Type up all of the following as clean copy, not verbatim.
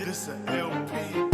This a LP.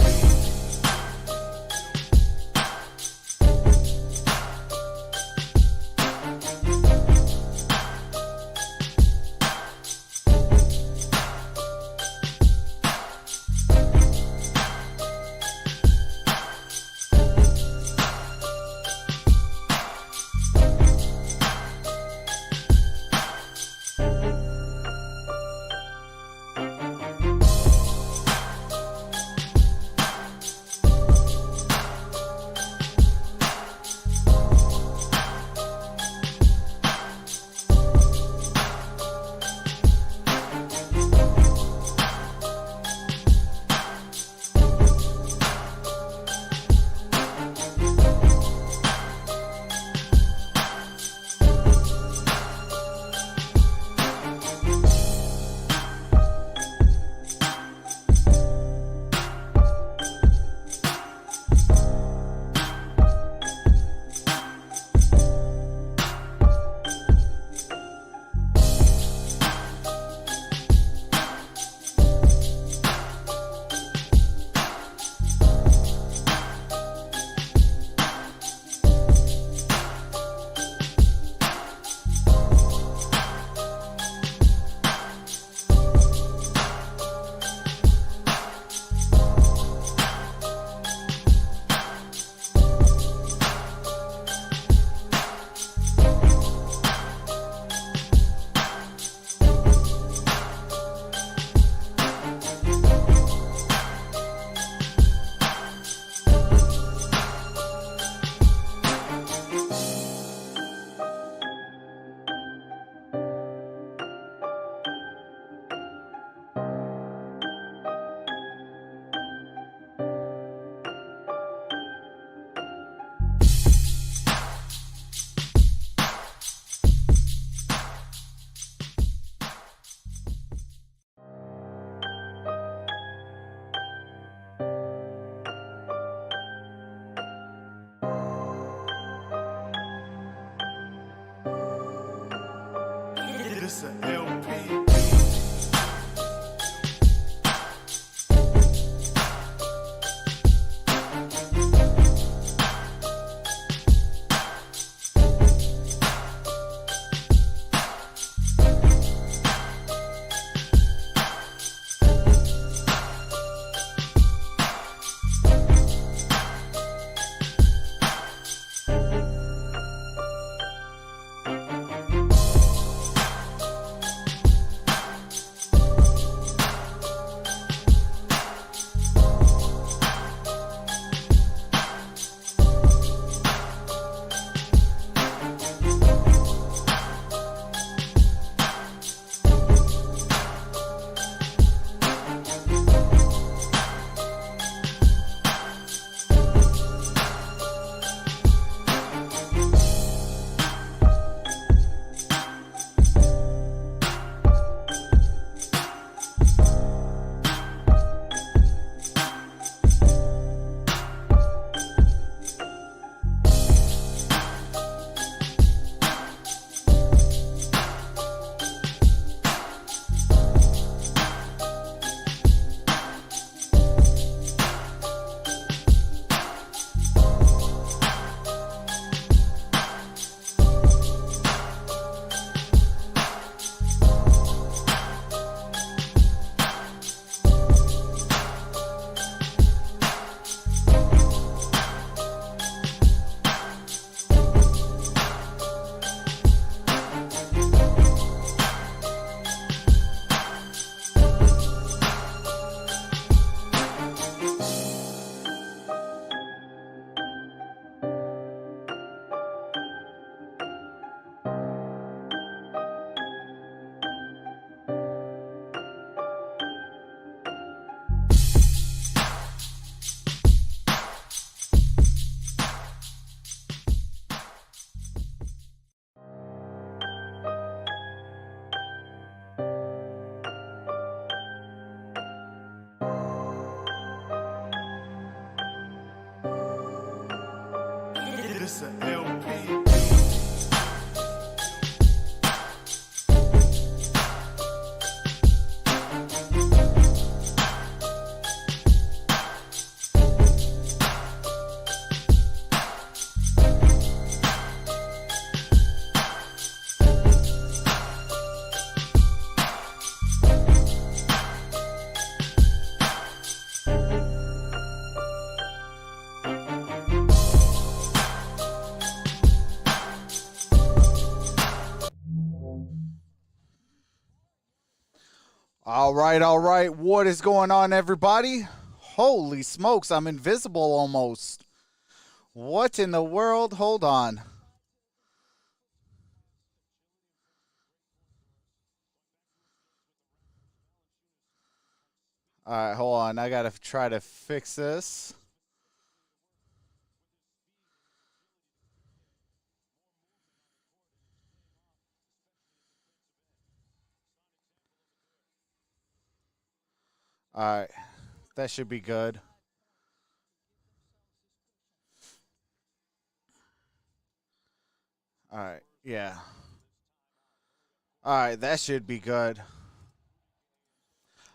This a LP. This a LP. All right. What is going on, everybody? Holy smokes, I'm invisible almost. What in the world? Hold on. All right, hold on. I got to try to fix this. All right. That should be good. All right. Yeah. All right. That should be good.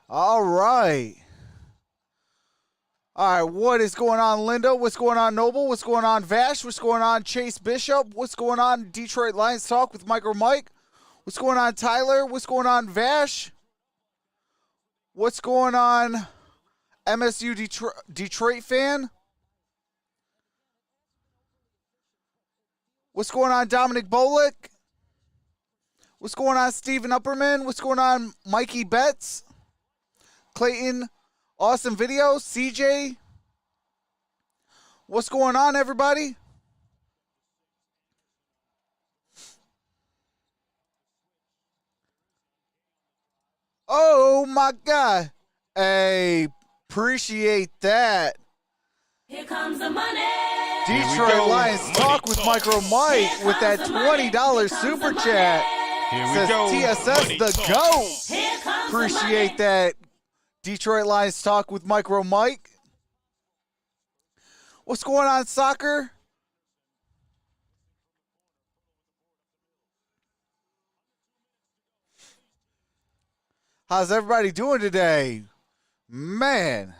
All right. All right. What is going on, Linda? What's going on, Noble? What's going on, Vash? What's going on, Chase Bishop? What's going on, Detroit Lions Talk with MicroMike? What's going on, Tyler? What's going on, Vash? What's going on, MSU Detroit fan? What's going on, Dominic Bolick? What's going on, Steven Upperman? What's going on, Mikey Betts? Clayton, awesome video. CJ, what's going on, everybody? Oh, my God. Hey, appreciate that. Here comes the money. Detroit Lions Talk with MicroMike with that $20 super chat. Says TSS the GOAT. Appreciate that. Detroit Lions Talk with MicroMike. What's going on, soccer? How's everybody doing today? Man.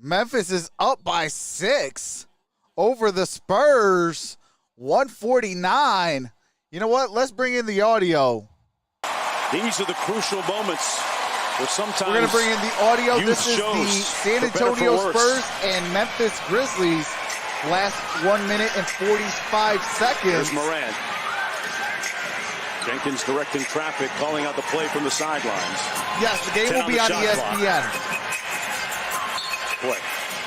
Memphis is up by 6 over the Spurs, 149. You know what? Let's bring in the audio. These are the crucial moments where sometimes we're going to bring in the audio. This is the San Antonio Spurs and Memphis Grizzlies. Last 1 minute and 45 seconds. Here's Morant. Jenkins directing traffic, calling out the play from the sidelines. Yes, the game will be on ESPN. Boy,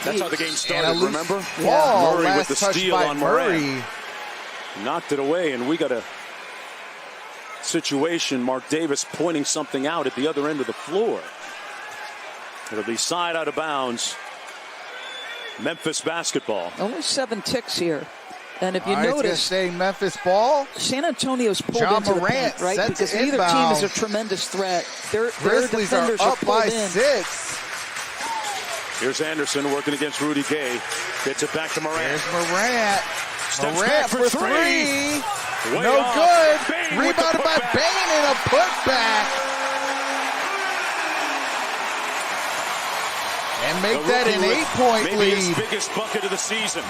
that's how the game started, remember? Wall, Murray last with the touch steal by on Murray. Morant. Knocked it away, and we got a situation, Mark Davis pointing something out at the other end of the floor. It'll be side out of bounds. Memphis basketball. Only 7 ticks here. And if you notice, notice, say Memphis ball. San Antonio's pulled John into Morant the paint, right? Because neither team is a tremendous threat. Their Grizzlies are defenders up pulled by in. 6. Here's Anderson working against Rudy Gay. Gets it back to Morant. Here's Morant. Steps Morant back for 3. Way No off. good. Bain with the Rebounded by putback. Bain and a putback. And make that an 8-point maybe his lead. biggest bucket of the season.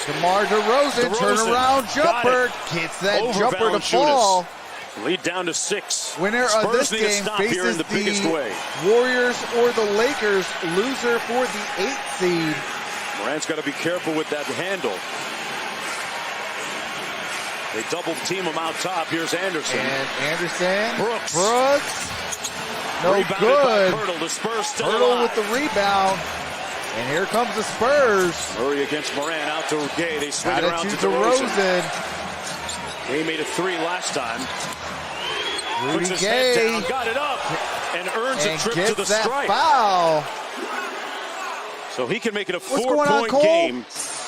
DeMar DeRozan, turnaround jumper. Gets that jumper to fall. Lead down to 6. Winner Spurs of this need to game stop here faces in the biggest way. Warriors or the Lakers. Loser for the 8th seed. Morant's got to be careful with that handle. They double team him out top. Here's Anderson. And Anderson. Brooks. No Rebounded good. by Hurdle. The Spurs still Hurdle alive. with the rebound. And here comes the Spurs. Murray against Morant. Out to Gay. They swing Got it it around to to DeRozan. DeRozan. Gay made a 3 last time. Rudy Puts his Gay. head down. Got it up. And earns And a trip gets to the that stripe. foul. So he can make it a What's going on, 4-point Cole? game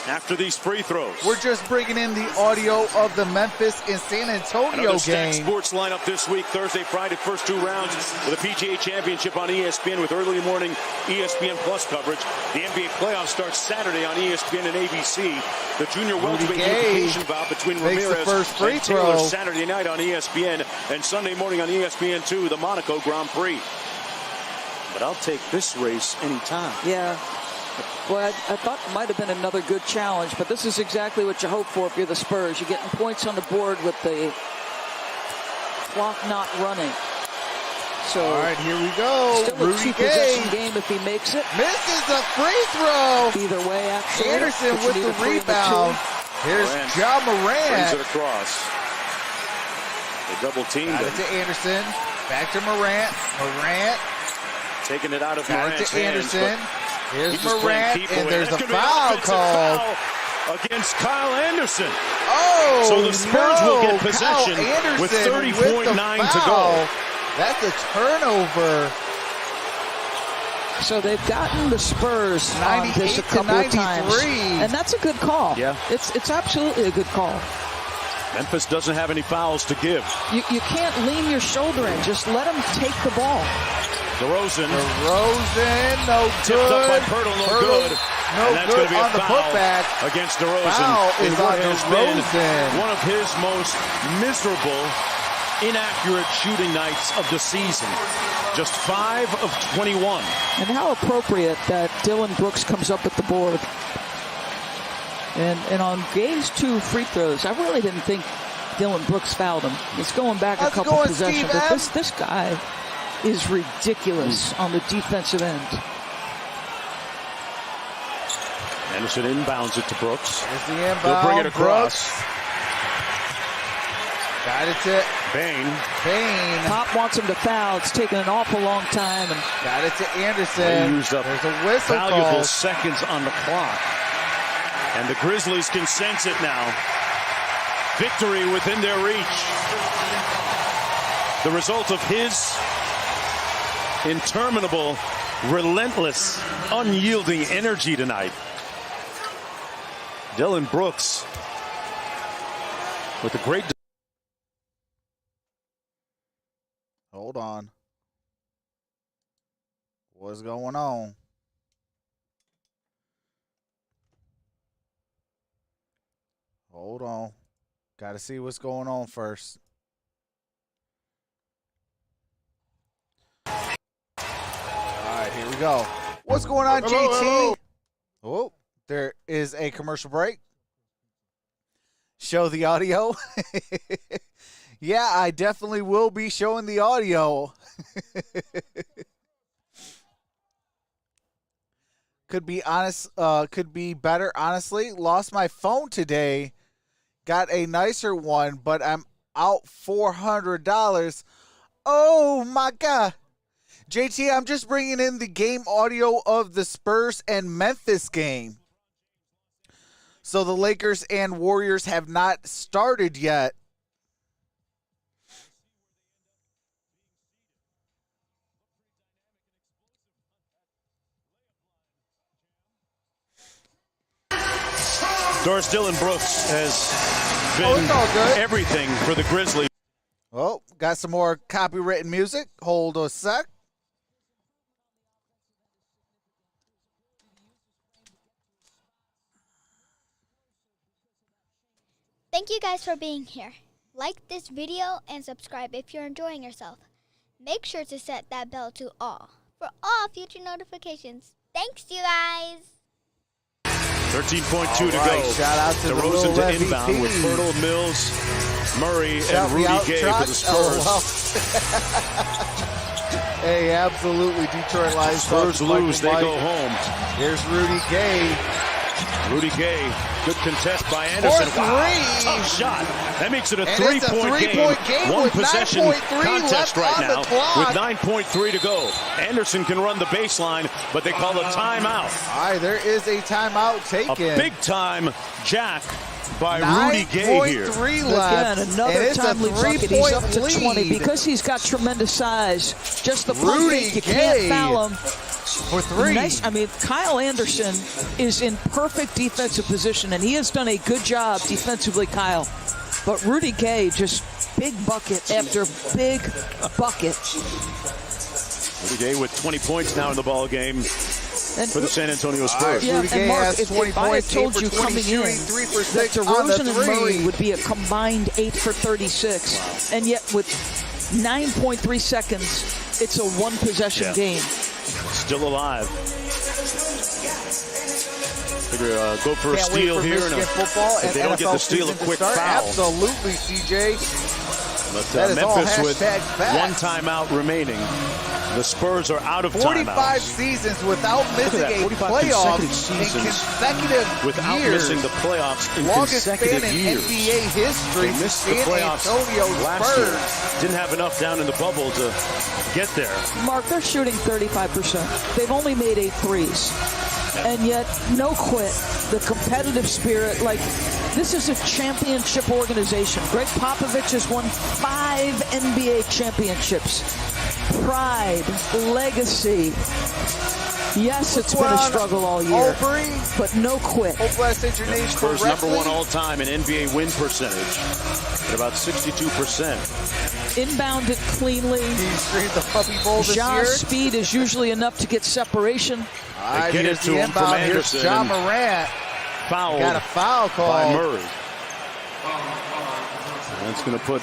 after these free throws. We're just bringing in the audio of the Memphis and San Antonio Another stacked game. sports lineup this week, Thursday, Friday, first 2 rounds of the PGA Championship on ESPN with early morning ESPN Plus coverage. The NBA playoffs start Saturday on ESPN and ABC. The junior welterweight unification bout between makes the Ramirez first free and Taylor throw. Saturday night on ESPN, and Sunday morning on ESPN2, the Monaco Grand Prix. But I'll take this race anytime. Yeah. Well, I thought it might have been another good challenge, but this is exactly what you hope for if you're the Spurs. You're getting points on the board with the clock not running. So, all right, here we go. Still a Rudy two-possession Gay game if he makes it. misses the free throw. Either way, actually. Anderson but you with need the a 3 and a 2. rebound. Here's Ja Brings Morant. it across. They double teamed Got him. it to Anderson. Back to Morant. Morant. Taking it out of Got it Morant's to Anderson. hands. Here's He's just playing Morant, keep and away. there's a That's gonna be an foul offensive called. foul against Kyle Anderson. Oh, So the Spurs will get no. possession Kyle Anderson with with 30.9 the to go. foul. That's a turnover. So they've gotten the Spurs on this a 98 to couple of times. 93. And that's a good call. Yeah. It's absolutely a good call. Memphis doesn't have any fouls to give. You can't lean your shoulder in. Just let them take the ball. DeRozan DeRozan, no tipped up by good. Pirtle, no Pirtle, good. no And that's good going to be on a the foul putback. against DeRozan. Foul in is what on has been DeRozan. one of his most miserable, inaccurate shooting nights of the season. Just 5 of 21. And how appropriate that Dylan Brooks comes up with the board. And on Gay's 2 free throws, I really didn't think Dylan Brooks fouled him. It's going back How's a it couple going, possessions. Steve But M? this guy is ridiculous on the defensive end. Anderson inbounds it to Brooks. There's the inbound. He'll bring it across. Brooks. Got it to Bain. Bain. Pop wants him to foul. It's taken an awful long time. And Got it to They Anderson. used up There's a whistle valuable call. seconds on the clock. And the Grizzlies can sense it now. Victory within their reach. The result of his interminable, relentless, unyielding energy tonight. Dylan Brooks with a great... Hold on. What's going on? Hold on. Got to see what's going on first. All right, here we go. What's going on, GT? Oh, there is a commercial break. Show the audio. Yeah, I definitely will be showing the audio. Could be honest, could be better, honestly. Lost my phone today. Got a nicer one, but I'm out $400. Oh, my God. JT, I'm just bringing in the game audio of the Spurs and Memphis game. So the Lakers and Warriors have not started yet. Doris Dylan Brooks has been it's all good. everything for the Grizzlies. Oh, got some more copywritten music. Hold a sec. Thank you guys for being here. Like this video and subscribe if you're enjoying yourself. Make sure to set that bell to all for all future notifications. Thanks, you guys. 13.2 to All right, go. shout out to the DeRozan little to inbound MVP. with Pirtle, Mills, Murray, Shout and me Rudy out, Gay Trox. for the Spurs. Oh, well. Hey, absolutely. Detroit Lions. Spurs Michael lose, they Mike. go home. Here's Rudy Gay. Rudy Gay, good contest by Anderson. For Wow, three. tough shot. That makes it a And it's a three-point three-point game One with possession 9.3 contest left right on the now clock. with 9.3 to go. Anderson can run the baseline, but they call a timeout. All right, there is a timeout A taken. big-time jack by Rudy Gay here. 9.3 left. again, and another it's a timely bucket. He's up to 3-point 20 lead because he's got tremendous size. Just the pump Rudy fake, you Gay can't foul him. for three. Nice. I mean, Kyle Anderson is in perfect defensive position, and he has done a good job defensively, Kyle. But Rudy Gay, just big bucket after big bucket. Rudy Gay with 20 points now in the ball game And for the San Antonio Spurs. Yeah, Rudy and Gay Mark, has if 20 I had points, told 8 you for 20 coming shooting, in 3 for that 6 on the DeRozan and three. Murray would be a combined 8 for 36, and yet with 9.3 seconds, it's a one-possession game. Still alive. Figure go for a Can't wait steal for here. Michigan And football if and they don't get NFL the steal, a season to quick start. foul. Absolutely, CJ. But That is all Memphis with hashtag facts. one timeout remaining. The Spurs are out of 45 timeouts. seasons without missing that, a 45 playoff consecutive in seasons consecutive without years. missing the playoffs in Longest span consecutive in years. NBA history. They missed the San playoffs Antonio last Spurs. year. Didn't have enough down in the bubble to get there. Mark, they're shooting 35%. They've only made 8 threes. And yet, no quit. The competitive spirit, like, this is a championship organization. Greg Popovich has won 5 NBA championships. Pride, legacy. Yes, it's been a struggle all year, Aubrey, but no quit. hopefully I said your name Spurs correctly. number 1 all-time in NBA win percentage at about 62%. Inbounded cleanly. He streamed the Puppy Bowl this Ja's year. speed is usually enough to get separation. All right, get here's it to the him from inbound. Here's Anderson. Ja Morant. Fouled Got a foul call. by Murray. That's going to put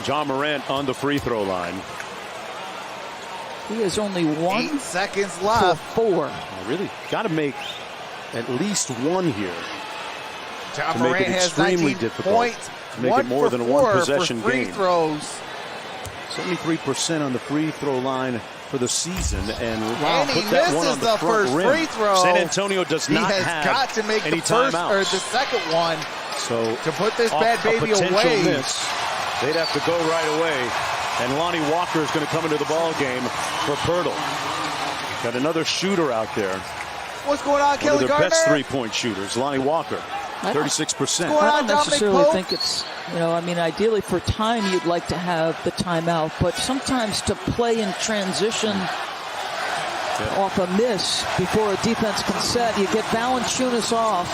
Ja Morant on the free throw line. He has only 1 8 seconds for left. 4. Really got to make at least one here Ja to make Morant it has extremely 19 difficult points. to make it more than a 4 one-possession for free game. throws. 73% on the free throw line for the season, and And he put that one misses on the the front first rim. free throw. San Antonio does He not has have got to make any the first timeouts. or the second one So to put this off bad a baby potential away. miss, they'd have to go right away. And Lonnie Walker is going to come into the ball game for Pirtle. Got another shooter out there. What's going on, One Kelly of their Gardner? best three-point shooters, Lonnie Walker, 36%. What's going I on, don't Dominic necessarily Pope? think it's, I mean, ideally for time you'd like to have the timeout, but sometimes to play in transition off a miss before a defense can set, you get Valanciunas off,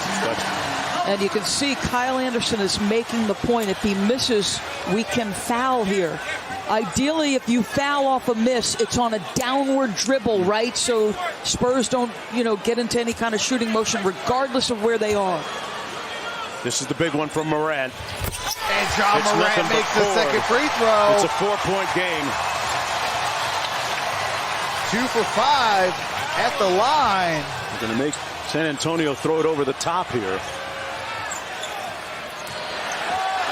and you can see Kyle Anderson is making the point. If he misses, we can foul here. Ideally, if you foul off a miss, it's on a downward dribble, right? So Spurs don't, get into any kind of shooting motion regardless of where they are. This is the big one from Morant. And Ja It's Morant nothing but makes the 4. second free throw. It's a 4-point game. 2 for 5 at the line. They're going to make San Antonio throw it over the top here.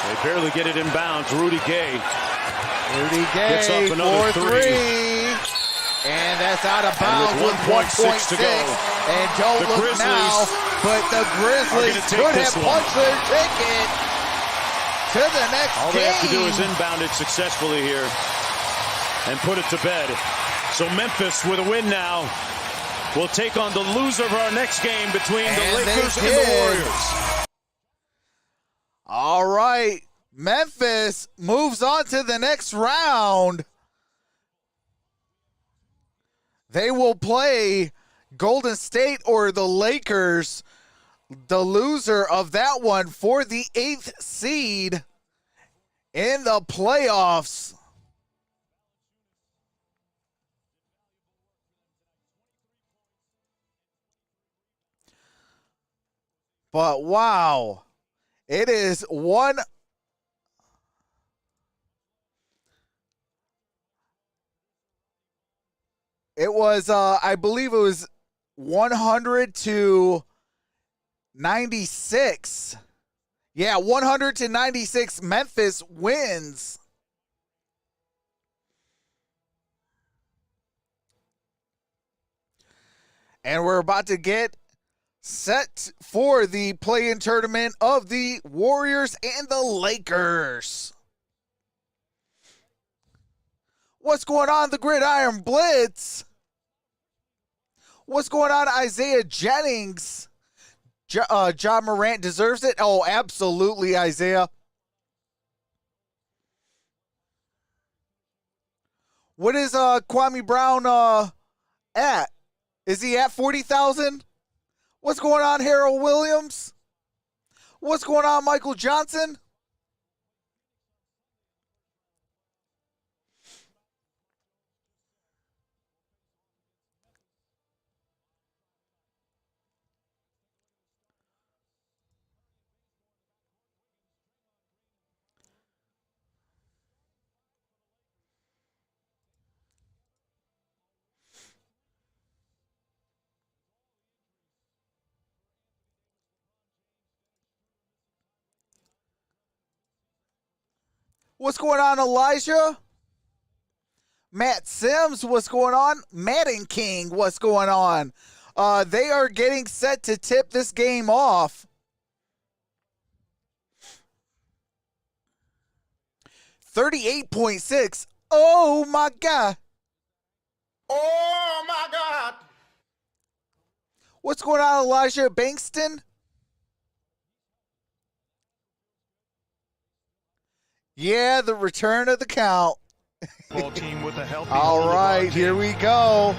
They barely get it in bounds. Rudy Gay. Rudy Gay Gets up another for three. 3. And that's out of bounds with 1.6 to go. And don't The look Grizzlies now, but the Grizzlies gonna take could this have one. punched their ticket to the next All game. they have to do is inbound it successfully here and put it to bed. So Memphis, with a win now, will take on the loser of our next game between the And they Lakers and the did. Warriors. All right, Memphis moves on to the next round. They will play Golden State or the Lakers. The loser of that one for the 8th seed in the playoffs. But wow, it is one. It was, I believe it was 100 to 96. Yeah, 100 to 96. Memphis wins. And we're about to get set for the play-in tournament of the Warriors and the Lakers. What's going on, the Gridiron Blitz? What's going on, Isaiah Jennings? Ja Morant deserves it? Oh, absolutely, Isaiah. What is Kwame Brown at? Is he at 40,000? What's going on, Harold Williams? What's going on, Michael Johnson? What's going on, Elijah? Matt Sims, what's going on? Madden King, what's going on? They are getting set to tip this game off. 38.6. Oh, my God. Oh my God. What's going on, Elijah Bankston? Yeah, the return of the count. Ball team with a healthy. All right, here we go.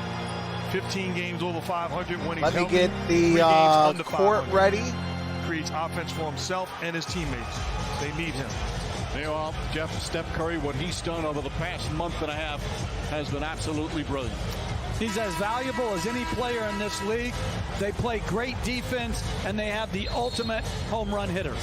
15 games over 500 when he's Let me healthy. get 3 games the under court 500. ready. Creates offense for himself and his teammates. They need him. Meanwhile, Steph Curry, what he's done over the past month and a half has been absolutely brilliant. He's as valuable as any player in this league. They play great defense, and they have the ultimate home run hitter.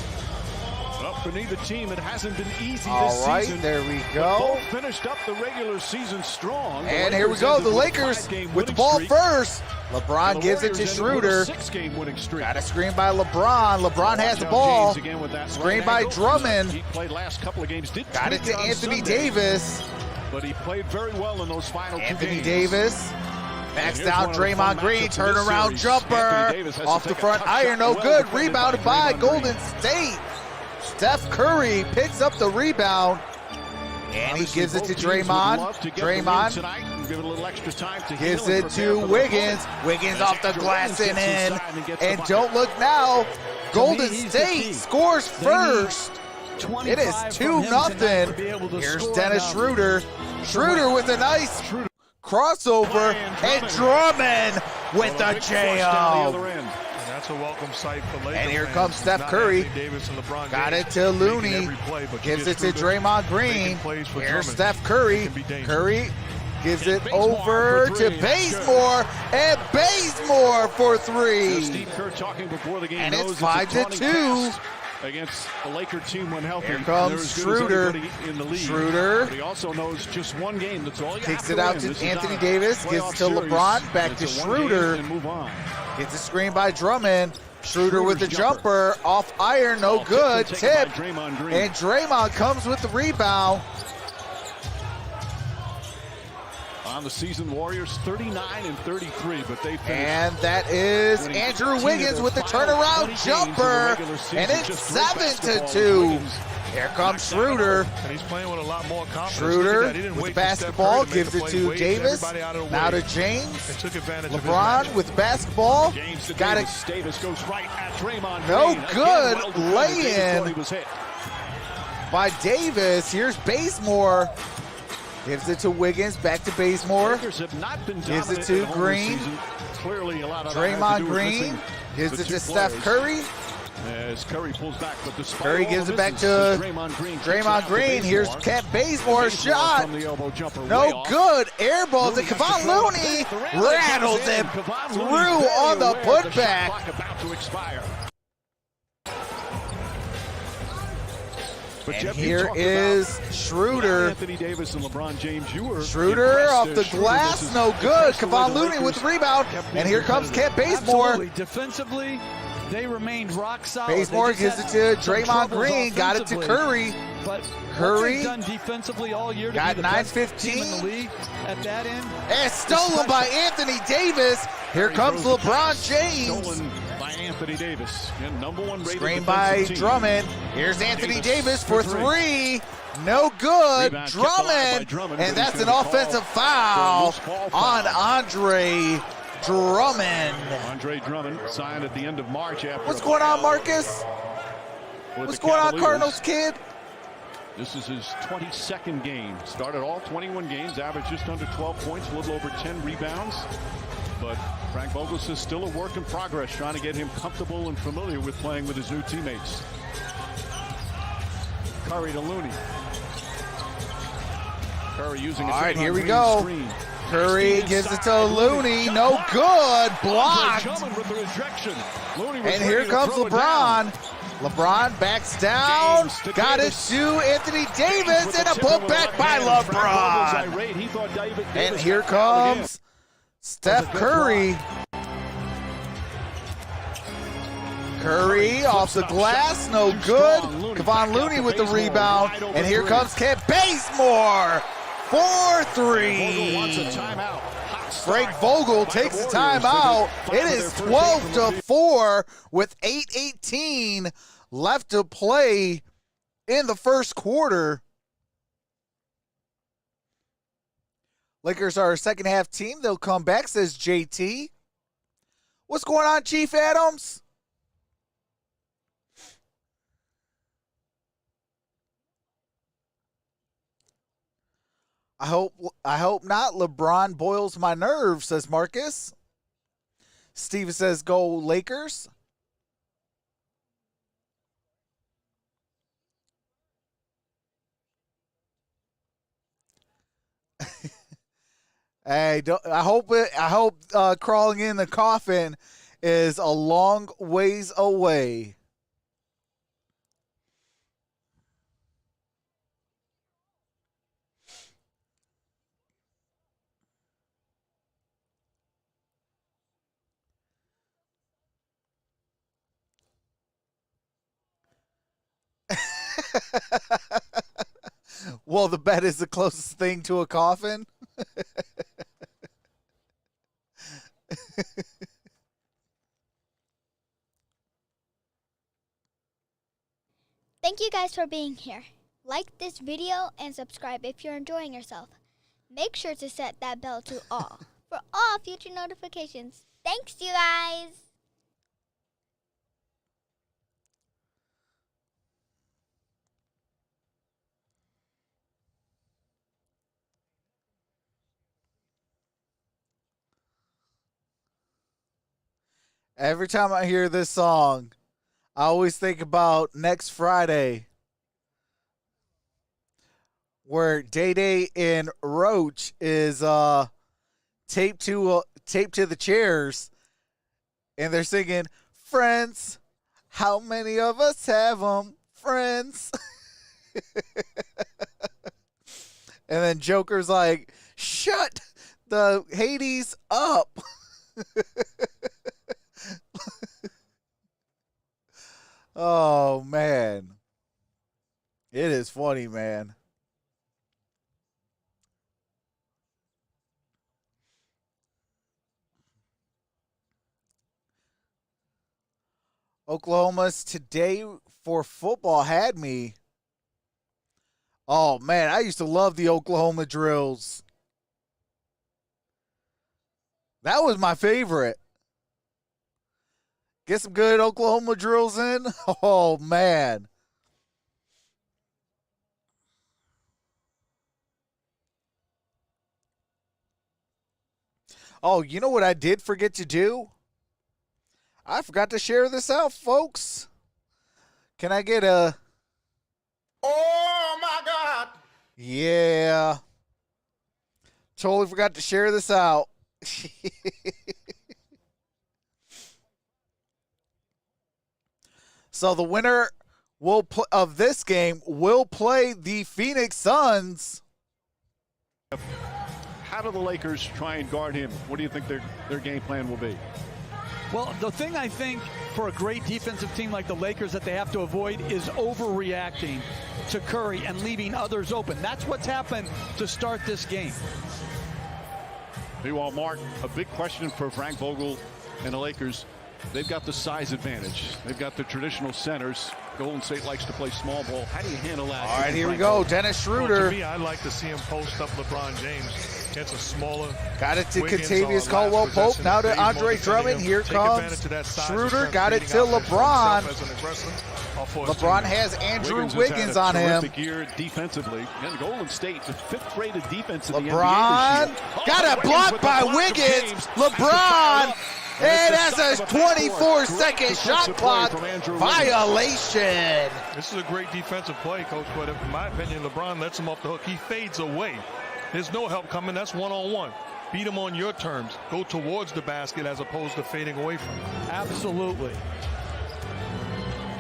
Well, for neither team, it hasn't been easy All this right, season. there we But go. both finished up the regular season strong. And here we go. The Lakers with the ball first. LeBron gives it to Schroeder. 6-game winning streak. Got a screen by LeBron. LeBron has the ball. Screen by Drummond. He played last couple of games. Got it to Anthony Davis. But he played very well in those final 2 games. Anthony Davis. Backs Here's down one of the fun Draymond Green. matchups in this Turnaround series. jumper. Anthony Davis has to Off the take a front tough iron. shot. No Well good. defended Rebounded by by Draymond Golden State. Steph Curry picks up the rebound. And he gives it to Draymond. Draymond Give it a little extra time to gives heal and it prepare to for the Wiggins. ball. Wiggins off the glass and in. Gets the And bucket. don't look now. Golden he's the key. State scores They need first. It is 25 from him tonight to 2-0. be able to Here's score Dennis enough. Schroeder. Schroeder with a nice crossover. And Drummond with the Big flush down the jam. other end. And that's a welcome sight for Lakers. And here fans. comes Steph Not Curry. Anthony Davis and LeBron Got James it to making Looney. every play, but Gives you it get to Schroeder Draymond Green. making plays for Here's Drummond. Steph Curry. It can be dangerous. Curry gives it Bazemore over for to three. That's good. Bazemore. And Bazemore for So 3. Steve Kerr talking before the game And it's knows 5-2. a taunting pass against a Laker team when healthy. Here comes They're as good as Schroeder. anybody in the league. Schroeder. But he also knows just one game. That's all you Kicks have it to out win. to This is Anthony not a Davis. Gives playoff it to series. LeBron. Back It's to a one game Schroeder. and move on. Gets a screen by Drummond. Schroeder with the Schroeder's jumper. Off iron. No Ball good. tipped and taken Tip. by Draymond Green. And Draymond comes with the rebound. On the season, Warriors 39-33, but they finished. And that is winning Andrew 15 of Wiggins their with the final 20 turnaround games in the jumper. regular season. And it's Just great basketball. 7-2. Wiggins Here comes Schroeder. And he's playing with a lot more confidence. Schroeder Look at that. He didn't with wait the for Steph basketball. Curry to make Gives the it play. to Waited Davis. everybody out of the Now way to James. and took advantage of his LeBron matchup. with basketball. James to Got it. Davis. Davis goes right at Draymond No Green. Again, good. well defended. Lay-in. Davis thought he was hit. By Davis. Here's Bazemore. Gives it to Wiggins. Back to Bazemore. Lakers have not been Gives it dominant to at home Green. this season. Clearly, a lot of that has to Draymond do with Green. missing Gives the it two to Steph players. Curry. As Curry pulls back, but despite Curry all gives the it back misses, to Draymond Green. kicks it Draymond out to Green. Here's Bazemore. Cat Bazemore Bazemore shot. from the elbow jumper, way No off. good. Air balls. And Looney has to Kevon throw it Looney back. Durant rattles comes in. him Kevon through Looney very on the aware of the shot putback. clock about to expire. But And Jeff, you here talked is about Schroeder. Anthony Davis and LeBron James. You were Schroeder impressed off as the Schroeder glass, was no good. impressed the way Kevon the Looney with the Lakers rebound. kept being And here comes Cat competitive. Bazemore. Absolutely. Defensively, they remained rock solid. They Bazemore just gives had it to some Draymond troubles Green. Got it to offensively. Curry. But Curry what they've done defensively all year to got be the best 9:15. team in the league at that end. And stolen by Anthony Davis. Here comes LeBron James. Stolen by Anthony Davis. And number one rated Screen by defensive team. Drummond. Here's Anthony Davis for for three. 3. No good. Rebound kept alive by Drummond. Drummond, And but he's that's an gonna be offensive called foul for a loose ball on foul. Andre Drummond. Andre Drummond signed at the end of March after. What's a going on, foul Marcus? with What's the going on, Cavaliers. Cardinals kid? This is his 22nd game. Started all 21 games, averaged just under 12 points, a little over 10 rebounds. But Frank Vogels is still a work in progress, trying to get him comfortable and familiar with playing with his new teammates. Curry to Looney. Curry using a All right, Draymond here we Green go. screen. Curry Steven gives it inside. to Looney. No good. Blocked. Drummond with the rejection. Looney was And here ready to comes throw it down. LeBron. LeBron backs down. James to Got it Davis. to Anthony Davis. With And the a tip over the putback left by hand. Frank Vogels LeBron. irate. He thought Davis And got here fouled again. comes Steph good Curry. Curry off the glass, no good. Kevon Looney with the rebound. And here comes Kent Bazemore 4-3. Wants a timeout. Frank Vogel takes a timeout. It is 12-4 with 8:18 left to play in the first quarter. Lakers are a second half team. They'll come back, says JT. What's going on, Chief Adams? I hope not. LeBron boils my nerves, says Marcus. Steven says, go Lakers. Hey, I hope crawling in the coffin is a long ways away. Well, the bed is the closest thing to a coffin. Thank you guys for being here. Like this video and subscribe if you're enjoying yourself. Make sure to set that bell to all for all future notifications. Thanks, you guys. Every time I hear this song, I always think about next Friday, where Day Day and Roach is taped to the chairs, and they're singing, "Friends, how many of us have them? Friends." And then Joker's like, "Shut the Hades up." Oh, man. It is funny, man. Oklahoma's today for football had me. Oh, man, I used to love the Oklahoma drills. That was my favorite. Get some good Oklahoma drills in. Oh, man. Oh, you know what I did forget to do? I forgot to share this out, folks. Can I get a... Oh, my God. Yeah. Totally forgot to share this out. So the winner of this game will play the Phoenix Suns. How do the Lakers try and guard him? What do you think their game plan will be? Well, the thing I think for a great defensive team like the Lakers that they have to avoid is overreacting to Curry and leaving others open. That's what's happened to start this game. Meanwhile, Mark, a big question for Frank Vogel and the Lakers. They've got the size advantage. They've got the traditional centers. Golden State likes to play small ball. How do you handle that? All right, here we go. Dennis Schroeder. Well, to me, I'd like to see him post up LeBron James against a smaller. Got it to Wiggins Contavious on Caldwell last Pope. possession. Now to He's Andre more defending Drummond. him. Here Take comes advantage of that size and Schroeder. strength, Got it beating to offense for LeBron. himself as an aggressor, or for his LeBron team. has Andrew Wiggins Wiggins has had on a him. terrific year defensively. And Golden State, the fifth-rated defense in the LeBron NBA this year. got a block by Wiggins. LeBron. And that's a 24-second shot clock violation. This is a great defensive play, Coach, but in my opinion, LeBron lets him off the hook. He fades away. There's no help coming. That's one-on-one. Beat him on your terms. Go towards the basket as opposed to fading away from it. Absolutely.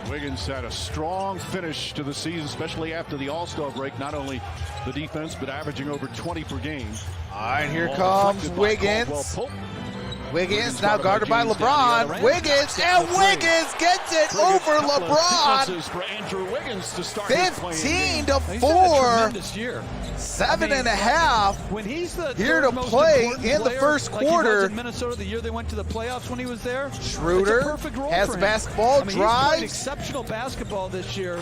Wiggins had a strong finish to the season, especially after the All-Star break. Not only the defense, but averaging over 20 per game. All right, here comes Wiggins. Wiggins now guarded by LeBron. Wiggins, and Wiggins gets it over LeBron. For Andrew Wiggins to start 15 to He's 4. had a tremendous year. 7.5. When he's the Here to third most play important in the player, first like he was quarter. in Minnesota the year they went to the playoffs when he was there. Schroeder it's a perfect role has for him. basketball, He's drives. played exceptional basketball this year,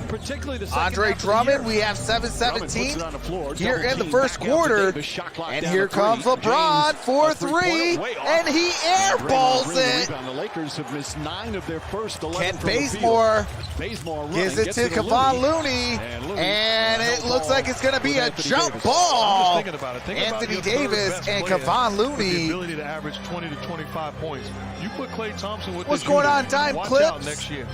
particularly the second Andre half of the Drummond, year. we have Drummond puts 7-17 it on the floor, here double in the team, first back out to quarter. Davis, shot clock And down here to three. comes LeBron James, for a three-pointer, three, way off. and he airballs it. The Lakers have missed 9 of their first 11 Ken from the field. Bazemore Bazemore gives running, it to gets Kevon Looney, And Looney and it no looks ball like it's going to be with a Anthony jump Davis. ball. I'm just thinking about it. Think about Anthony your third Davis best and player Kevon with the Looney. ability to average 20 to 25 points. You put Klay Thompson with What's this going unit, on, Time watch Clips? out next year.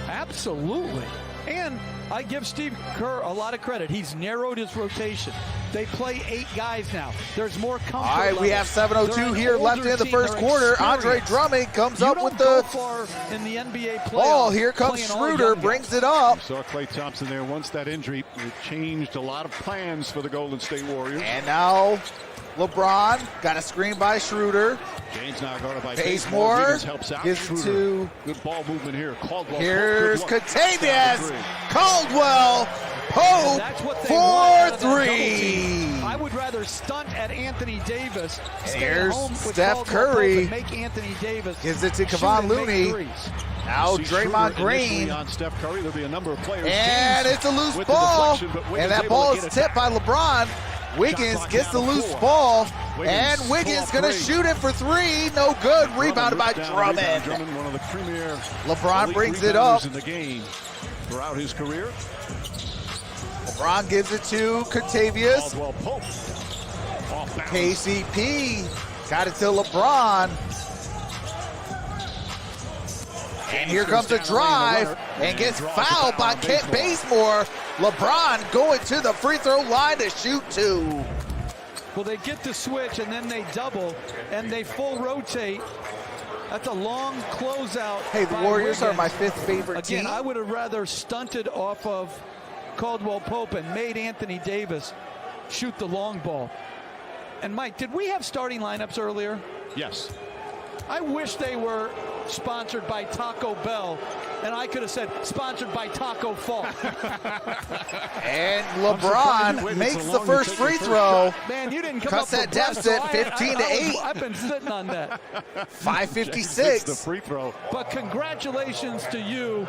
Absolutely. And I give Steve Kerr a lot of credit. He's narrowed his rotation. They play 8 guys now. There's more comfort. All right, we level. have They're 7:02 an here left older in the team. first They're quarter. Andre experienced. Drummond comes You up don't with go the far in the NBA playoffs. ball. Here comes playing all Schroeder, young guys. brings it up. Saw Klay Thompson there once that injury. It changed a lot of plans for the Golden State Warriors. And now LeBron got a screen by Schroeder. James now guarded by Bazemore Wiggins helps out. gives it Schroeder. to- Good ball movement here. Caldwell. Here's Pope, good look. Contavious. Three. Caldwell Pope That's what they for want out of that double 3. team. I would rather stunt at Anthony Davis. Stay Here's home with Steph Caldwell Pope Curry. and make Anthony Davis Gives it to shoot Kevon and make Looney. threes. Now See Draymond Schroeder initially Green. on Steph Curry. There'll be a number of players. And James it's a loose with the ball. deflection, but And Wiggins that able ball to is get it tipped by back. LeBron. Wiggins clock gets down the to loose 4. ball. Wiggins And Wiggins pull-up going to three. shoot it for 3. No good. Rebounded by Drummond, rebound. Drummond. Drummond, one of the premier LeBron elite brings it rebounders up. in the game throughout his career. LeBron gives it to Contavious. Caldwell Pope off balance. KCP got it to LeBron. And here comes a drive and gets fouled by Kent Bazemore. LeBron going to the free throw line to shoot 2. Well, they get the switch and then they double and they full rotate. That's a long closeout. Hey, the by Warriors are my Wiggins. 5th favorite Again, team. I would have rather stunted off of Caldwell Pope and made Anthony Davis shoot the long ball. And Mike, did we have starting lineups earlier? Yes. I wish they were sponsored by Taco Bell, and I could have said sponsored by Taco Fall. And surprised you LeBron waited makes so the long to first take your free first throw. Man, you didn't come Cuts up that for breath, deficit so 15 to 8. I've been sitting on that. 5:56. The free throw. But congratulations to you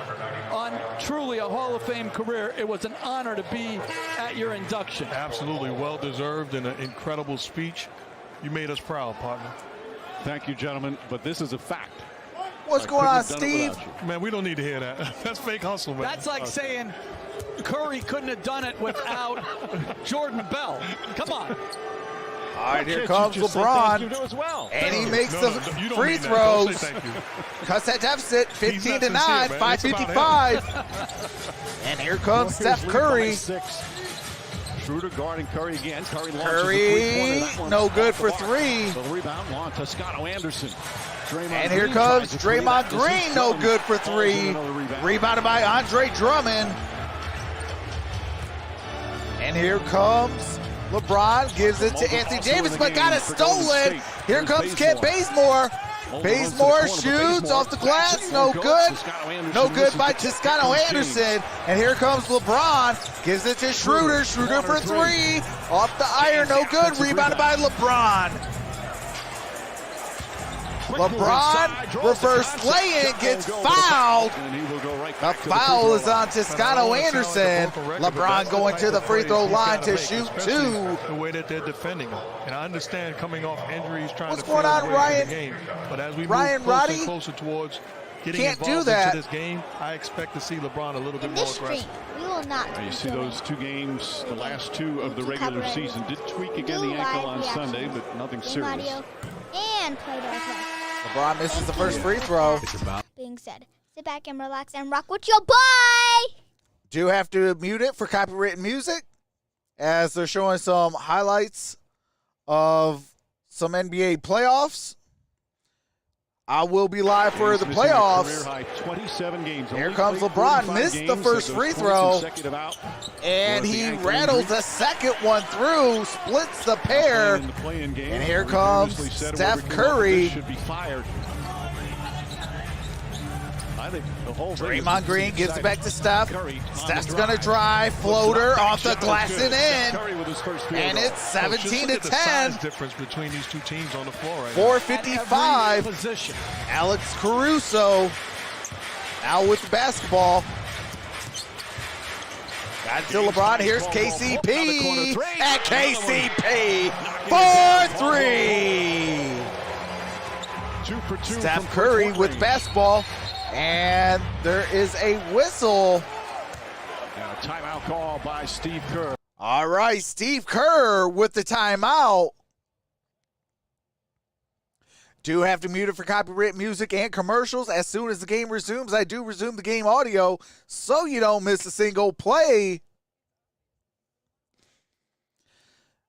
on truly a Hall of Fame career. It was an honor to be at your induction. Absolutely well-deserved and an incredible speech. You made us proud, partner. Thank you, gentlemen. But this is a fact. What's I going couldn't on, have done it Steve? without you. Man, we don't need to hear that. That's fake hustle, man. That's like saying Curry couldn't have done it without Jordan Bell. Come on. All right, here Kids, comes you just said thank you LeBron. to as well. And he makes No, the no, you don't free mean that. Don't say throws. thank you. Cuts that deficit, 15 not to 9, sincere, man. It's about 5:55. And here comes Warriors Steph lead by Curry. 6. Schroeder guarding Curry again. Curry launches Curry, a three-pointer. That one's no good off the for bar. 3. The rebound, Juan Toscano Anderson. Draymond And here Green comes tries a three. Draymond This is Green, no Drummond. good for Falls in 3. another rebound. Rebounded by Andre Drummond. And here comes LeBron, gives it to Anthony Davis, but got it stolen. Here comes Kent Bazemore. Bazemore shoots off the glass, no good. No good by Toscano Anderson. And here comes LeBron, gives it to Schroeder. Schroeder for 3. Off the iron, no good. Rebounded by LeBron. LeBron, reverse lay-in, gets fouled. The foul is on Toscano Anderson. LeBron going to the free throw line to shoot 2. The way that they're defending him. And I understand coming off injuries, trying What's to going find on, his way Ryan? into the game. But as we Ryan move closer Roddy? and closer towards getting Can't do involved that. into this game, I expect to see LeBron a little bit In more this aggressive. stream, we will not You be see doing those 2 games, the last 2 of the regular Copyright. season. Did tweak again Do the ankle live on reactions, Sunday, but nothing game serious. audio, and play by play. LeBron misses the first free throw. Being said, sit back and relax and rock with your boy. Do have to mute it for copyrighted music as they're showing some highlights of some NBA playoffs. I will be live for the playoffs. 27 games. Here comes LeBron. Missed the first free throw. And he rattles the second one through. Splits the pair. And here comes Steph Curry. Should be fired. I think the whole Draymond Green gives it back to Steph. Steph's going to drive. Floater off the glass and in. And it's 17 to 10. Size difference between these two teams on the floor right 4:55. Position. Alex Caruso now with the basketball. Got it to LeBron. Here's KCP. And KCP for three. 2 for 2. Steph Curry with basketball. And there is a whistle. And a timeout call by Steve Kerr. All right, Steve Kerr with the timeout. Do have to mute it for copyright music and commercials. As soon as the game resumes, I do resume the game audio so you don't miss a single play.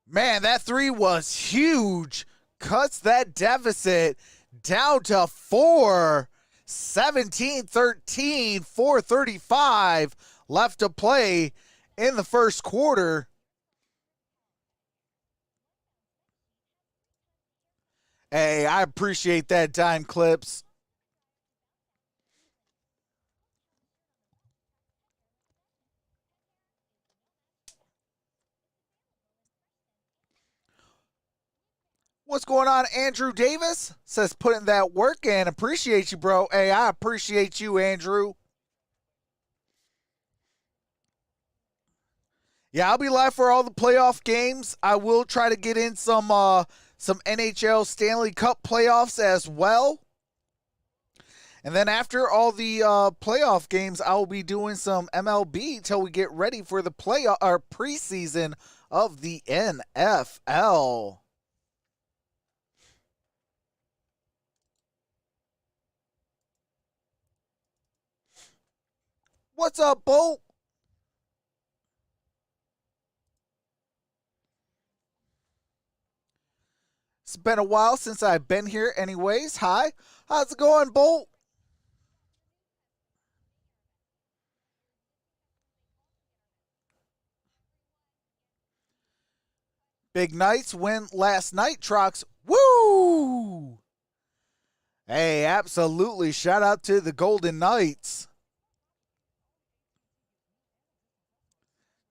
Man, that three was huge. Cuts that deficit down to 4. 17-13, 4:35 left to play in the first quarter. Hey, I appreciate that, Dime Clips. What's going on, Andrew Davis? Says putting that work in. Appreciate you, bro. Hey, I appreciate you, Andrew. Yeah, I'll be live for all the playoff games. I will try to get in some NHL Stanley Cup playoffs as well. And then after all the playoff games, I will be doing some MLB till we get ready for the preseason of the NFL. What's up, Bolt? It's been a while since I've been here anyways. Hi. How's it going, Bolt? Big Knights win last night, Trox. Woo! Hey, absolutely. Shout out to the Golden Knights.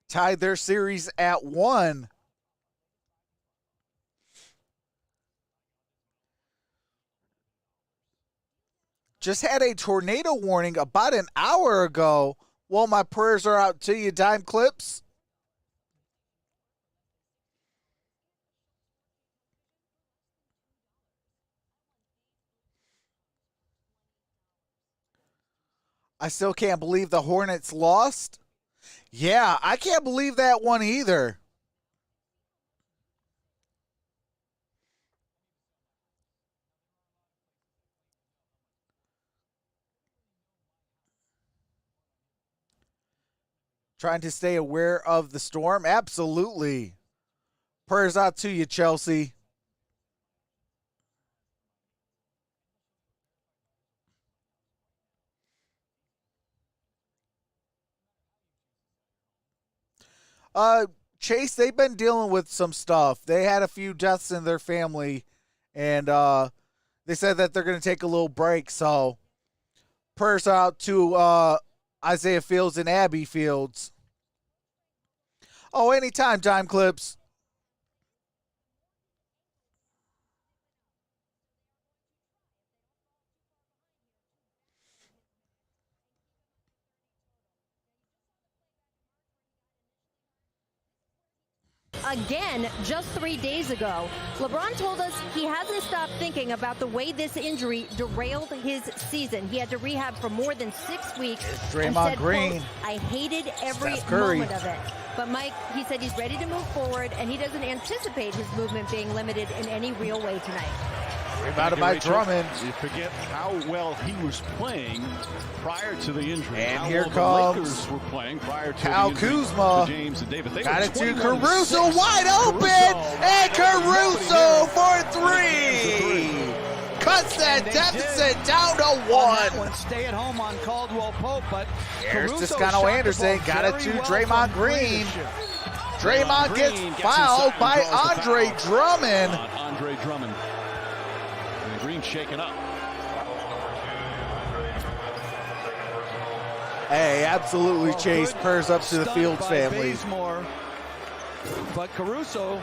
Tied their series at 1. Just had a tornado warning about an hour ago. Well, my prayers are out to you, Dime Clips. I still can't believe the Hornets lost. Yeah, I can't believe that one either. Trying to stay aware of the storm? Absolutely. Prayers out to you, Chelsea. Chase, they've been dealing with some stuff. They had a few deaths in their family, and they said that they're going to take a little break. So prayers out to Isaiah Fields and Abby Fields. Oh, anytime, Dime Clips. Again, just 3 days ago, LeBron told us he hasn't stopped thinking about the way this injury derailed his season. He had to rehab for more than 6 weeks. Draymond Green. Quote, I hated every Steph Curry. moment of it. But Mike, he said he's ready to move forward, and he doesn't anticipate his movement being limited in any real way tonight. Rebounded by Drummond. You forget how well he was playing prior to the injury. And how here well comes the Lakers were playing prior to Kyle the injury Kuzma. to James and David. They Got were it to 21-6. Caruso, wide open, and Caruso for 3. cuts that deficit down to one. Stay at home on Caldwell Pope, but Here's Caruso Toscano shot the Anderson, ball got it very to well Draymond from Green. leadership. Draymond gets fouled by Andre Drummond. Andre Drummond. And Green shaken up. Hey, absolutely, Chase. Prayers up to the Fields family. Bazemore. But Caruso,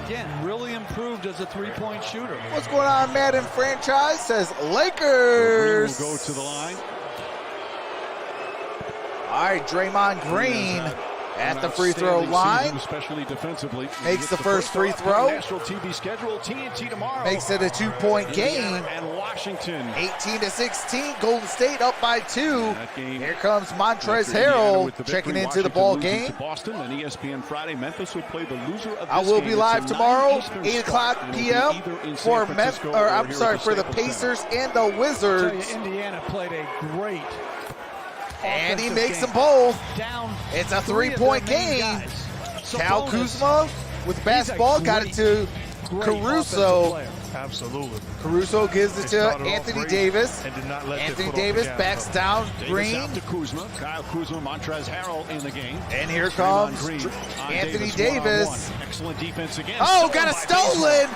again, really improved as a three-point shooter. What's going on, Madden franchise? Says Lakers. Green will go to the line. All right, Draymond Green at the free throw line. Especially defensively. Makes the first free throw. National TV schedule, TNT tomorrow. Makes it a 2-point game. And Washington. 18-16, Golden State up by 2. Game, here comes Montrezl Indiana Harrell with the checking victory. into the Washington ball loses game. to Boston, and ESPN Friday, Memphis will play the loser of this I will game. be live It's a tomorrow, 9 Eastern 8 o'clock start, p.m. for for the Pacers and the Wizards. Indiana played a great and he makes them both. Down. It's a 3-point game. Cal Kuzma with the basketball got it to Caruso. Absolutely. Caruso gives it to Anthony Davis. And did not let Anthony Davis backs down Green. Out to Kuzma. Kyle Kuzma, Montrezl Harrell in the game. And here comes Anthony Davis. Excellent defense again. Oh, got a stolen.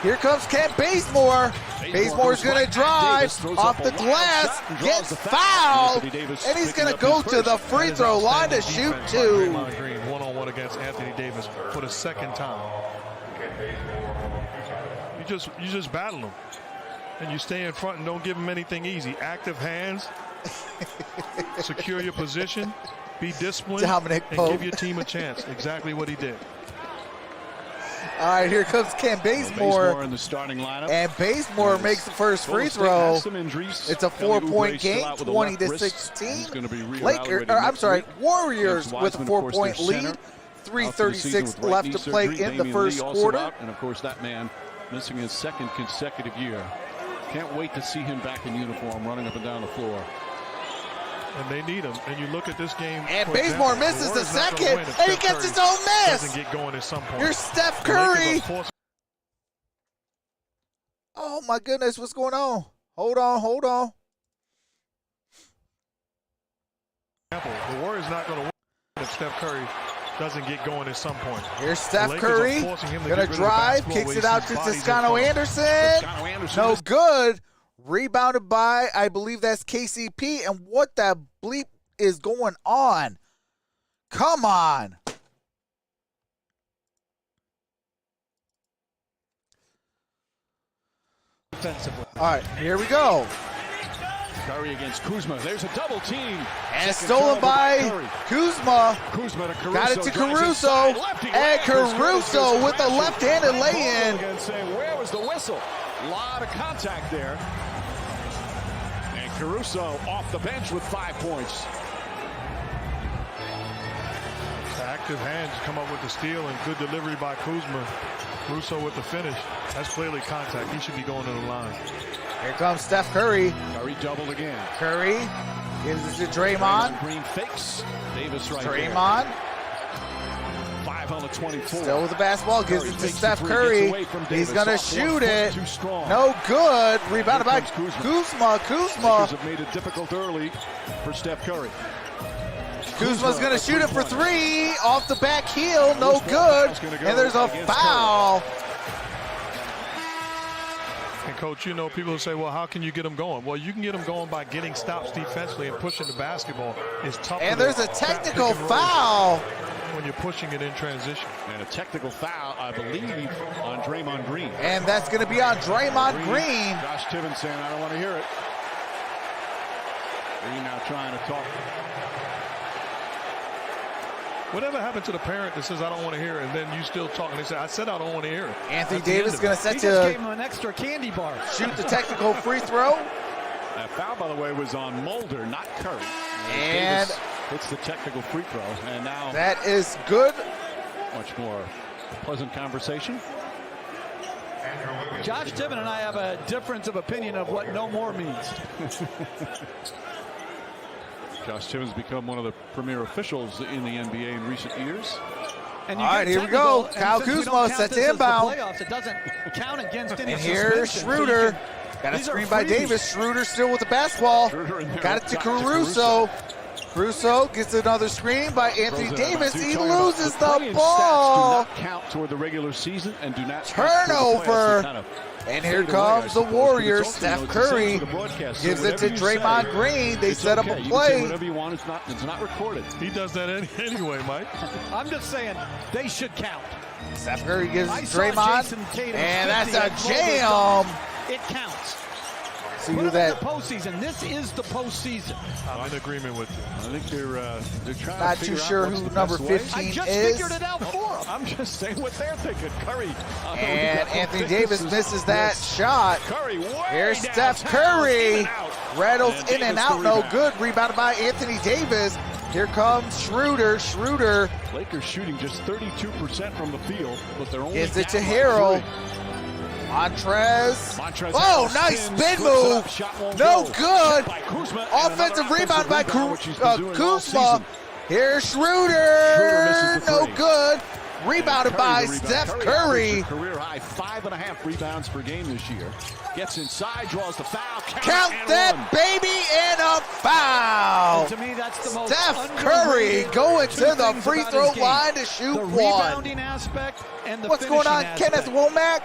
Here comes Kent Bazemore. Bazemore's going to drive off the glass, gets fouled, and he's going to go to the free throw line to shoot 2. Draymond Green one-on-one against Anthony Davis for the second time. You just battle him, and you stay in front and don't give him anything easy. Active hands, secure your position, be disciplined, Dominic and Pope. give your team a chance. Exactly what he did. All right, here comes Kent Bazemore. In the starting lineup. And Bazemore makes the first free throw. It's a 4-point game, 20-16. Warriors with a 4-point lead. 3:36 left to play in the first quarter. And of course, that man missing his second consecutive year. Can't wait to see him back in uniform, running up and down the floor. And they need him. And you look at this game. And Bazemore misses the second, and he gets his own miss. Doesn't get going at some point. Here's Steph Curry. Oh my goodness, what's going on? Hold on. The Warriors not going to win if Steph Curry doesn't get going at some point. Here's Steph Curry, gonna drive, kicks it out to Toscano Anderson. No good. Rebounded by, I believe that's KCP. And what that bleep is going on? Come on. Defensively. All right, here we go. Curry against Kuzma. There's a double team. And stolen by Kuzma. Kuzma to Caruso. Got it to Caruso. And Caruso with the left-handed lay-in. Saying, where was the whistle? A lot of contact there. And Caruso off the bench with 5 points. Active hands come up with the steal and good delivery by Kuzma. Caruso with the finish. That's clearly contact. He should be going to the line. Here comes Steph Curry. Curry doubled again. Curry gives it to Draymond. Green fakes. Davis right Draymond. There. 5 on the 24. Still with the basketball. Gives it to Steph Curry. He's going to shoot it. Too strong. No good. Rebounded by Kuzma. Lakers have made it difficult early for Steph Curry. Kuzma's going to shoot it for 3. Off the back heel. No good. And there's a foul. And Coach, you know, people say, well, how can you get them going? Well, you can get them going by getting stops defensively and pushing the basketball. It's tough. And there's a technical foul when you're pushing it in transition. And a technical foul, I believe, on Draymond Green. And that's going to be on Draymond Green. Josh Tibbins saying, I don't want to hear it. Green now trying to talk. Whatever happened to the parent that says, I don't want to hear it, and then you still talking? They say, I said I don't want to hear it. Anthony Davis going to set He just gave to him an extra candy bar. shoot the technical free throw. That foul, by the way, was on Mulder, not Curry. And Davis hits the technical free throw. And now that is good. much more pleasant conversation. Josh Tibbin and I have a difference of opinion of what no more means. Josh Tibbins become one of the premier officials in the NBA in recent years. And you All right, get here we go. technical, and Kyle since we Kuzma don't count sets this as the inbound. playoffs, it doesn't count against any And here's suspension. Schroeder. Got a these are screen by freebies. Davis. Schroeder still with the basketball. Got it to Caruso. Caruso gets another screen by Anthony Davis. He loses the ball. Do not count toward the regular season and do not Turnover. And here comes the Warriors. Steph Curry gives it to Draymond Green. They set up a play. Whatever you want, it's not recorded. He does that anyway, Mike. I'm just saying they should count. Steph Curry gives I saw Draymond, Jason Tatum and that's 50 a at Global jam. Times. It counts. See Put who him that? in the postseason. This is the postseason. I'm in agreement with you. I think they're trying Not to too figure sure out what's who the number best way. 15 I just is. figured it out for him. I'm just saying what they're thinking. Curry. And Anthony Davis misses that shot. Curry way Here's Steph downtown, Curry. in and out. Rattles And in and Davis out, the no rebound. good. Rebounded by Anthony Davis. Here comes Schroeder. Schroeder Lakers shooting just 32% from the field, but they're only gives it to down by Harrell. 3. Montrez. Oh, Nice spin move. No good. Offensive rebound by Kuzma. Here's Schroeder. No good. Rebounded by Steph Curry. Career high 5.5 rebounds per game this year. Gets inside, draws the foul. Count that baby and a foul. To me, that's the most Steph Curry underrated going two to the things free about throw his game. line to shoot The one. rebounding aspect and the What's going on, finishing Kenneth aspect. Womack?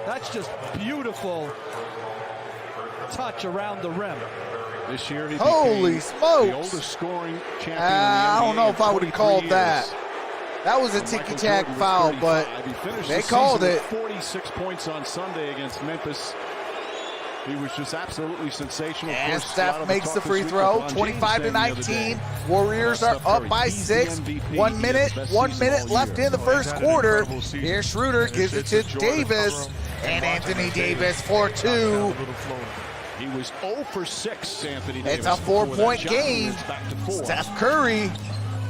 That's just beautiful touch around the rim. This year, he Holy became smokes. the oldest scoring champion in the I don't NBA know if in I would have 23 called years. that. That was a Michael ticky-tack Jordan with foul, but 35. He finished they the called season it. with 46 points on Sunday against Memphis. He was just absolutely sensational. Of And course, a lot Steph of makes talk the this free week, throw, LeBron James 25 to saying the other 19. day, Warriors are Steph up Curry, by he's the 6. MVP. 1 He had minute, his best 1 season minute all left year. in the He's first had an quarter. incredible season. Here's Schroeder, gives it to It's a joy to Davis. cover him. And watch Anthony him Davis for down a 2. little floater. He was 0 for 6, Anthony Davis. It's a before that 4-point shot. game. It's back to 4. Steph Curry.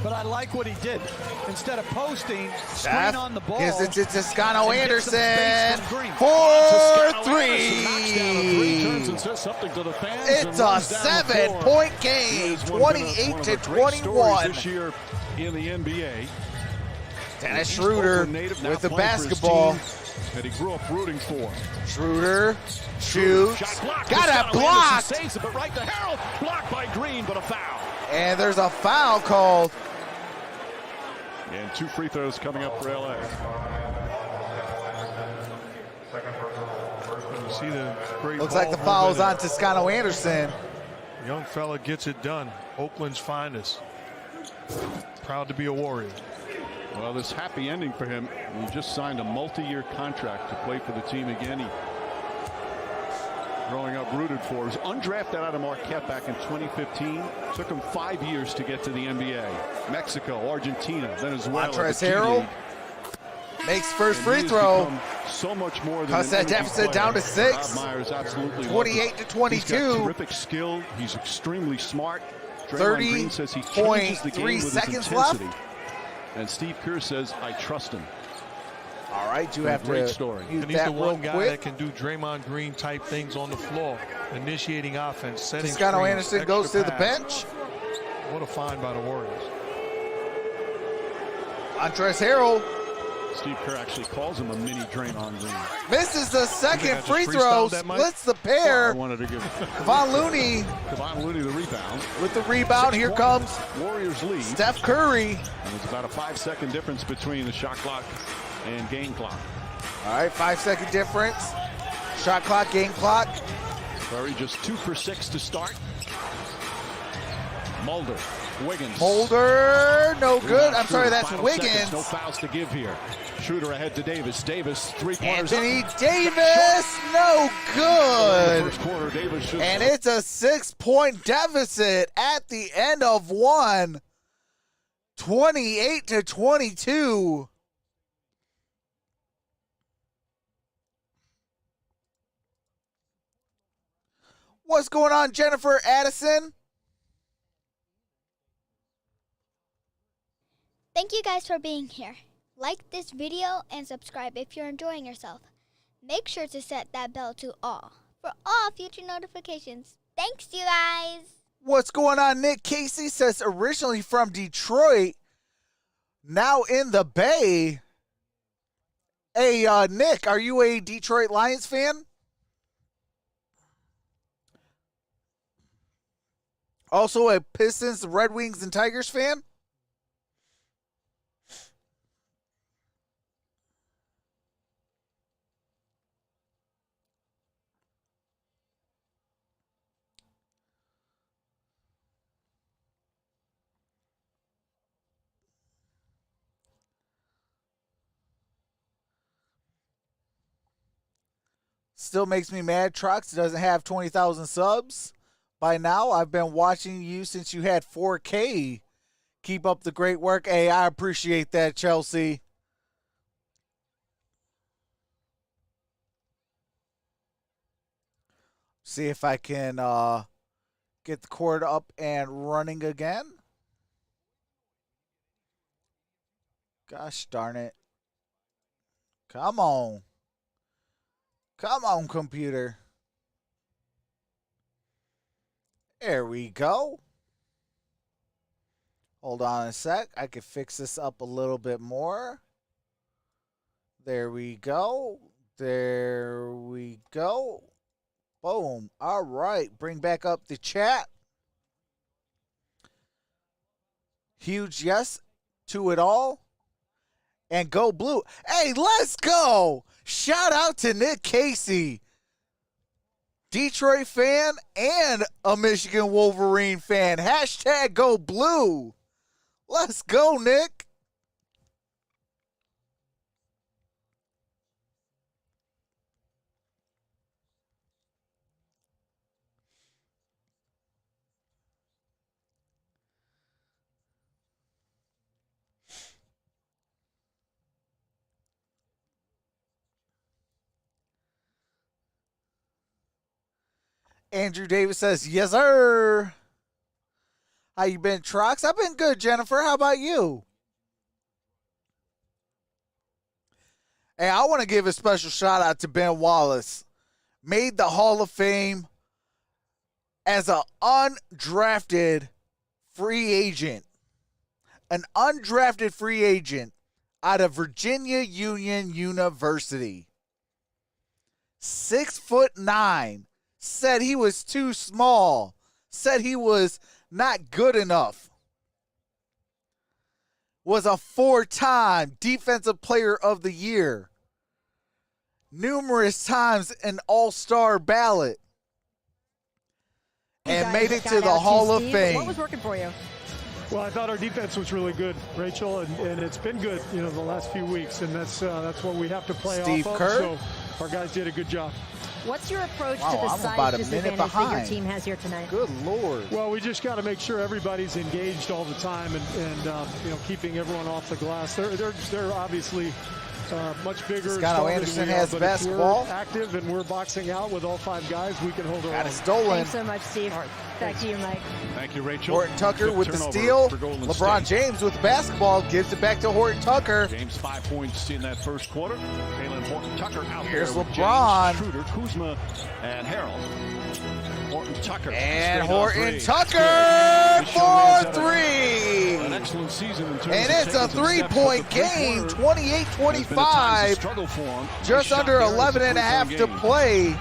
But I like what he did. Instead of posting, screen Steph on the ball. gives it to Toscano and get some space Anderson from Green. for Toscano Anderson knocks down a 3, turns 3. and says something to the fans. It's and a runs down the floor. 7-point He game, has one 28 to of the great stories 21. this year in the NBA. Dennis East Schroeder Oakland native, now with the playing for his basketball. team that he grew up rooting for. Schroeder shoots. Shot blocked. Got it Toscano blocked. Anderson saves it, but right to Harrell. Blocked by Green, but a foul. And there's a foul called. And 2 free throws coming up for LA. You see the great Looks like the ball foul's on movement. Toscano Anderson. Young fella gets it done. Oakland's finest. Proud to be a Warrior. Well, this happy ending for him. He just signed a multi-year contract to play for the team again. He, growing up, rooted for. He was undrafted out of Marquette back in 2015. Took him 5 years to get to the NBA. Mexico, Argentina, Venezuela. Montrezl the G Harrell League. makes first And free he has throw. become so much more than Cuts an that energy deficit player. down to 6. Rob Myers absolutely 28 to 22. He's got terrific skill. He's extremely smart. Draymond Green says he changes the game 30.3 with his seconds left. intensity. And Steve Kerr says, I trust him. All right, you have Great to story. use And he's that the real one guy quick. that can do Draymond Green type things on the floor. Initiating offense, setting Toscano screens, Anderson extra goes to the pass. bench. What a find by the Warriors. Montrezl Harrell Steve Kerr actually calls him a mini Draymond Green. misses the second I just free throw, freestyled that, Mike? splits the I pair. wanted to give Kevon Looney Kevon Looney the rebound. with the rebound. Here 6-1 comes Warriors lead. Steph Curry. And it's about a 5-second difference between the shot clock and game clock. All right, 5-second difference. Shot clock, game clock. Curry just 2 for 6 to start. Mulder, Wiggins. Mulder, no good. I'm sorry, that's Final seconds, Wiggins. no fouls to give here. Shooter ahead to Davis. Davis, 3-pointers. Anthony Davis, no good. First quarter, Davis just And it's a 6-point deficit at the end of one. 28 to 22. What's going on, Jennifer Addison? Thank you guys for being here. Like this video and subscribe if you're enjoying yourself. Make sure to set that bell to all for all future notifications. Thanks, you guys. What's going on? Nick Casey says originally from Detroit, Now in the Bay. Hey, Nick, are you a Detroit Lions fan? Also a Pistons, Red Wings, and Tigers fan? Still makes me mad. Trox doesn't have 20,000 subs by now. I've been watching you since you had 4K. Keep up the great work. Hey, I appreciate that, Chelsea. See if I can get the cord up and running again. Gosh darn it. Come on. Come on, computer. There we go. Hold on a sec. I can fix this up a little bit more. There we go. There we go. Boom. All right. Bring back up the chat. Huge yes to it all. And go blue. Hey, let's go. Shout out to Nick Casey. Detroit fan and a Michigan Wolverine fan. Hashtag go blue. Let's go, Nick. Andrew Davis says, yes, sir. How you been, Trox? I've been good, Jennifer. How about you? Hey, I want to give a special shout out to Ben Wallace. Made the Hall of Fame as an undrafted free agent. An undrafted free agent out of Virginia Union University. 6'9". Said he was too small. Said he was not good enough. Was a 4-time Defensive Player of the Year. Numerous times an All-Star ballot. And made it to the Hall of Fame. What was working for you? Well, I thought our defense was really good, Rachel, and it's been good, the last few weeks, and that's what we have to play Steve off Kerr? of. So our guys did a good job. What's your approach Wow, to the I'm size about a disadvantage minute that your behind. team has here tonight? Good Lord. Well, we just got to make sure everybody's engaged all the time and keeping everyone off the glass. They're obviously much bigger. Scotto Anderson has basketball. If we're active and we're boxing out with all 5 guys, we can hold our Got own. it stolen. Thanks so much, Steve. Back to you, Mike. Thank you, Rachel. Horton Tucker Fifth with the turnover steal. for Golden LeBron State. James with the basketball. Gives it back to Horton Tucker. James 5 points in that first quarter. Taylor Horton Tucker out Here's there with LeBron. James, Schroeder, Kuzma, and Harold. Horton Tucker. And straight on Horton three. Tucker That's good. This young man's for had an 3. excellent season in terms And of it's a taking some steps, 3-point but the third game, quarter has been a time to 28-25. struggle for him. Just Nice under shot there. 11 and a It's half to game. play.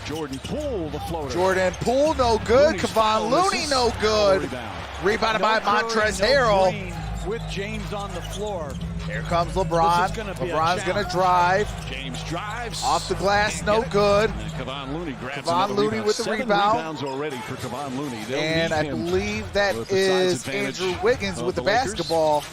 Jordan Poole, the floater. Jordan Poole, no good. Looney's Kevon foul Looney, misses. no good. Rebound. Rebounded No by Curry, Montrezl no Harrell. Green with James on the floor. Here comes LeBron. This is gonna be a LeBron's going to challenge. drive. James drives. Off the glass, Can't no get it. good. And then Kevon Looney grabs Kevon another Looney rebound. with the 7 rebound. rebounds already for Kevon Looney. They'll And need I him believe that with the size is advantage Andrew Wiggins of with the Lakers. basketball.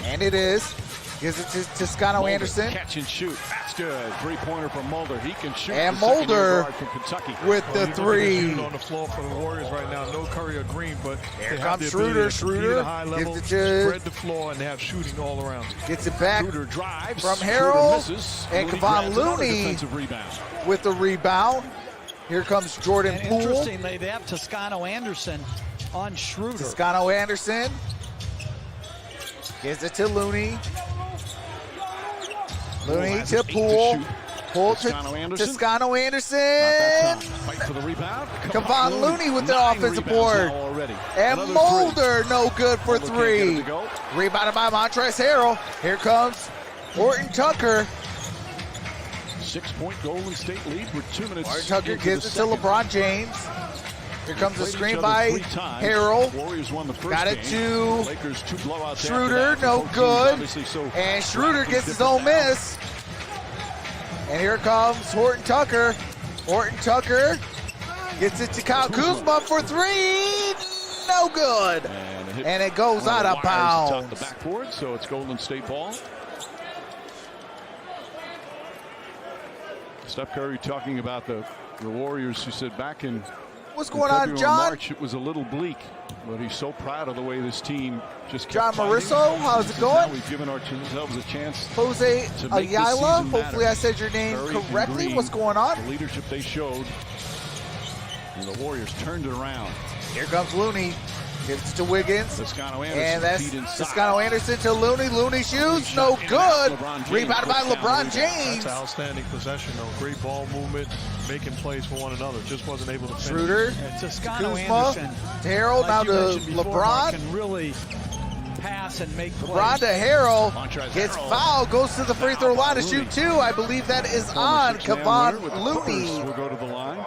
And it is. Gives it to Toscano Mulder, Anderson catch and shoot. That's good. 3-pointer from Mulder. He can shoot. And the second-year Mulder guard from Kentucky. with Well, the you look at 3. unit on the floor for the Warriors right now. No Curry or Green, but Here they have comes the Schroeder. ability to compete Schroeder at a high level, gives it to- spread the floor, and they have shooting all around. Gets it back Schroeder drives. from Schroeder Harrell. misses. And Looney Kevon grabs another Looney defensive rebound. with the rebound. Here comes Jordan And Poole. interestingly, they have Toscano Anderson on Schroeder. Toscano Anderson. Gives it to Looney. Looney Poole has to an 8 Poole. shoot. Pull to Toscano Anderson. Fight for the rebound. Kevon Looney with the offensive board. And Mulder, no good for 3. Rebounded by Montrezl Harrell. Here comes Horton Tucker. 6-point Golden State lead with 2 minutes. Horton Tucker gives it to LeBron James. Here comes a screen by Harrell. Got it to Schroeder, no good. And Schroeder gets his own miss. And here comes Horton Tucker. Horton Tucker gets it to Kyle Kuzma for 3. No good. And it goes out of bounds. The backboard, so it's Golden State ball. Steph Curry talking about the Warriors, who said back in What's going on, John? March, it was a little bleak, but he's so proud of the way this team just John kept fighting. Marisso, how's it going? Now we've given ourselves a chance. Jose to make this Ayala, season hopefully matter. I said your name Curry and correctly. Green, What's going on? The leadership they showed, and the Warriors turned it around. Here comes Looney. Gives it to Wiggins. Toscano Anderson, and that's Toscano Anderson to Looney. Looney shoots, no good. Rebounded by LeBron James. That's an outstanding possession, though. Great ball movement, making plays for one another. Just wasn't able to finish. Schroeder, Toscano Kuzma, Anderson, Harrell, like now you to mentioned before, LeBron. can really pass and make plays. LeBron to Harrell. Gets fouled, goes to the free throw line to shoot 2. I believe that is on Kevon Looney. Will go to the line.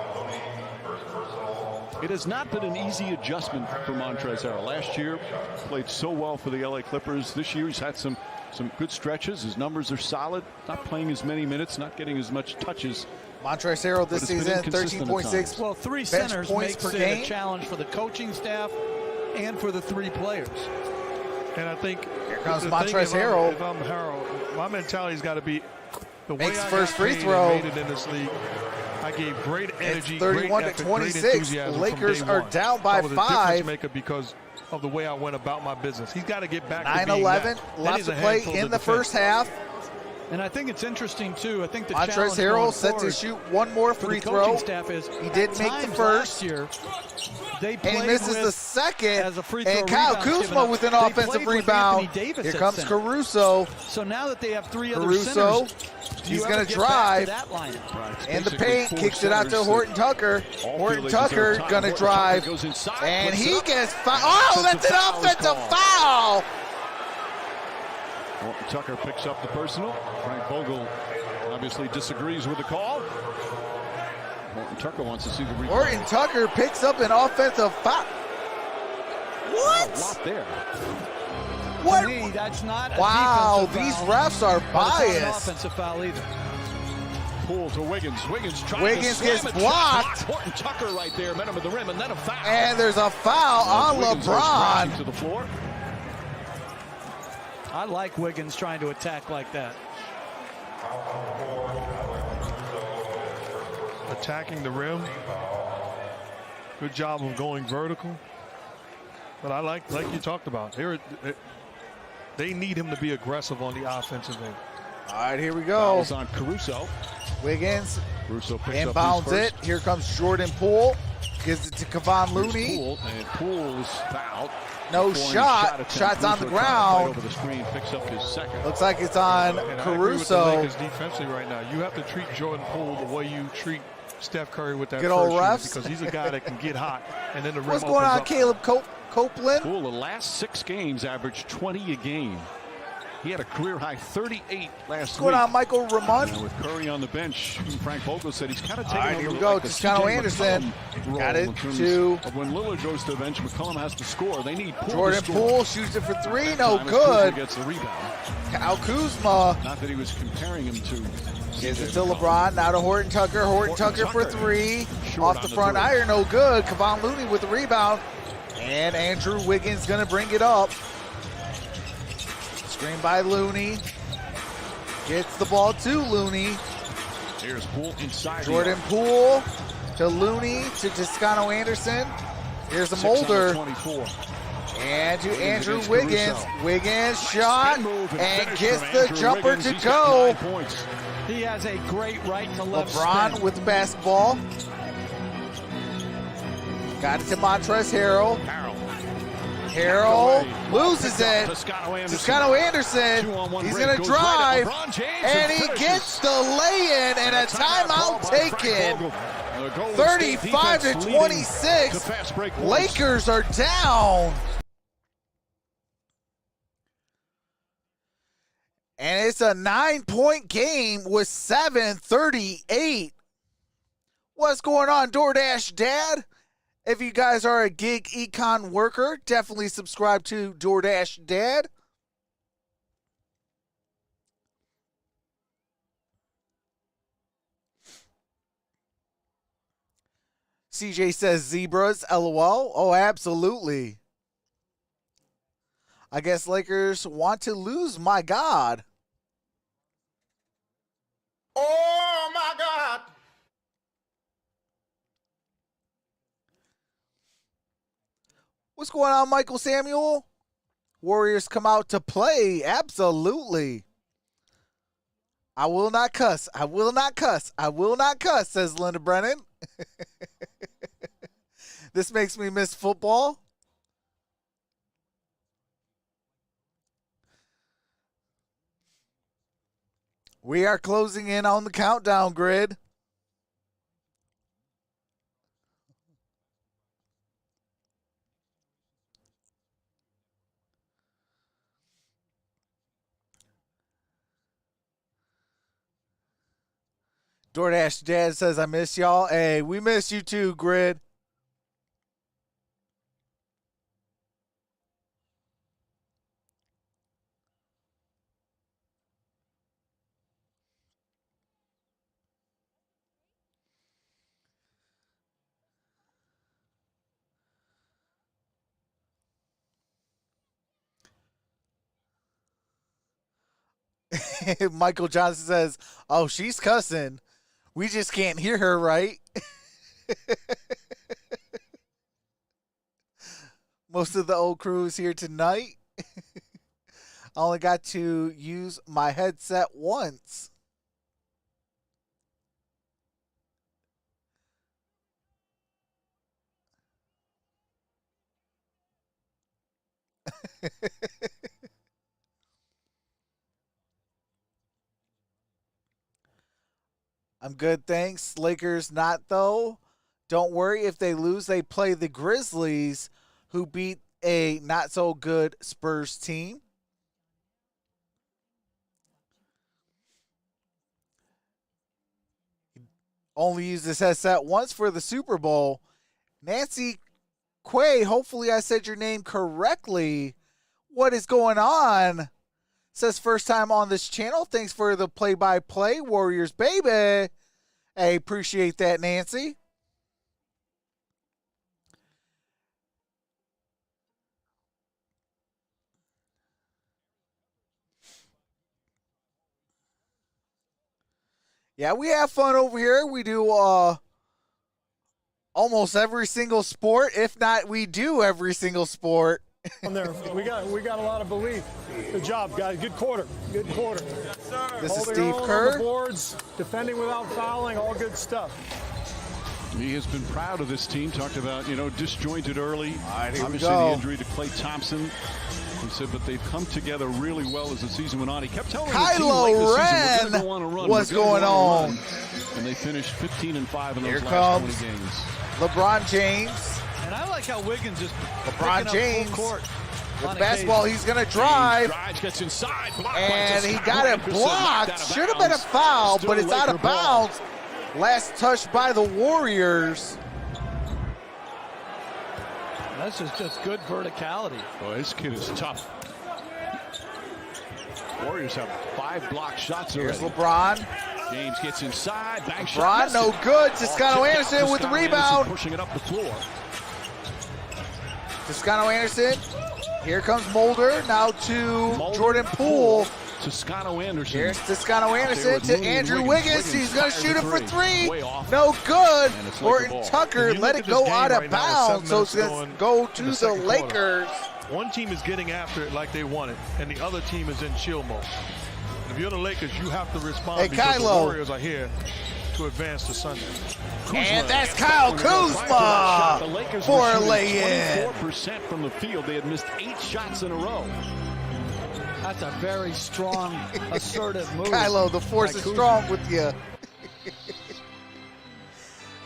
It has not been an easy adjustment for Montrezl Harrell. Last year, played so well for the LA Clippers. This year, he's had some good stretches. His numbers are solid. Not playing as many minutes, not getting as much touches. Montrezl Harrell this season, 13.6 well, 3 bench centers points makes per it game. a challenge for the coaching staff and for the 3 players. And I think here comes the Montrezl thing, Harrell. If I'm Harrell, my mentality's got to be the way Makes I first got free paid throw. and made it in this league. I gave great energy, It's 31 great to effort, 26. great enthusiasm Lakers from day are one. down by I was a 5. difference maker because of the way I went about my business. He's got to get back to being 9-11, that. lots to play in the first half. And I think it's interesting, too. I think the Montrezl challenge Harrell going set to forward shoot one more for free the coaching throw. staff is He did make the times first. last year, they And he played misses with, the second. as a free throw And Kyle rebounds given Kuzma up, with an they offensive played with rebound. Anthony Davis Here at comes center. Caruso. So now that they have 3 other Caruso, centers, do he's you going ever to get back drive. to that lineup? In the paint, kicks it out to Horton Tucker. Horton Tucker going to drive. And he gets fouled. Oh, that's an offensive foul. Horton Tucker picks up the personal. Frank Vogel obviously disagrees with the call. Horton Tucker wants to see the replay. Horton Tucker picks up an offensive foul. What? A lot there. What? To me, that's not a Wow, defensive these foul, refs are but it's not an biased. offensive foul either. Poole to Wiggins. Wiggins trying Wiggins to gets slam it. blocked. Horton Tucker right there met him at the rim, and then a foul. And there's a foul on Wiggins goes crashing LeBron. to the floor. I like Wiggins trying to attack like that. attacking the rim. Good job of going vertical. But I like you talked about, they need him to be aggressive on the offensive end. All right, here we go. Fouls on Caruso. Wiggins Caruso picks inbounds up it. Here comes Jordan Poole. Gives it to Kevon Looney. Poole is fouled. No shot. Shot's on the ground. Over the screen, picks up his second. Looks like it's on and Caruso. I agree with the Lakers defensively right now. You have to treat Jordan Poole the way you treat Steph Curry with that Good old first refs. shoot, because he's a guy that can get hot and then the rim What's going on, opens up. Caleb Copeland? Poole, the last 6 games, averaged 20 a game. He had a career-high 38 last What's going week. on, Michael Ramon? And with Curry on the bench, Frank Vogel said he's kind of taking All right, over here we go. like the Toscano CJ Anderson. McCollum Got role it in terms to of when Lillard goes to the bench, McCollum has to score. They need Poole Jordan to score. Poole shoots it for 3. No Time as good. Kuzma gets the rebound. Kyle Kuzma Not that he was comparing him to. gives it to LeBron. Now to Horton Tucker. Horton Tucker for 3. Short Off the on the front three. iron, no good. Kevon Looney with the rebound. And Andrew Wiggins going to bring it up. Screen by Looney. Gets the ball to Looney. Here's Poole inside. Jordan Poole to Looney to Toscano Anderson. Here's a 6 on the Mulder. 24. And to Andrew against Wiggins. Caruso. Wiggins shot Spin move and finish gets from the Andrew jumper Wiggins. to He's got go. 9 points. He has a great right to left LeBron spin. with the basketball. Got it to Montrezl Harrell. Harold loses it. Toscano Anderson, he's going to drive, and he gets the lay-in and a timeout taken. 35-26. Lakers are down. And it's a 9-point game with 7:38. What's going on, DoorDash Dad? If you guys are a gig econ worker, definitely subscribe to DoorDash Dad. CJ says zebras, LOL. Oh, absolutely. I guess Lakers want to lose, my God. Oh, my God. What's going on, Michael Samuel? Warriors come out to play. Absolutely. I will not cuss. I will not cuss. I will not cuss, says Linda Brennan. This makes me miss football. We are closing in on the countdown grid. DoorDash Dad says, I miss y'all. Hey, we miss you too, Grid. Michael Johnson says, oh, she's cussing. We just can't hear her, right? Most of the old crew is here tonight. I only got to use my headset once. I'm good, thanks. Lakers not, though. Don't worry. If they lose, they play the Grizzlies, who beat a not-so-good Spurs team. Only used this headset once for the Super Bowl. Nancy Quay, hopefully I said your name correctly. What is going on? Says first time on this channel. Thanks for the play-by-play, Warriors, baby. Hey, appreciate that, Nancy. Yeah, we have fun over here. We do almost every single sport. If not, we do every single sport. There. We got a lot of belief. Good job, guys. Good quarter. Good quarter. Yes, sir. This is Holding Steve on Kerr. on the boards, defending without fouling, all good stuff. He has been proud of this team. Talked about, disjointed early. Here Obviously, the injury to Klay Thompson. He said, but they've come together really well as the season went on. He kept telling the team late this season, we're gonna go on a run. What's going on? And they finished 15-5 in Here those last comes 20 games. LeBron James. And I like how Wiggins is LeBron James. Court With the basketball, he's going to drive. Drives, gets inside. And he got it blocked. Should have been a foul, but it's out of bounds. Last touch by the Warriors. That's just good verticality. Oh, this kid is tough. Warriors have 5 block shots already. Here's LeBron. James gets inside. Bang LeBron, shot. no good. Toscano Anderson with the rebound. Pushing it up the floor. Toscano Anderson. Here comes Mulder. Now to Jordan Poole. Toscano Anderson. Here's Toscano Anderson to Andrew Wiggins. He's going to shoot it for 3. No good. Orton Tucker let it go out of bounds. So it's going to go to the Lakers. One team is getting after it like they want it, and the other team is in chill mode. If you're the Lakers, you have to respond because the Warriors are here to advance to Sunday. And that's Kyle Kuzma The Lakers for were a shooting lay-in. 24% from the field. They had missed 8 shots in a row. That's a very strong, assertive move. Kylo, the force by is Kuzma. strong with you.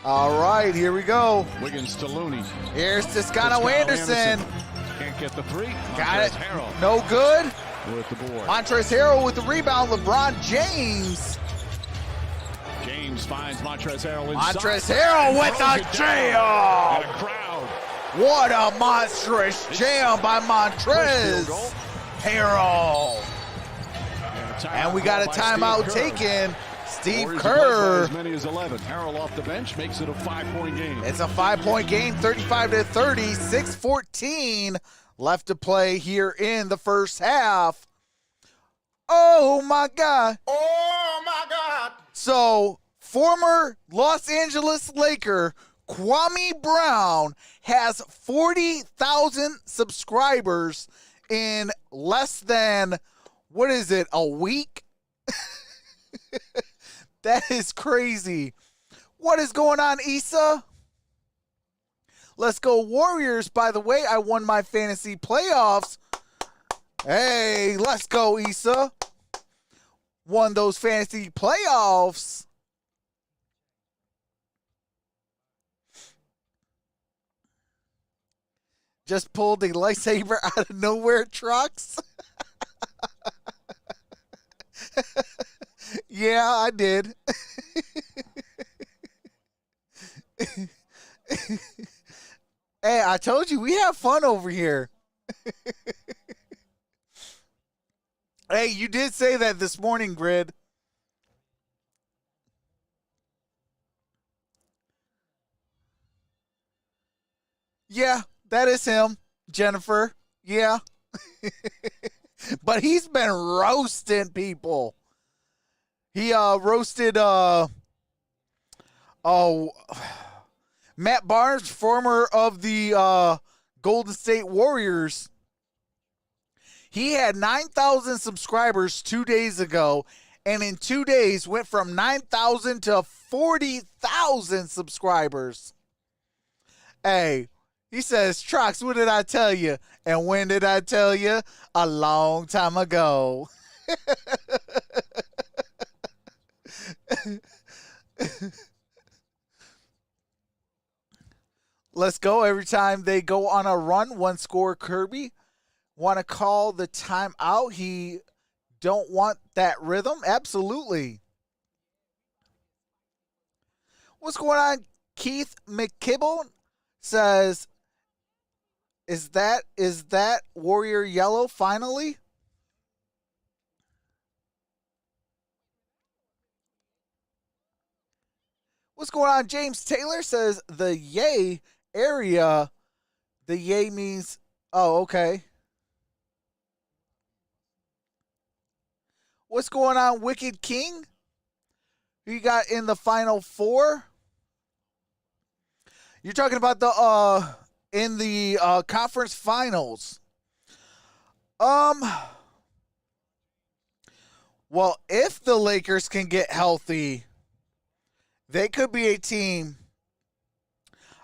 All right, here we go. Wiggins to Looney. Here's Toscano Anderson. Can't get the three. Got it. Montrezl Harrell No good. with the board. Montrezl Harrell with the rebound. LeBron James. James finds Montrezl Harrell inside. Montrezl Harrell with Throws a it down. jam. And a crowd. What a monstrous jam by Montrezl Harrell. And we got a timeout taken. Steve Warriors Kerr. As many as 11. Harrell off the bench makes it a 5-point game. It's a 5-point game, 35-30, 6:14 left to play here in the first half. Oh my God. Oh my God. So, former Los Angeles Laker Kwame Brown has 40,000 subscribers in less than, what is it, a week? That is crazy. What is going on, Issa? Let's go Warriors. By the way, I won my fantasy playoffs. Hey, let's go, Issa. Won those fantasy playoffs. Just pulled a lightsaber out of nowhere, Trox. Yeah, I did. Hey, I told you we have fun over here. Hey, you did say that this morning, Grid. Yeah, that is him, Jennifer. Yeah. But he's been roasting people. He roasted Matt Barnes, former of the Golden State Warriors. He had 9,000 subscribers 2 days ago, and in 2 days went from 9,000 to 40,000 subscribers. Hey, he says, Trox, what did I tell you? And when did I tell you? A long time ago. Let's go. Every time they go on a run, one score Kirby. Want to call the timeout? He don't want that rhythm? Absolutely. What's going on? Keith McKibble says, is that Warrior Yellow finally? What's going on? James Taylor says the yay area. The yay means, oh, okay. What's going on, Wicked King? Who you got in the Final Four? You're talking about the in the conference finals. Well, if the Lakers can get healthy, they could be a team.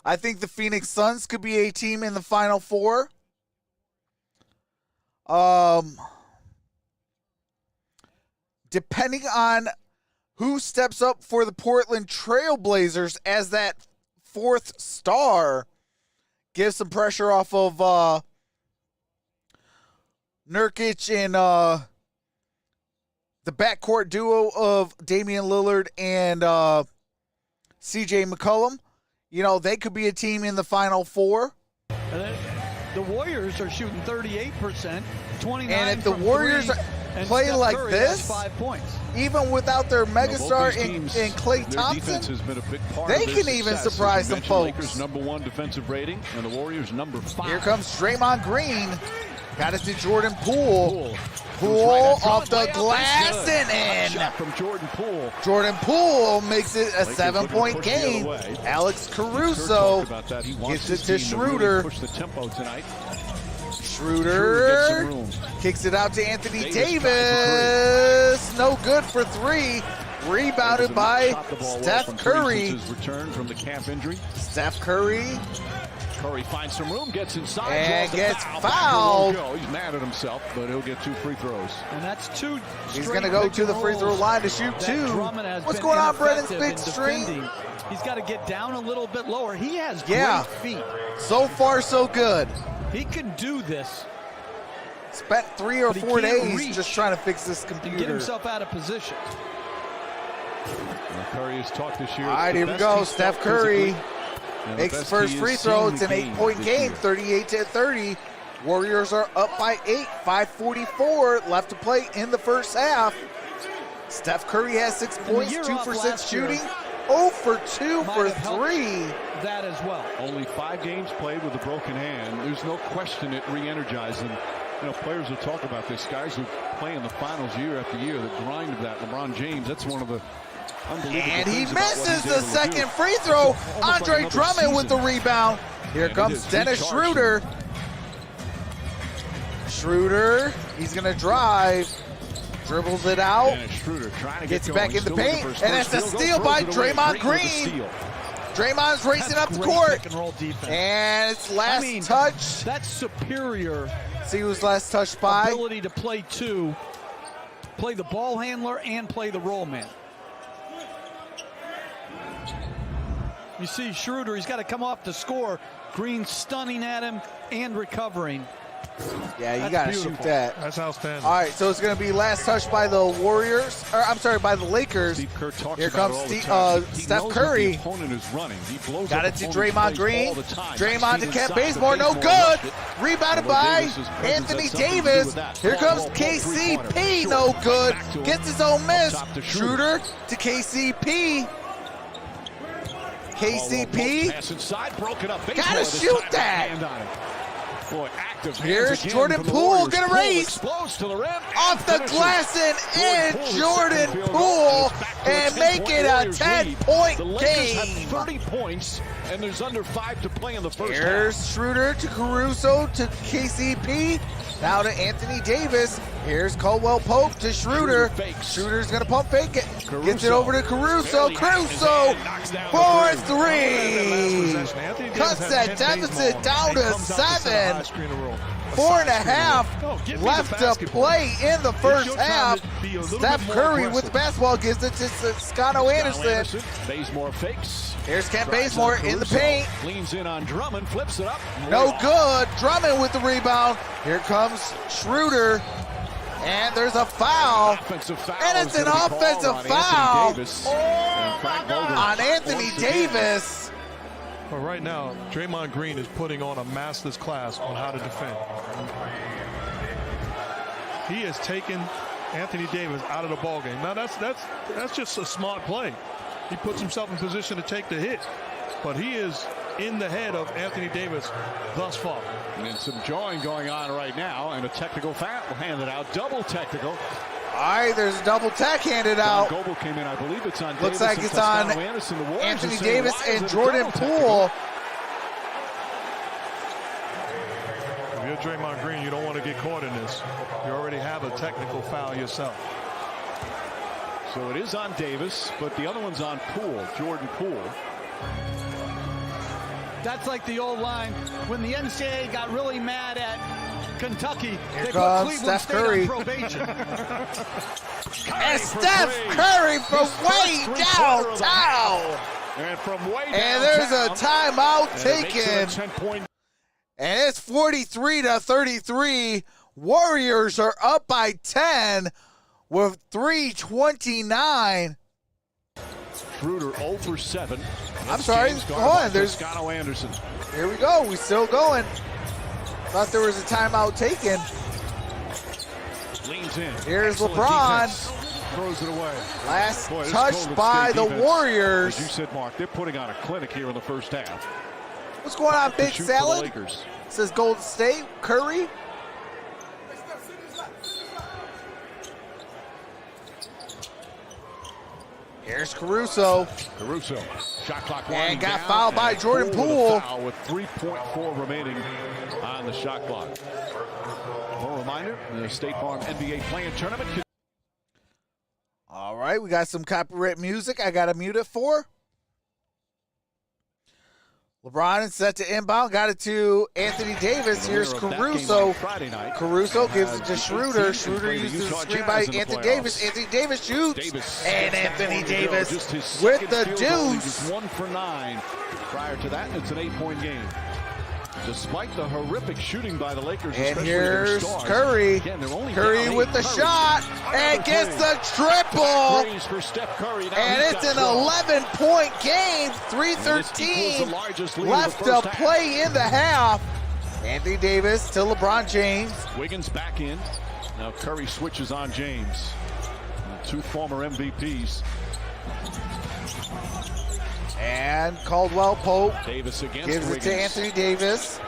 I think the Phoenix Suns could be a team in the Final Four. Depending on who steps up for the Portland Trailblazers as that fourth star, give some pressure off of Nurkic and the backcourt duo of Damian Lillard and CJ McCollum. You know, they could be a team in the Final Four. And then the Warriors are shooting 38%, 29%. And if the Warriors play like this, 5 points. even without their megastar in Klay Thompson, Has been a big part they of can their even success. surprise As you some mentioned, folks. Lakers #1 defensive rating, and the Warriors #5. Here comes Draymond Green. Got it to Jordan Poole. Poole Right, off the layup, glass that's and good. in. Shot from Jordan Poole. Jordan Poole makes it a Lakers 7-point looking to push the game. other way. Alex Kurt Caruso talked about that. He wants gets his it to team really Schroeder. push the tempo tonight. Schroeder gets some room. kicks it out to Anthony Davis Davis. No good for three. Rebounded by Steph Curry. Return from the calf injury. Steph Curry. Curry finds some room, gets inside, and gets fouled. fouled. He's mad at himself, but he'll get 2 free throws. And that's 2. He's going to go to the free throw line to shoot 2. What's going on, Brennan's big string? He's got to get down a little bit lower. He has great feet. So far, so good. He can do this. Spent 3 or 4 days just trying to fix this computer. Get himself out of position. Well, Curry has talked this year. All right, here we go. Steph Curry makes his first free throw. It's an 8-point game, 38-30. Warriors are up by 8, 5:44 left to play in the first half. Steph Curry has 6 points, 2 for 6 shooting, 0 for 2 for 3. That as well. Only 5 games played with a broken hand. There's no question it re-energized him. You know, players will talk about this. Guys who play in the finals year after year, the grind of that. LeBron James, that's one of the unbelievable and he things about what misses he's the able to second do. free throw. Almost Andre like Drummond season. with the rebound. Here And comes it Dennis is. Schroeder. Schroeder, he's going to drive. Dribbles it out. Dennis Schroeder trying to Gets get back going. in the Still looking paint. for his And first that's a field goal. steal by Throws it away. Draymond with the Green. steal. Draymond's racing up the Great court. pick and roll defense. And it's last touch. That's superior. See who's last touched by. Ability to play 2. Play the ball handler and play the roll man. You see Schroeder, he's got to come off to score. Green stunning at him and recovering. Yeah, you got to shoot that. That's outstanding. All right, so it's going to be last touch by the Warriors. Or I'm sorry, by the Lakers. Steve Kerr talks Here about comes it all the time. He Steph knows Curry. what the opponent is running. He blows Got up it to opponents' Draymond plays Green. all the time. Draymond to Nice Kent inside Bazemore, the no Bazemore good. rushed it. Rebounded Although by Davis's presence had Anthony something to do Davis. with that. Here comes Ball, KCP, three-pointer. no good. Back to him. Gets his own miss. Up top to Schroeder to KCP. KCP. Pass inside, broken up. Gotta Bazemore this shoot time. that. Hand on it. Boy, active hands Here's again Jordan from the Poole, Warriors. gonna Poole race. explodes to the rim. Off the Finishes. glass and in Jordan Field goal, Poole it's back to a and make 10-point it a Warriors lead. 10-point The Lakers game. have 30 points, and there's under 5 to play in the first half. Here's Schroeder to Caruso to KCP. Now to Anthony Davis. Here's Caldwell Pope to Schroeder. Schroeder's going to pump fake it. Gets it over to Caruso. Caruso for 3. Cuts that deficit down to 7. 4.5 left to play in the first half. Steph Curry with the basketball gives it to Scotto Anderson. Bazemore fakes. Here's Kent Bazemore in the paint. Leans in on Drummond, flips it up. No good. Drummond with the rebound. Here comes Schroeder. And there's a foul. And it's an offensive foul on Anthony Davis. But right now, Draymond Green is putting on a master's class on how to defend. He has taken Anthony Davis out of the ballgame. Now that's just a smart play. He puts himself in position to take the hit, but he is in the head of Anthony Davis thus far. And some jawing going on right now, and a technical foul handed out, double technical. All right, there's a double tech handed out. Goble came in, I believe it's on Looks Davis like and it's on Toscano Anderson. The Warriors Anthony are saying, Davis why is and it a Jordan double technical? Poole. If you're Draymond Green, you don't want to get caught in this. You already have a technical foul yourself. So it is on Davis, but the other one's on Poole, Jordan Poole. That's like the old line when the NCAA got really mad at Kentucky. Here They put comes Cleveland Steph State Curry. on probation. And Steph Curry from way downtown. And from way downtown. And there's a timeout And it makes it a taken. 10-point. And it's 43-33. Warriors are up by 10 with 3:29. Schroeder 0 for 7. I'm sorry, James hold on, there's- Toscano Anderson. Here we go. We still going. Thought there was a timeout taken. Leans in. Here's Excellent LeBron. defense. Throws it away. Last Boy, this touch Golden by State the defense, Warriors. As you said, Mark, they're putting on a clinic here in the first half. What's going on, Big Shoot for the Salad? Lakers. Says Golden State. Curry. Here's Caruso. Caruso. Shot clock And winding got down, fouled by and Jordan with a Poole. foul with 3.4 remaining on the shot clock. A reminder, the State Farm NBA Play-In Tournament. All All right, we got some copyright music. I got to mute it for. LeBron is set to inbound. Got it to Anthony Davis. Here's Caruso. Caruso gives it to Schroeder. Schroeder uses the screen by Anthony Davis. Anthony Davis shoots. And Anthony Davis with the deuce. 1 for 9. Prior to that, it's an 8-point game. Despite the horrific shooting by the Lakers, and here's Curry. Again, Curry with the shot and gets the triple. For Steph Curry. And it's an 11-point game. 3:13 left to play in the half. Anthony Davis to LeBron James. Wiggins back in. Now Curry switches on James. Two former MVPs. And Caldwell Pope Davis against gives Wiggins. it to Anthony Davis.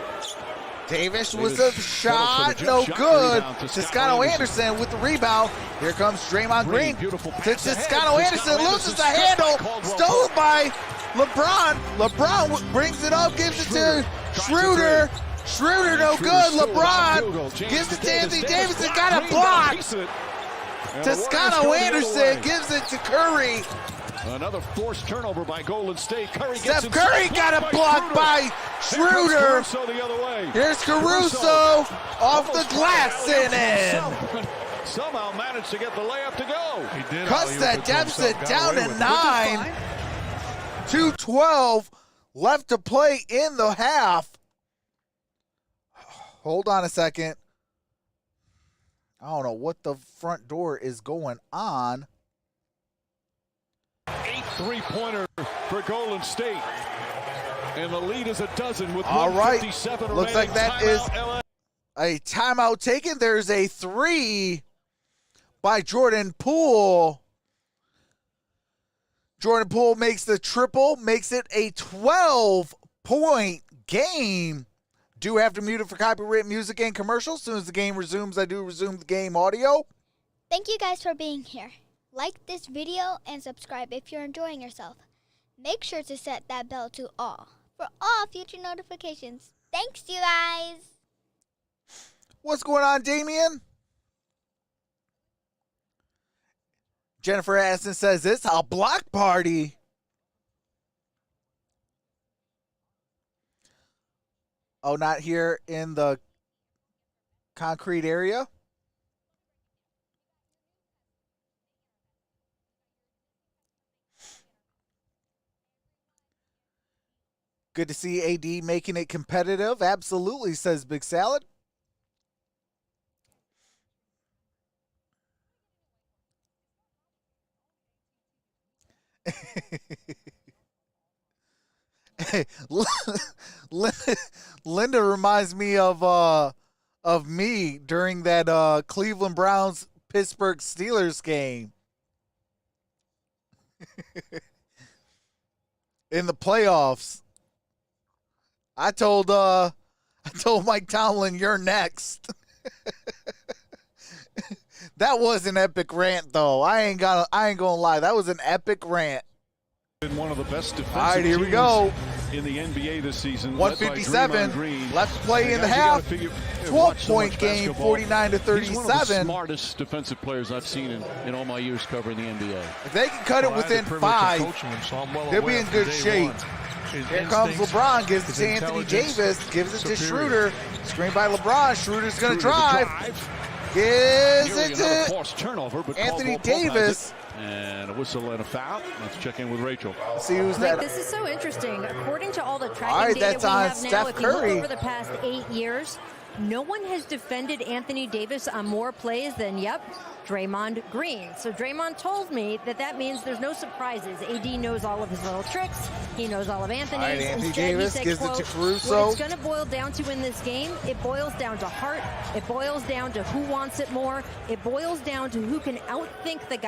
Davis was a shot, no good. Toscano Anderson with the rebound. Here comes Draymond Green. Toscano Anderson loses the handle. Stolen by LeBron. LeBron brings it up, gives it to Schroeder. Schroeder no good. LeBron gives it to Anthony Davis and got a block. Toscano Anderson gives it to Curry. Another forced turnover by Golden State. Steph Curry got a block by Schroeder. Here's Caruso off the glass and in. Somehow managed to get the layup to go. Cuts that deficit down to 9. 2:12 left to play in the half. Hold on a second. I don't know what the front door is going on. 8 3-pointer for Golden State. And the lead is a dozen with all right. 157 remaining. Looks like that is a timeout taken. There's a 3 by Jordan Poole. Jordan Poole makes the triple, makes it a 12-point game. Do have to mute it for copyright music and commercials. As soon as the game resumes, I do resume the game audio. Thank you guys for being here. Like this video and subscribe if you're enjoying yourself. Make sure to set that bell to all for all future notifications. Thanks, you guys. What's going on, Damien? Jennifer Addison says it's a block party. Oh, not here in the concrete area? Good to see AD making it competitive. Absolutely, says Big Salad. Linda reminds me of me during that Cleveland Browns Pittsburgh Steelers game in the playoffs. I told Mike Tomlin, "You're next." That was an epic rant, though. I ain't gonna lie. That was an epic rant. Been one of the best defensive all right, here we go. In the NBA this season. 157 left to play in the half. 12-point game, 49-37. He's one of the smartest defensive players I've seen in all my years covering the NBA. If they can cut it within 5, they'll be in good shape. Here comes LeBron, gives it to Anthony Davis, gives it to Schroeder. Screen by LeBron. Schroeder's going to drive. Gives it to Anthony Davis. And a whistle and a foul. Let's check in with Rachel. See who's that. This is so interesting. According to all the tracking data we have now, if you look over the past 8 years, no one has defended Anthony Davis on more plays than, Draymond Green. So Draymond told me that means there's no surprises. AD knows all of his little tricks. He knows all of Anthony's. All right, Anthony Davis gives it to Caruso. What it's going to boil down to in this game, it boils down to heart. It boils down to who wants it more. It boils down to who can outthink the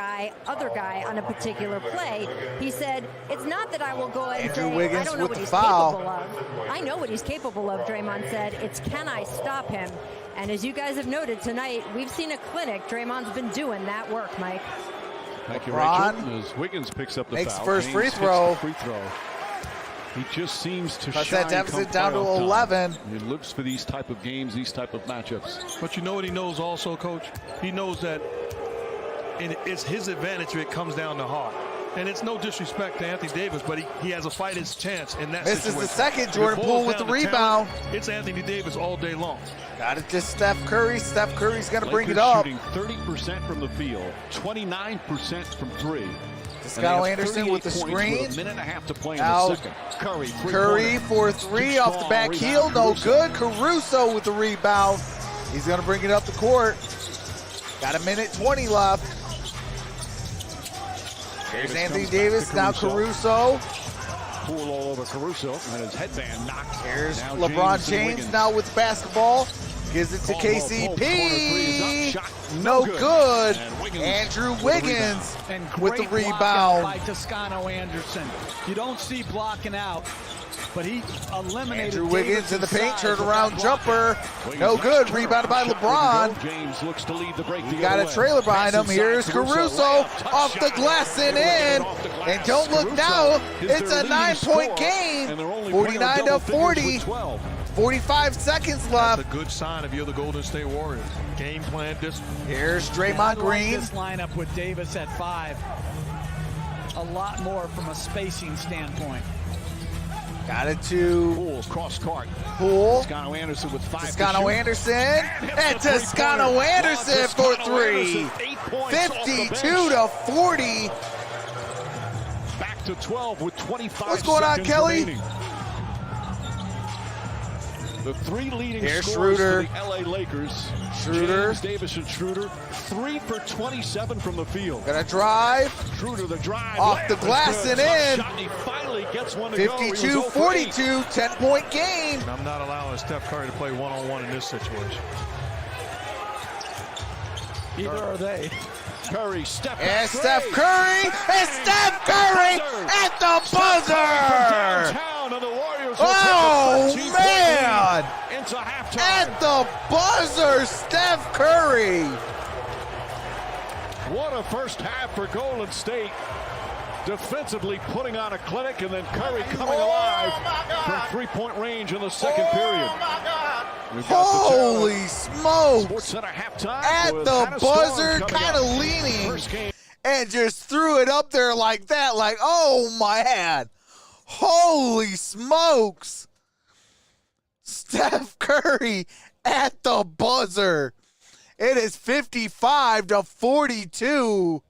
other guy on a particular play. He said, it's not that I will go ahead and say, I don't know what he's capable of. I know what he's capable of, Draymond said. It's can I stop him? And as you guys have noted tonight, we've seen a clinic. Draymond's been doing that work, Mike. Thank you, Rachel. As Wiggins picks up the makes foul. First free throw. He just seems to cuts shine. That deficit down to 11. He lives for these type of games, these type of matchups. But you know what he knows also, Coach? He knows that and it's his advantage if it comes down to heart. And it's no disrespect to Anthony Davis, but he has a fighter's chance in that Misses situation. the second. If Jordan it Poole boils with the down to rebound. talent, it's Anthony Davis all day long. Got it to Steph Curry. Steph Curry's going to bring it Lakers up. shooting 30% from the field, 29% from three. Toscano Anderson with the screen. With a minute and a half to play Now, in the second. Curry for three off the back heel. No good. Caruso with the rebound. He's going to bring it up the court. Got a minute 20 left. Here's Anthony Davis. Now Caruso. Poole all over Caruso and his headband knocked. Here's Now LeBron James now with the basketball. Gives it to KCP. No good. Andrew Wiggins And with the great block out rebound. by Toscano Anderson. You don't see blocking out, but he eliminated Andrew Wiggins in the paint, Davis' turnaround size jumper. No good. Rebounded by LeBron. James looks to lead the break. He got a trailer behind him. Here's Caruso off the glass and in. And don't look now. It's a 9-point game. 49 to 40. 45 seconds left. That's a good sign if you're the Golden State Warriors. Game plan discipline. Here's I Draymond like Green. this lineup with Davis at 5. A lot more from a spacing standpoint. Got it to Poole, cross court. Poole. Toscano Anderson with 5. Toscano Anderson. And Toscano Anderson for three. 52 to 40. Back to 12 with 25 What's going on, seconds Kelly? remaining. The three leading Here's scorers Schroeder. for the LA Lakers. Schroeder. James Davis and Schroeder. 3 for 27 from the field. Gonna drive. Schroeder the drive. Off the layup is glass good. and in. Shot, and he finally gets one to go. He was 0 for 8. 52-42, 10-point game. And I'm not allowing Steph Curry to play one-on-one in this situation. Either are they. Curry, step And back Steph three. Curry. And Steph Curry at the buzzer. Downtown, and the Warriors will Oh, take a 13-point man. lead into halftime. At the buzzer, Steph Curry. What a first half for Golden State. Defensively putting on a clinic, and then Curry coming alive from three-point range in the second period. We've got the Holy smokes. Sports Center halftime At with the Hannah Storm buzzer, coming kind up. of leaning. First game. And just threw it up there like that. Like, oh, man. Holy smokes. Steph Curry at the buzzer. It is 55 to 42.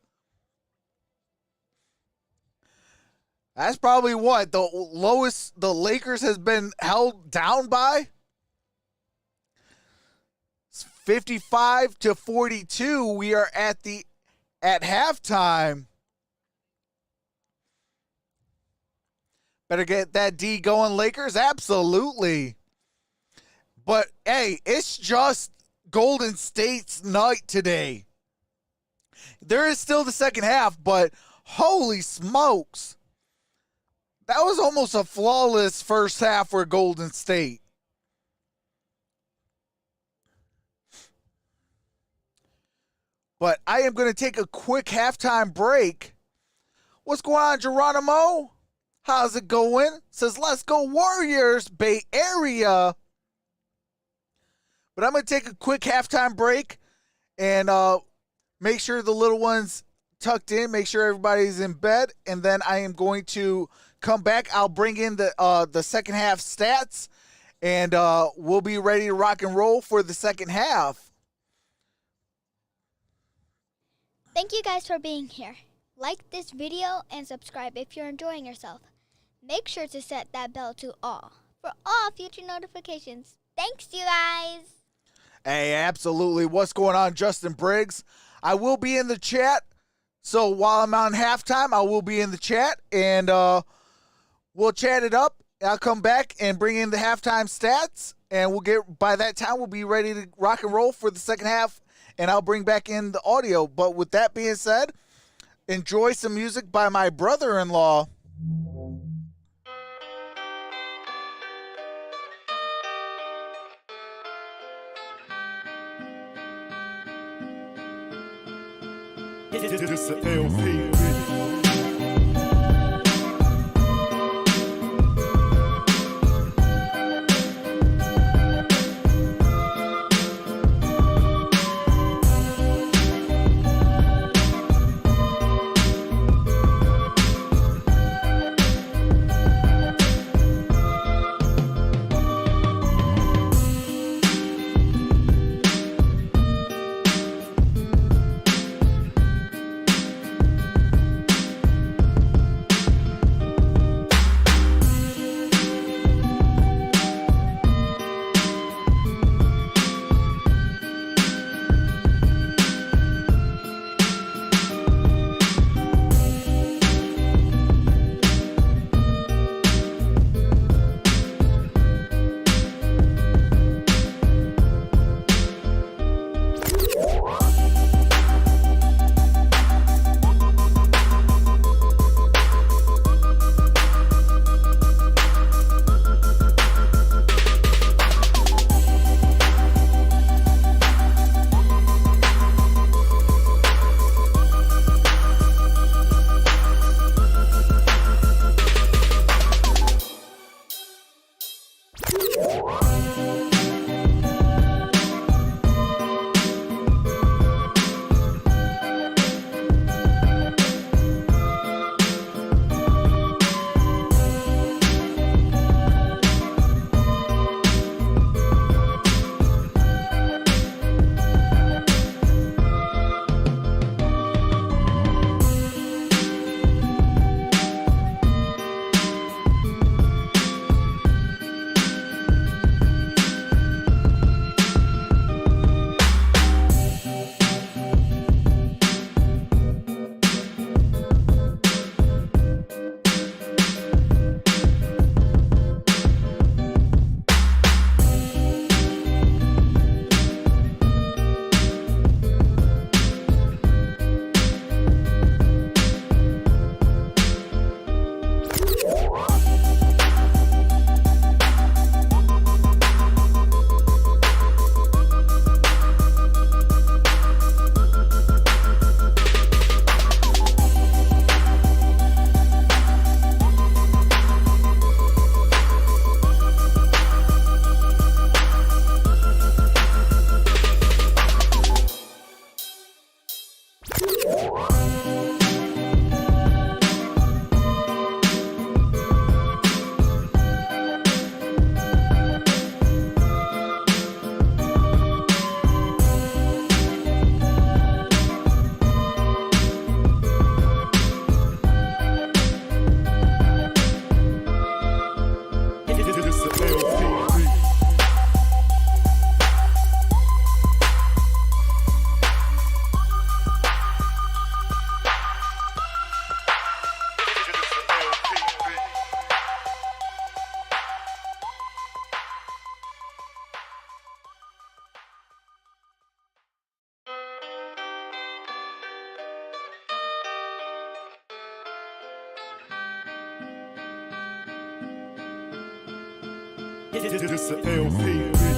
That's probably what the lowest the Lakers has been held down by. It's 55 to 42. We are at halftime. Better get that D going, Lakers. Absolutely. But hey, it's just Golden State's night today. There is still the second half, but holy smokes. That was almost a flawless first half for Golden State. But I am going to take a quick halftime break. What's going on, Geronimo? How's it going? Says, let's go Warriors, Bay Area. But I'm going to take a quick halftime break and make sure the little one's tucked in, make sure everybody's in bed, and then I am going to come back. I'll bring in the second half stats, and we'll be ready to rock and roll for the second half. Thank you guys for being here. Like this video and subscribe if you're enjoying yourself. Make sure to set that bell to all for all future notifications. Thanks, you guys. Hey, absolutely. What's going on, Justin Briggs? I will be in the chat. So while I'm on halftime, I will be in the chat, and we'll chat it up. I'll come back and bring in the halftime stats, and by that time, we'll be ready to rock and roll for the second half, and I'll bring back in the audio. But with that being said, enjoy some music by my brother-in-law. This the LP. This the LP.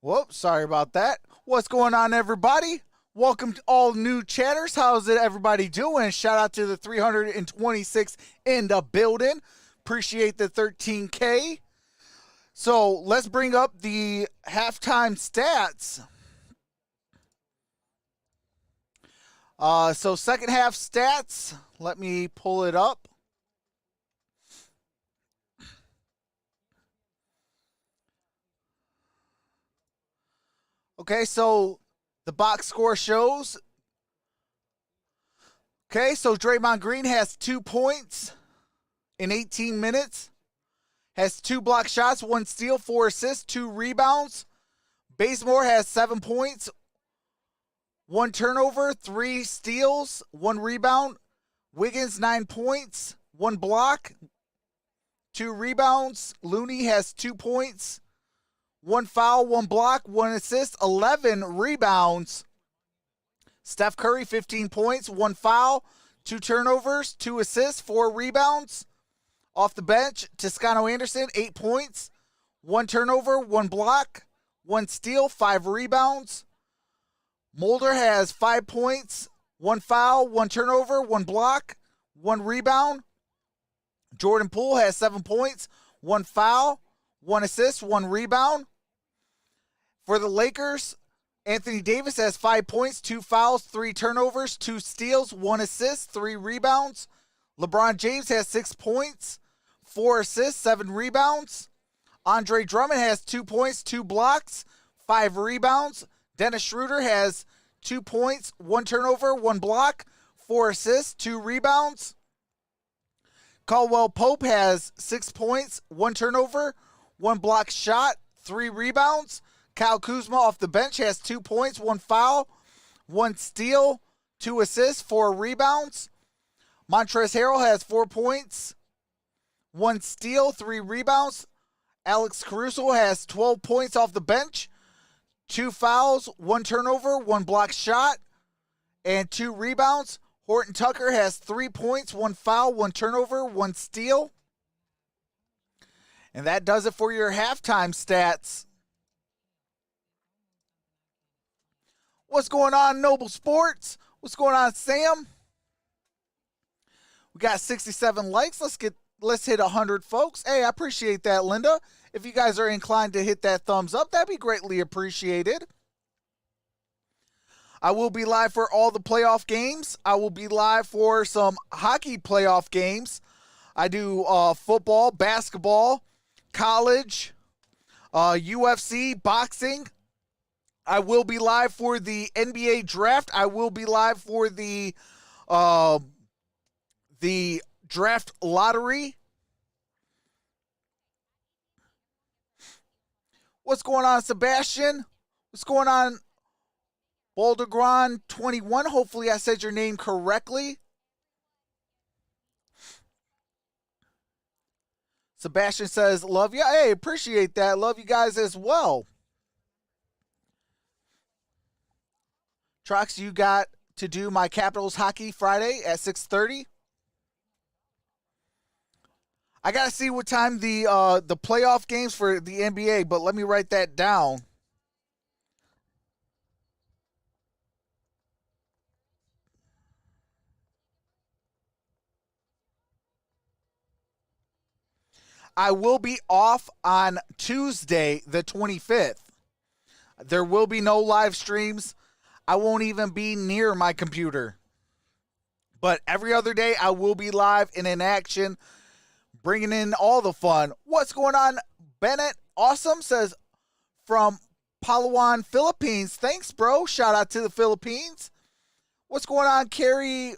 Whoops, sorry about that. What's going on, everybody? Welcome to all new chatters. How's it everybody doing? Shout out to the 326 in the building. Appreciate the 13K. So let's bring up the halftime stats. So second half stats, let me pull it up. Okay, so the box score shows. Okay, so Draymond Green has 2 points in 18 minutes. Has 2 block shots, 1 steal, 4 assists, 2 rebounds. Bazemore has 7 points, 1 turnover, 3 steals, 1 rebound. Wiggins 9 points, 1 block, 2 rebounds. Looney has 2 points, 1 foul, 1 block, 1 assist, 11 rebounds. Steph Curry, 15 points, 1 foul, 2 turnovers, 2 assists, 4 rebounds. Off the bench, Toscano Anderson, 8 points, 1 turnover, 1 block, 1 steal, 5 rebounds. Mulder has 5 points, 1 foul, 1 turnover, 1 block, 1 rebound. Jordan Poole has 7 points, 1 foul, 1 assist, 1 rebound. For the Lakers, Anthony Davis has 5 points, 2 fouls, 3 turnovers, 2 steals, 1 assist, 3 rebounds. LeBron James has 6 points, 4 assists, 7 rebounds. Andre Drummond has 2 points, 2 blocks, 5 rebounds. Dennis Schroeder has 2 points, 1 turnover, 1 block, 4 assists, 2 rebounds. Caldwell Pope has 6 points, 1 turnover, 1 block shot, 3 rebounds. Kyle Kuzma off the bench has 2 points, 1 foul, 1 steal, 2 assists, 4 rebounds. Montrezl Harrell has 4 points, 1 steal, 3 rebounds. Alex Caruso has 12 points off the bench, 2 fouls, 1 turnover, 1 block shot, and 2 rebounds. Horton Tucker has 3 points, 1 foul, 1 turnover, 1 steal. And that does it for your halftime stats. What's going on, Noble Sports? What's going on, Sam? We got 67 likes. Let's hit 100, folks. Hey, I appreciate that, Linda. If you guys are inclined to hit that thumbs up, that'd be greatly appreciated. I will be live for all the playoff games. I will be live for some hockey playoff games. I do football, basketball, college, UFC, boxing. I will be live for the NBA draft. I will be live for the draft lottery. What's going on, Sebastian? What's going on, Bouldergron 21? Hopefully I said your name correctly. Sebastian says, love you. Hey, appreciate that. Love you guys as well. Trox, you got to do my Capitals hockey Friday at 6:30. I got to see what time the playoff games for the NBA, but let me write that down. I will be off on Tuesday, the 25th. There will be no live streams. I won't even be near my computer. But every other day, I will be live and in action, bringing in all the fun. What's going on, Bennett? Awesome, says from Palawan, Philippines. Thanks, bro. Shout out to the Philippines. What's going on, Carrie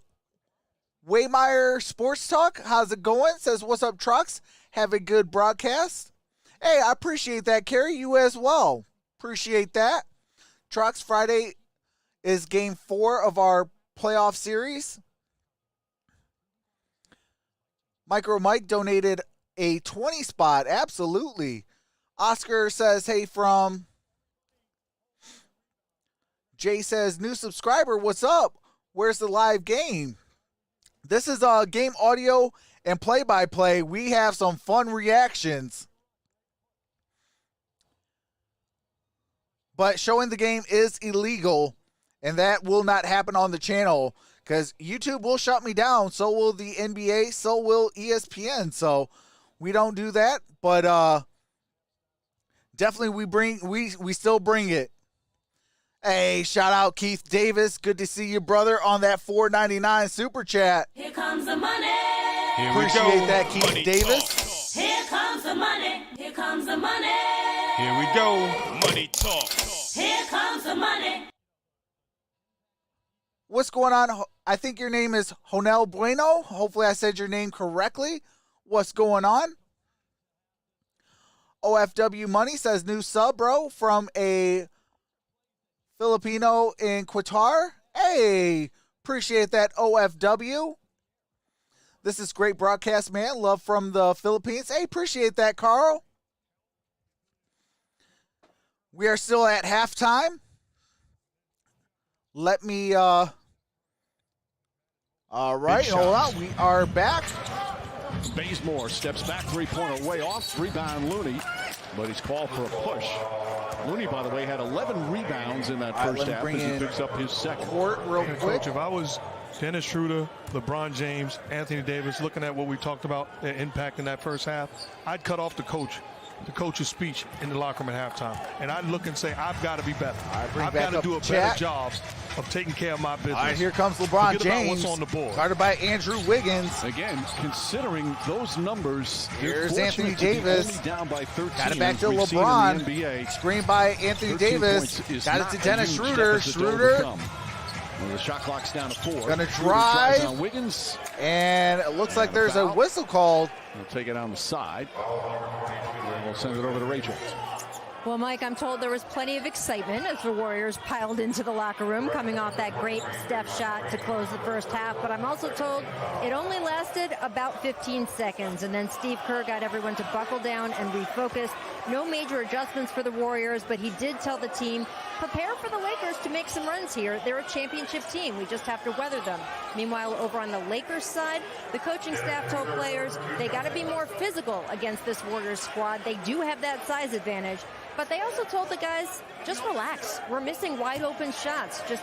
Waymeyer Sports Talk? How's it going? Says, what's up, Trucks? Have a good broadcast. Hey, I appreciate that, Carrie. You as well. Appreciate that. Trucks, Friday is game 4 of our playoff series. MicroMike donated a 20 spot. Absolutely. Oscar says, hey, from Jay says, new subscriber, what's up? Where's the live game? This is game audio and play-by-play. We have some fun reactions. But showing the game is illegal, and that will not happen on the channel because YouTube will shut me down. So will the NBA, so will ESPN. So we don't do that, but definitely we still bring it. Hey, shout out Keith Davis. Good to see you, brother, on that $4.99 super chat. Here comes the money. Here we Appreciate go. that, Keith Money Davis. talk. Here comes the money. Here comes the money. Here we go. Money talk. Here comes the money. What's going on? I think your name is Honel Bueno. Hopefully I said your name correctly. What's going on? OFW Money says new sub, bro, from a Filipino in Qatar. Hey, appreciate that, OFW. This is great broadcast, man. Love from the Philippines. Hey, appreciate that, Carl. We are still at halftime. Let me, all right, hold on. We are back. Bazemore steps back, three-pointer way off. Rebound Looney, but he's called for a push. Looney, by the way, had 11 rebounds in that first half as he picks up his second. Court real quick. Coach, if I was Dennis Schroeder, LeBron James, Anthony Davis, looking at what we talked about, their impact in that first half, I'd cut off the coach. the coach's speech in the locker room at halftime. And I'd look and say, I've got to be better. bring I've back got to up do a the better chat. job of taking care of my business. All right, here comes LeBron Forget about James. what's on the board. Guarded by Andrew Wiggins. Again, considering those numbers, they're Here's Anthony fortunate to be Davis. only down by 13. Got it back as to we've seen in the LeBron. NBA. Screen by Anthony 13 Davis. points is Got it not to a Dennis huge Schroeder. deficit to Schroeder overcome. Well, the shot clock's down to 4. Gonna Schroeder drive. drives on Wiggins. And it looks like And a there's a foul. whistle called. We'll take it on the side. We'll send it over to Rachel. Well, Mike, I'm told there was plenty of excitement as the Warriors piled into the locker room coming off that great Steph shot to close the first half. But I'm also told it only lasted about 15 seconds. And then Steve Kerr got everyone to buckle down and refocus. No major adjustments for the Warriors, but he did tell the team, prepare for the Lakers to make some runs here. They're a championship team. We just have to weather them. Meanwhile, over on the Lakers side, the coaching staff told players they got to be more physical against this Warriors squad. They do have that size advantage. But they also told the guys, just relax. We're missing wide open shots. Just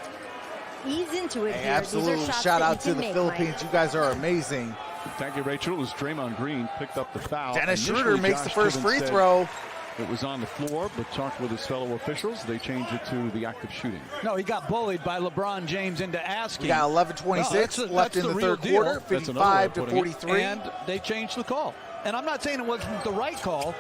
ease into it Hey, here. absolutely. These are shots Shout that out you to can the make, Philippines. Mike. You guys are amazing. Thank you, Rachel. It was Draymond Green picked up the foul. Dennis Initially, Schroeder makes the Josh first Gibbons free said throw. It was on the floor, but talked with his fellow officials. They changed it to the act of shooting. No, he got bullied by LeBron James into asking. We got 11:26 left in the third quarter, 55 to 43. And they changed the call. And I'm not saying it wasn't the right call.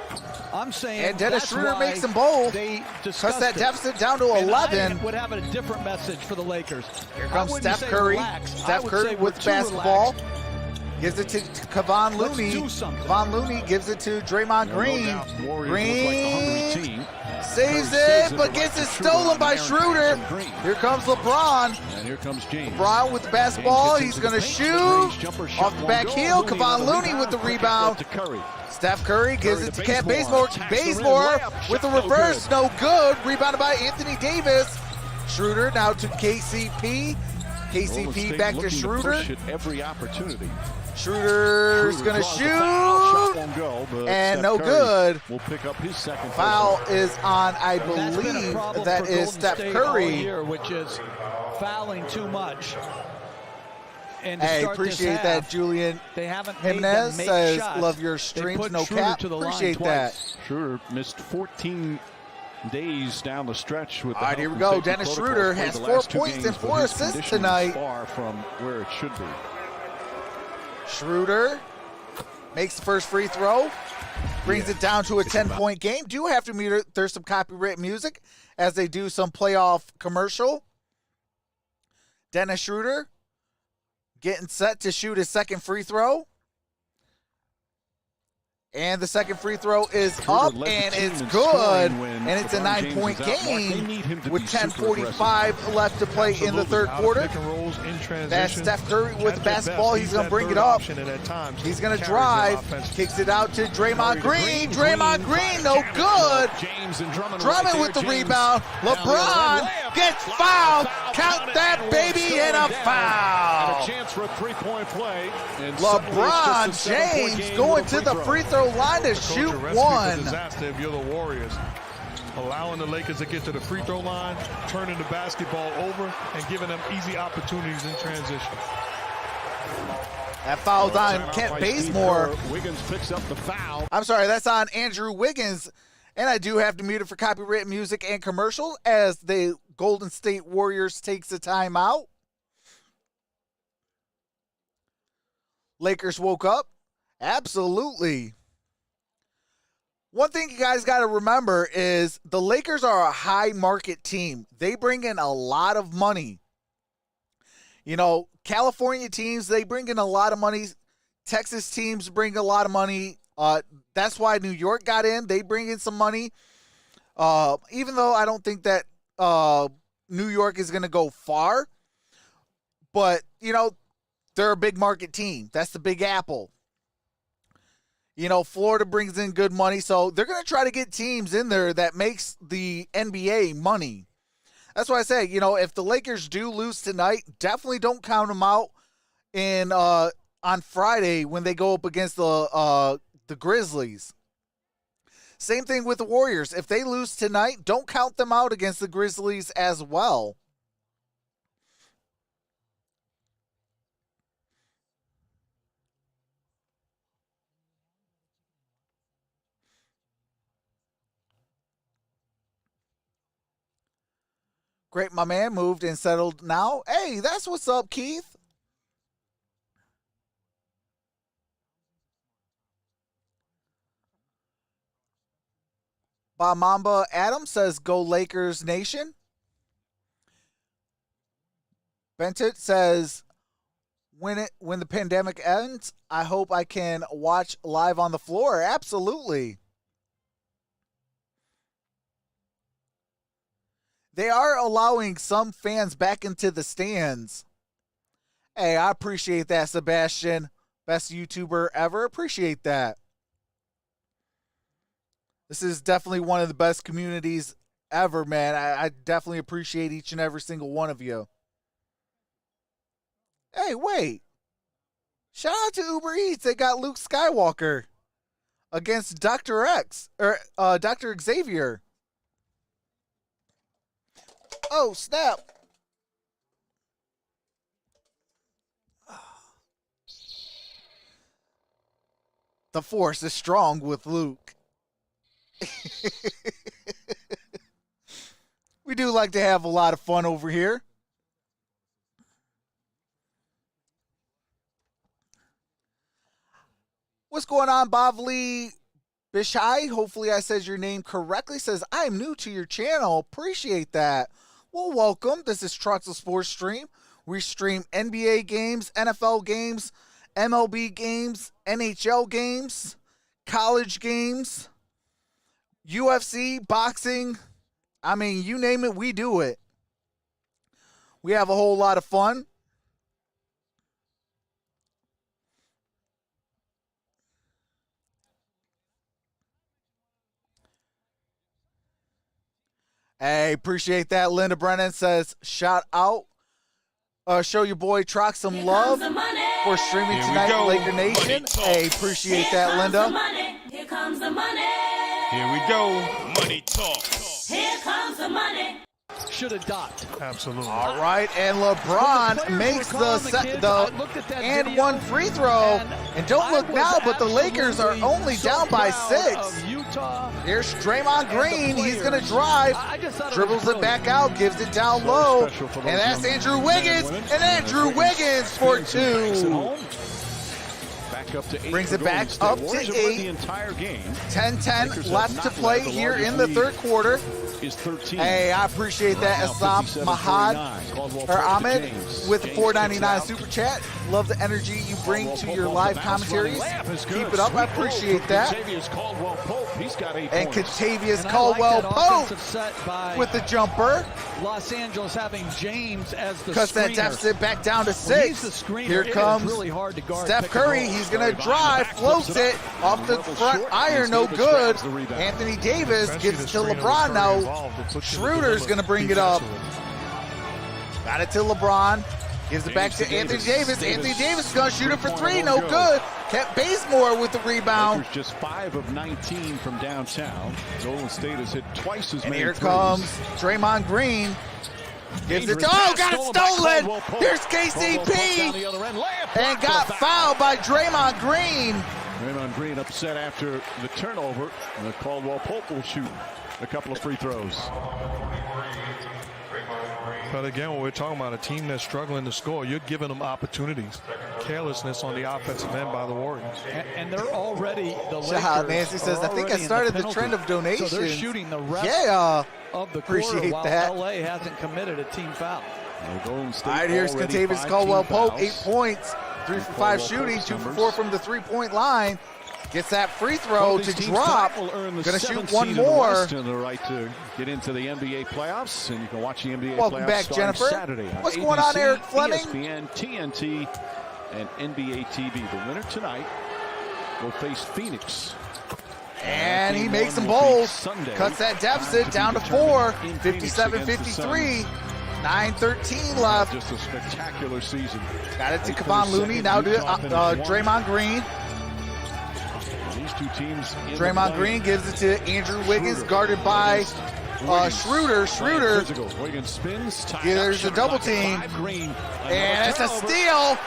I'm saying And Dennis that's Schroeder why makes them bold. They Cuts discussed that it. deficit down to And 11. I would have a different message for the Lakers. Here I comes wouldn't Steph say Curry. relax. I Steph would Curry say we're with too basketball. relaxed. Gives it to Kevon Let's Looney. do something. Kevon Looney gives it to Draymond No Green. doubt, Warriors look like the hungry Green team. saves Curry it, but right gets to it Schroeder stolen on by Aaron Schroeder. Green. Here comes LeBron. And here comes James. LeBron with the basketball. James He's gets going to into the paint. Mid-range shoot. jumper shot Off the won't back go. heel. Looney Kevon on the Looney with the Kick rebound. left to Curry. Steph Curry gives Curry it to to Cat Bazemore. Bazemore. Attacks the rim. Bazemore Layup. with the Shot no reverse. good. No good. Rebounded by Anthony Davis. Schroeder now to KCP. Golden KCP State back to looking Schroeder. push at every opportunity. Schroeder's Schroeder going to draws the foul. Shot shoot. won't go, but And Steph no Curry good. will pick up his second Foul personal. is on, I That's been a believe, problem that for is Golden Steph State all Curry. year, which is fouling too much. And to Hey, start this appreciate half, that, Julian. They haven't made Jimenez them make says, shots. love your They streams, put no Schroeder cap. to the line Appreciate twice. that. Schroeder missed 14 days down the stretch with the All right, health here we and go. safety Dennis protocols. Schroeder Played has the 4 last two points games, and but 4 his assists condition is tonight. Far from where it should be. Schroeder makes the first free throw. Brings it down to a 10-point game. Do have to mute it. There's some copyright music as they do some playoff commercial. Dennis Schroeder getting set to shoot his second free throw. And the second free throw is Schroeder up, led the and team it's in good. scoring when And it's a LeBron James 9-point is out. Mark, they game need him to with be super 10:45 left to play in the third Absolutely. Out of quarter. pick and rolls, in transition. That's Steph Curry with At their basketball. best, He's going to that bring third it up. option, and at times He's going to carries drive. them offensively. Kicks it out to Draymond Green. Draymond Green, no James good. James and Drummond, Drummond right with the there. James rebound. down the other LeBron end. Layup. gets Line fouled. foul Count counted, that and baby still and a down. foul. And a chance for a three-point play. And suddenly it's LeBron just a 7-point James game going with to a the free throw line to Coach, shoot a recipe for one. disaster if you're the Warriors. Allowing the Lakers to get to the free throw line, turning the basketball over, and giving them easy opportunities in transition. That foul's on Timeout Kent by Steve Bazemore. Kerr. Wiggins picks up the foul. I'm sorry, that's on Andrew Wiggins. And I do have to mute it for copyright music and commercial as the Golden State Warriors takes a timeout. Lakers woke up. Absolutely. One thing you guys got to remember is the Lakers are a high market team. They bring in a lot of money. You know, California teams, they bring in a lot of money. Texas teams bring a lot of money. That's why New York got in. They bring in some money. Even though I don't think that New York is going to go far. But, you know, they're a big market team. That's the Big Apple. You know, Florida brings in good money, so they're going to try to get teams in there that makes the NBA money. That's why I say, you know, if the Lakers do lose tonight, definitely don't count them out on Friday when they go up against the Grizzlies. Same thing with the Warriors. If they lose tonight, don't count them out against the Grizzlies as well. Great, my man. Moved and settled now. Hey, that's what's up, Keith. Mamba Adam says, go Lakers Nation. Bentit says, when the pandemic ends, I hope I can watch live on the floor. Absolutely. They are allowing some fans back into the stands. Hey, I appreciate that, Sebastian. Best YouTuber ever. Appreciate that. This is definitely one of the best communities ever, man. I definitely appreciate each and every single one of you. Hey, wait. Shout out to Uber Eats. They got Luke Skywalker against Dr. X, or Dr. Xavier. Oh, snap. The Force is strong with Luke. We do like to have a lot of fun over here. What's going on, Bavli Bishai? Hopefully I said your name correctly. Says, I'm new to your channel. Appreciate that. Well, welcome. This is Troxel Sports Stream. We stream NBA games, NFL games, MLB games, NHL games, college games, UFC, boxing. I mean, you name it, we do it. We have a whole lot of fun. Hey, appreciate that. Linda Brennan says, shout out. Show your boy Trox some love for streaming tonight, Laker Nation. Hey, appreciate that, Linda. Here comes the money. Here we go. Money talk. Here comes the money. Should have docked. Absolutely. All right, and LeBron makes the and one free throw. And don't look now, but the Lakers are only down by 6. Here's Draymond Green. He's going to drive, dribbles it back out, gives it down low. And that's Andrew Wiggins. And Andrew Wiggins for 2. Brings it back up to 8. 10-10 left to play here in the third quarter. Hey, I appreciate that, Assam Mahad or Ahmed with the $4.99 super chat. Love the energy you bring to your live commentaries. Keep it up. I appreciate that. And Contavious Caldwell-Pope with the jumper. Los Angeles having James as the cuts that deficit back down to 6. Here comes Steph Curry. He's going to drive, floats it off the front iron, no good. Anthony Davis gives it to LeBron now. Schroeder's going to bring it up. Got it to LeBron. Gives it back to Anthony Davis. Anthony Davis is going to shoot it for 3. No good. Kept Bazemore with the rebound. Just 5 of 19 from downtown. Golden State has hit twice as many. And here comes Draymond Green. Gives it to, got it stolen. Here's KCP. And got fouled by Draymond Green. Draymond Green upset after the turnover. And Caldwell-Pope will shoot a couple of free throws. But again, when we're talking about a team that's struggling to score, you're giving them opportunities. Carelessness on the offensive end by the Warriors. And they're already, the Lakers. Shout out, Nancy says, I think I started the trend of donations. So they're shooting the rest of the appreciate quarter while that. LA hasn't committed a team foul. All right, here's Contavious Caldwell-Pope, 8 points, 3 for 5 shooting, 2 for 4 from the 3-point line. Gets that free throw to drop. Going to shoot one more. The right to get into the NBA playoffs, and you can watch the NBA Welcome playoffs back, Jennifer. Saturday on What's ABC, going on, Eric Fleming? ESPN, TNT, and NBA TV. The winner tonight will face Phoenix. And he makes them both. Cuts that deficit down to 4. 57-53. 9:13 left. Just a spectacular season. Got it to Kevon Looney. Now to Draymond Green. These two teams. Draymond Green gives it to Andrew Wiggins, guarded by Schroeder. Wiggins spins. There's a double team. And it's a steal.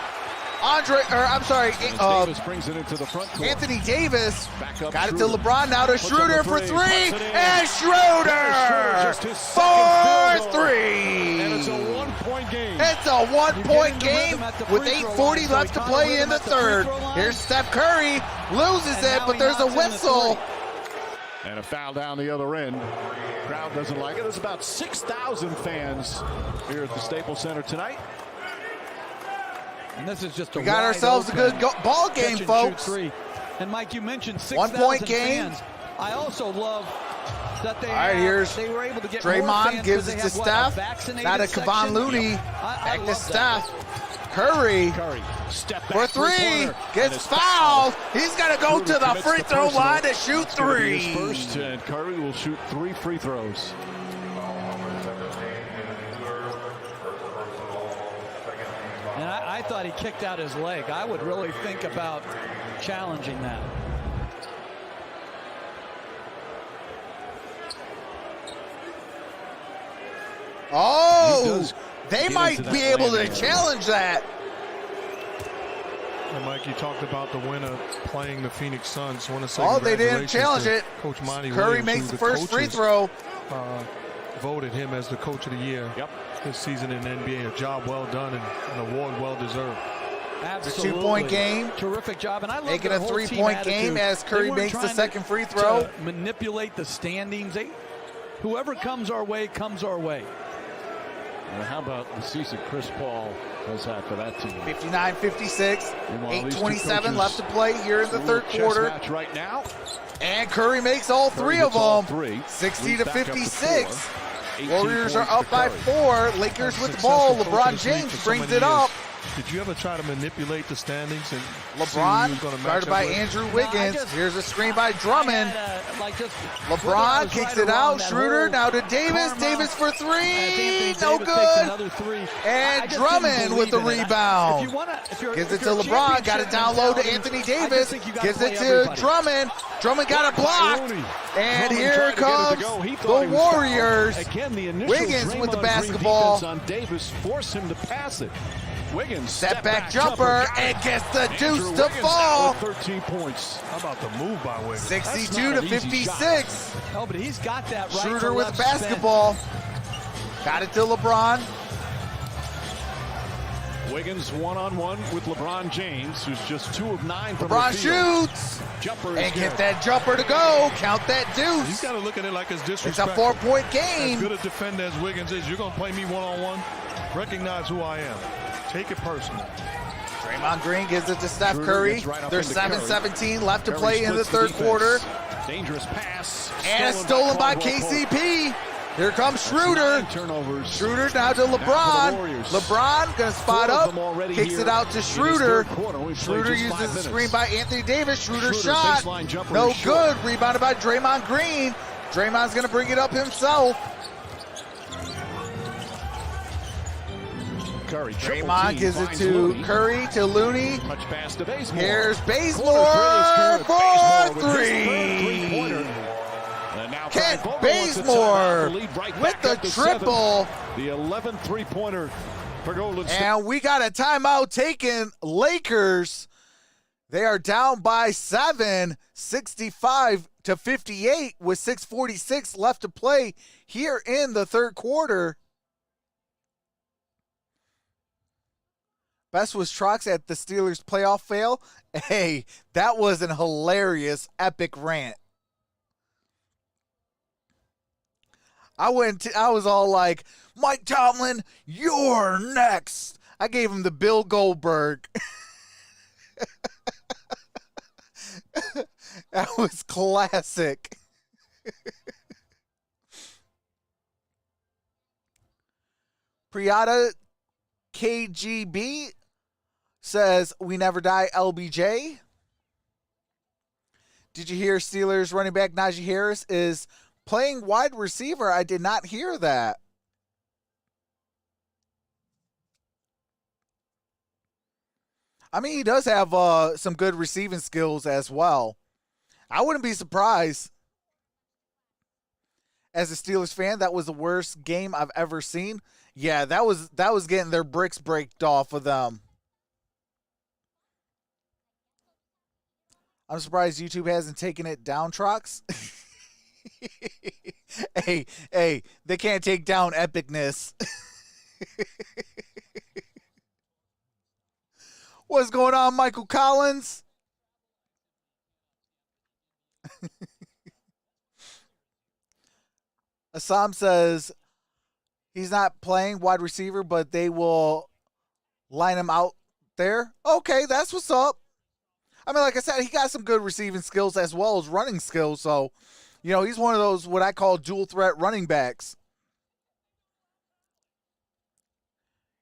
Davis brings it into the front court. Anthony Davis Back up got it to Schroeder. LeBron, now to Puts up Schroeder the for three. three, Puts it in. and Schroeder Just his second field goal. 4-3. And it's a 1-point game. It's a 1-point You get game into rhythm at the with free throw 8:40 line, so left he to found play rhythm in the at the free third. throw line. Here's Steph Curry, loses And it, now but he there's a knocks in the whistle. three. And a foul down the other end. Crowd doesn't like it. There's about 6,000 fans here at the Staples Center tonight. And this is just a We got wide ourselves a open good ball game, catch and shoot folks. three. And Mike, you mentioned 1-point 6,000 game. fans. I also love that they, All right, here's they were able to get more Draymond fans gives because it they to have, what, a Steph. vaccinated Now to Kevon section? Looney. I Back to love that. Steph. Curry Step back for three. three-pointer. And Gets it's fouled. He's got to go Schroeder to the commits free the throw personal. line to shoot It's gonna be three. his first, and Curry will shoot 3 free throws. And I thought he kicked out his leg. I would really think about challenging that. Oh, they get might into be that able to landing. challenge that. And Mike, you talked about the winner playing the Phoenix Suns. I want to say Oh, they didn't congratulations challenge to it. Coach Monty Curry Williams, makes who the first free coaches, throw. Voted him as the coach of the year this season in the NBA. A job well done and an award well deserved. Absolutely. The 2-point game. Terrific job. And I love Making their a whole team 3-point game attitude. as Curry They weren't makes the trying second free throw. to manipulate the standings. Whoever comes our way, comes our way. And how about the season Chris Paul has had for that team? 59-56. Meanwhile, these two 8:27 coaches left to play here in the through third a chess quarter. match right now. And Curry makes all three of gets all them. three. 60 Leads to back up to 56. 4. 18 Warriors are points up to by Curry. 4. Lakers with the ball. Successful LeBron coach in this league James for so brings many it up. years. Did you ever try to manipulate the standings and see who LeBron, was gonna match guarded up by with? Andrew Wiggins. Here's a screen by Drummond. Whether I LeBron was kicks right it or wrong, out. that Schroeder whole now to Davis. karma Davis for as three. Anthony No Davis takes good. another three. I And just Drummond didn't with the believe in it. rebound. If you wanna, if you're, Gives if it to you're a LeBron. Got it down low to championship Anthony mentality, I Davis. just think you gotta Gives play it to everybody. Drummond. Drummond got a block. Rooney. And Drummond here tried to get it comes to go. He the thought he was fouled. Warriors. Again, the initial Wiggins with the Draymond Green basketball. defense on Davis forced him to pass it. Wiggins Step back jumper got and it. gets the deuce Andrew to Wiggins fall. with 13 points. How about the move by Wiggins? 62 That's to not an easy 56. Oh, but he's got that right. Schroeder to with left basketball. Got it to LeBron. Wiggins one-on-one with LeBron James, who's just 2 of 9 from LeBron the field. shoots Jumper is and good. get that jumper to go. Count that You deuce. got to look at it like it's It's disrespectful. a 4-point As game. good a defender as Wiggins is, you're going to play me one-on-one. Recognize who I am. Take it personal. Draymond Green gives it to Steph Schroeder Curry. gets right up There's into Curry. 7:17 left to Curry play in the splits third defense. quarter. Dangerous pass. And it's stolen by KCP. Here comes Schroeder. 9 turnovers. Schroeder now to Now for LeBron. the Warriors. LeBron gonna spot 4 of up. them already Kicks here it out to in his Schroeder. third quarter. We've played Schroeder just 5 uses the minutes. screen by Anthony Davis. Schroeder Schroeder shot. baseline jumper No is short. good. Rebounded by Draymond Green. Draymond's gonna bring it up himself. Curry. triple Draymond team, gives it finds to Looney. Curry to Looney. Touch pass to Bazemore. Here's Corner Bazemore three for is good. Bazemore with his third three. three-pointer. And now Kent Frank Vogel wants to tie Bazemore the lead right with back the up to 7. triple. The 11th three-pointer for Golden State. And we got a timeout taken. Lakers, they are down by 7, 65 to 58 with 6:46 left to play here in the third quarter. Best was Trox at the Steelers playoff fail. Hey, that was an hilarious, epic rant. I was all like, Mike Tomlin, you're next. I gave him the Bill Goldberg. That was classic. Priyata KGB says, we never die, LBJ. Did you hear Steelers running back Najee Harris is playing wide receiver? I did not hear that. I mean, he does have some good receiving skills as well. I wouldn't be surprised. As a Steelers fan, that was the worst game I've ever seen. Yeah, that was getting their bricks breaked off of them. I'm surprised YouTube hasn't taken it down, Trox. Hey, they can't take down epicness. What's going on, Michael Collins? Assam says he's not playing wide receiver, but they will line him out there. Okay, that's what's up. I mean, like I said, he got some good receiving skills as well as running skills. So, you know, he's one of those what I call dual threat running backs.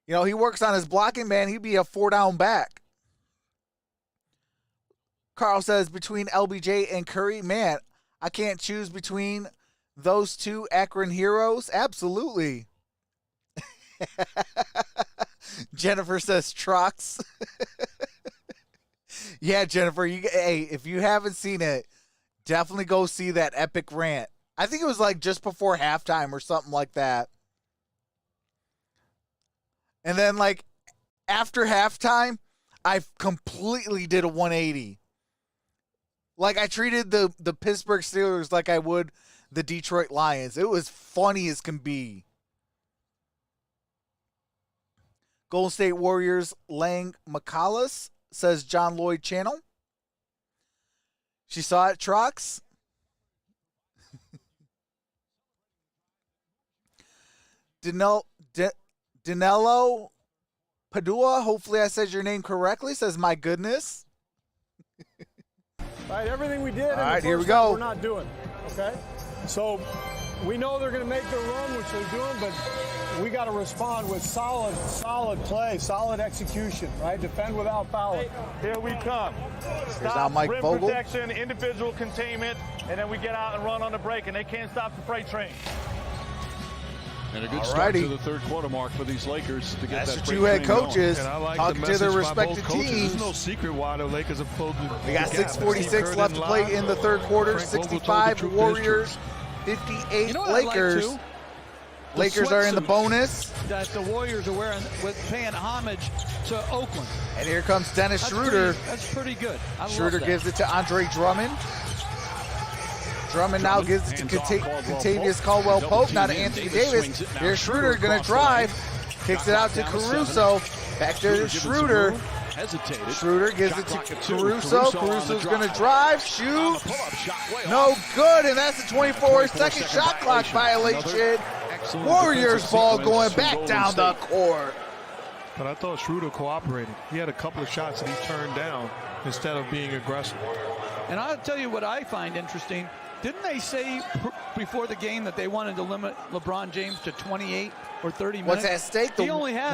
You know, he works on his blocking, man. He'd be a 4-down back. Carl says between LBJ and Curry, man, I can't choose between those two Akron heroes. Absolutely. Jennifer says Trox. Yeah, Jennifer, hey, if you haven't seen it, definitely go see that epic rant. I think it was like just before halftime or something like that. And then like after halftime, I completely did a 180. Like I treated the Pittsburgh Steelers like I would the Detroit Lions. It was funny as can be. Golden State Warriors Lang McCallus says John Lloyd Channel. She saw it, Trox. Danilo Padua, hopefully I said your name correctly, says my goodness. All right, everything we did. All right, here we go. We're not doing. Okay, so we know they're going to make their run, which they're doing, but we got to respond with solid play, solid execution. Right, defend without fouling. Here we come. Here's now Mike rim Vogel. Protection, individual containment, and then we get out and run on the break, and they can't stop the freight train. And a good start to the third quarter mark for these Lakers to get That's that what freight you had train going. coaches And I like talking the to their message by respective both coaches. teams. There's no secret why the Lakers have closed the We got gap. 6:46 left to play in the third quarter. Frank Vogel told the 65 truth, Warriors, history. 58 You know what I like, Lakers. too? Lakers are in the bonus. That the Warriors are wearing with paying homage to Oakland. And here comes Dennis Schroeder. That's pretty good. I Schroeder love that. gives it to Andre Drummond. Drummond now gives it to Contavious Caldwell-Pope. Now to Anthony Davis. Here's Schroeder going to drive. Kicks it out to Caruso. Back to Schroeder. Schroeder gives it to Caruso. Caruso's going to drive, shoot. No good, and that's a 24-second shot clock violation. Warriors ball going back down the court. But I thought Schroeder cooperated. He had a couple of shots that he turned down instead of being aggressive. And I'll tell you what I find interesting. Didn't they say before the game that they wanted to limit LeBron James to 28 or 30 minutes? What's at stake? The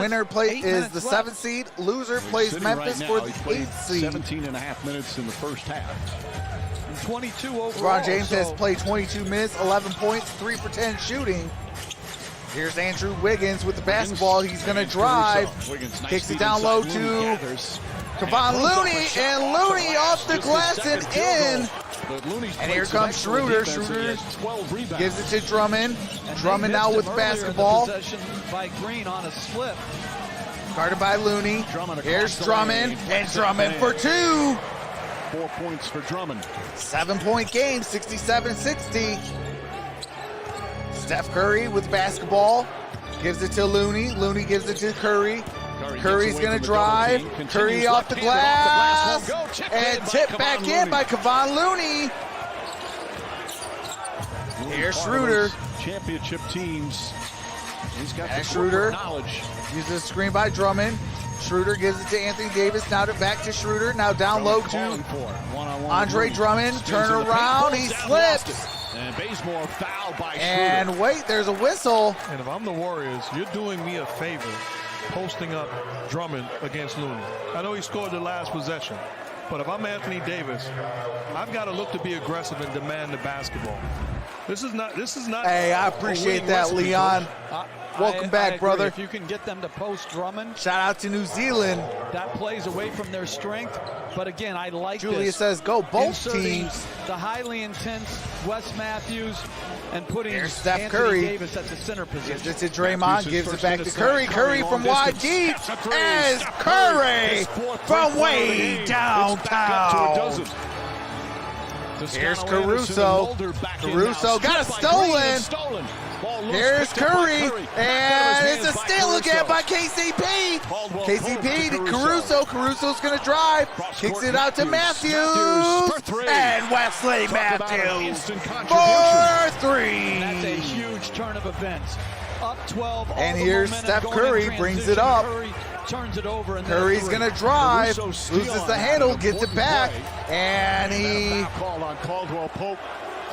winner is the 7th seed. Loser plays Memphis for the 8th seed. 17.5 minutes in the first half. And 22 overall. LeBron James has played 22 minutes, 11 points, 3 for 10 shooting. Here's Andrew Wiggins with the basketball. He's going to drive. Kicks it down low to Kevon Looney, and Looney off the glass and in. And here comes Schroeder. Schroeder gives it to Drummond. Drummond now with basketball. By Green on a slip. Guarded by Looney. Here's Drummond, and Drummond for 2. 4 points for Drummond. 7-point game, 67-60. Steph Curry with basketball. Gives it to Looney. Looney gives it to Curry. Curry's going to drive. Curry off the glass. And tipped back in by Kevon Looney. Here's Schroeder. Championship teams. He's got the Schroeder knowledge. uses a screen by Drummond. Schroeder gives it to Anthony Davis. Now back to Schroeder. Now down low to Andre Drummond. Turn around. He slips. And Bazemore fouled by Schroeder. And wait, there's a whistle. And if I'm the Warriors, you're doing me a favor posting up Drummond against Looney. I know he scored the last possession, but if I'm Anthony Davis, I've got to look to be aggressive and demand the basketball. This is not. Hey, I appreciate that, Leon. Welcome back, brother. If you can get them to post Drummond. Shout out to New Zealand. That plays away from their strength. But again, I like Julia this. says go both Inserting teams. The highly intense Wes Matthews and putting Here's Steph Anthony Curry. Davis at the center position. Gives it to Draymond. Gives it back to Curry. Curry from wide deep. As Curry from way downtown. Here's Caruso. Caruso got a stolen. Here's Curry. And it's a steal again by KCP. KCP to Caruso. Caruso's going to drive. Kicks it out to Matthews. And Wesley Matthews for 3. That's a huge turn of events. Up 12. And here's Steph Curry, brings it up. Curry turns it over. And Curry's going to drive, loses the handle, gets it back, and he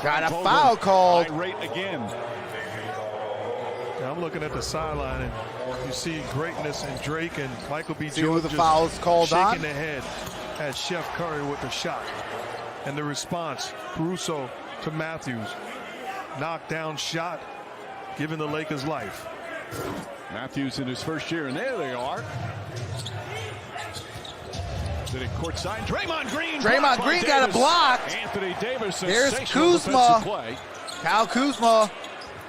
got a foul called. Again. Yeah, I'm looking at the sideline, and you see greatness in Drake and Michael B. See Jordan who the foul's called shaking on? their head at Chef Curry with the shot. And the response, Caruso to Matthews. Knockdown shot, giving the Lakers life. Matthews in his first year, and there they are. Did it courtside? Draymond Green. Draymond Green got a block. Anthony Davis. Here's Kuzma. Kyle Kuzma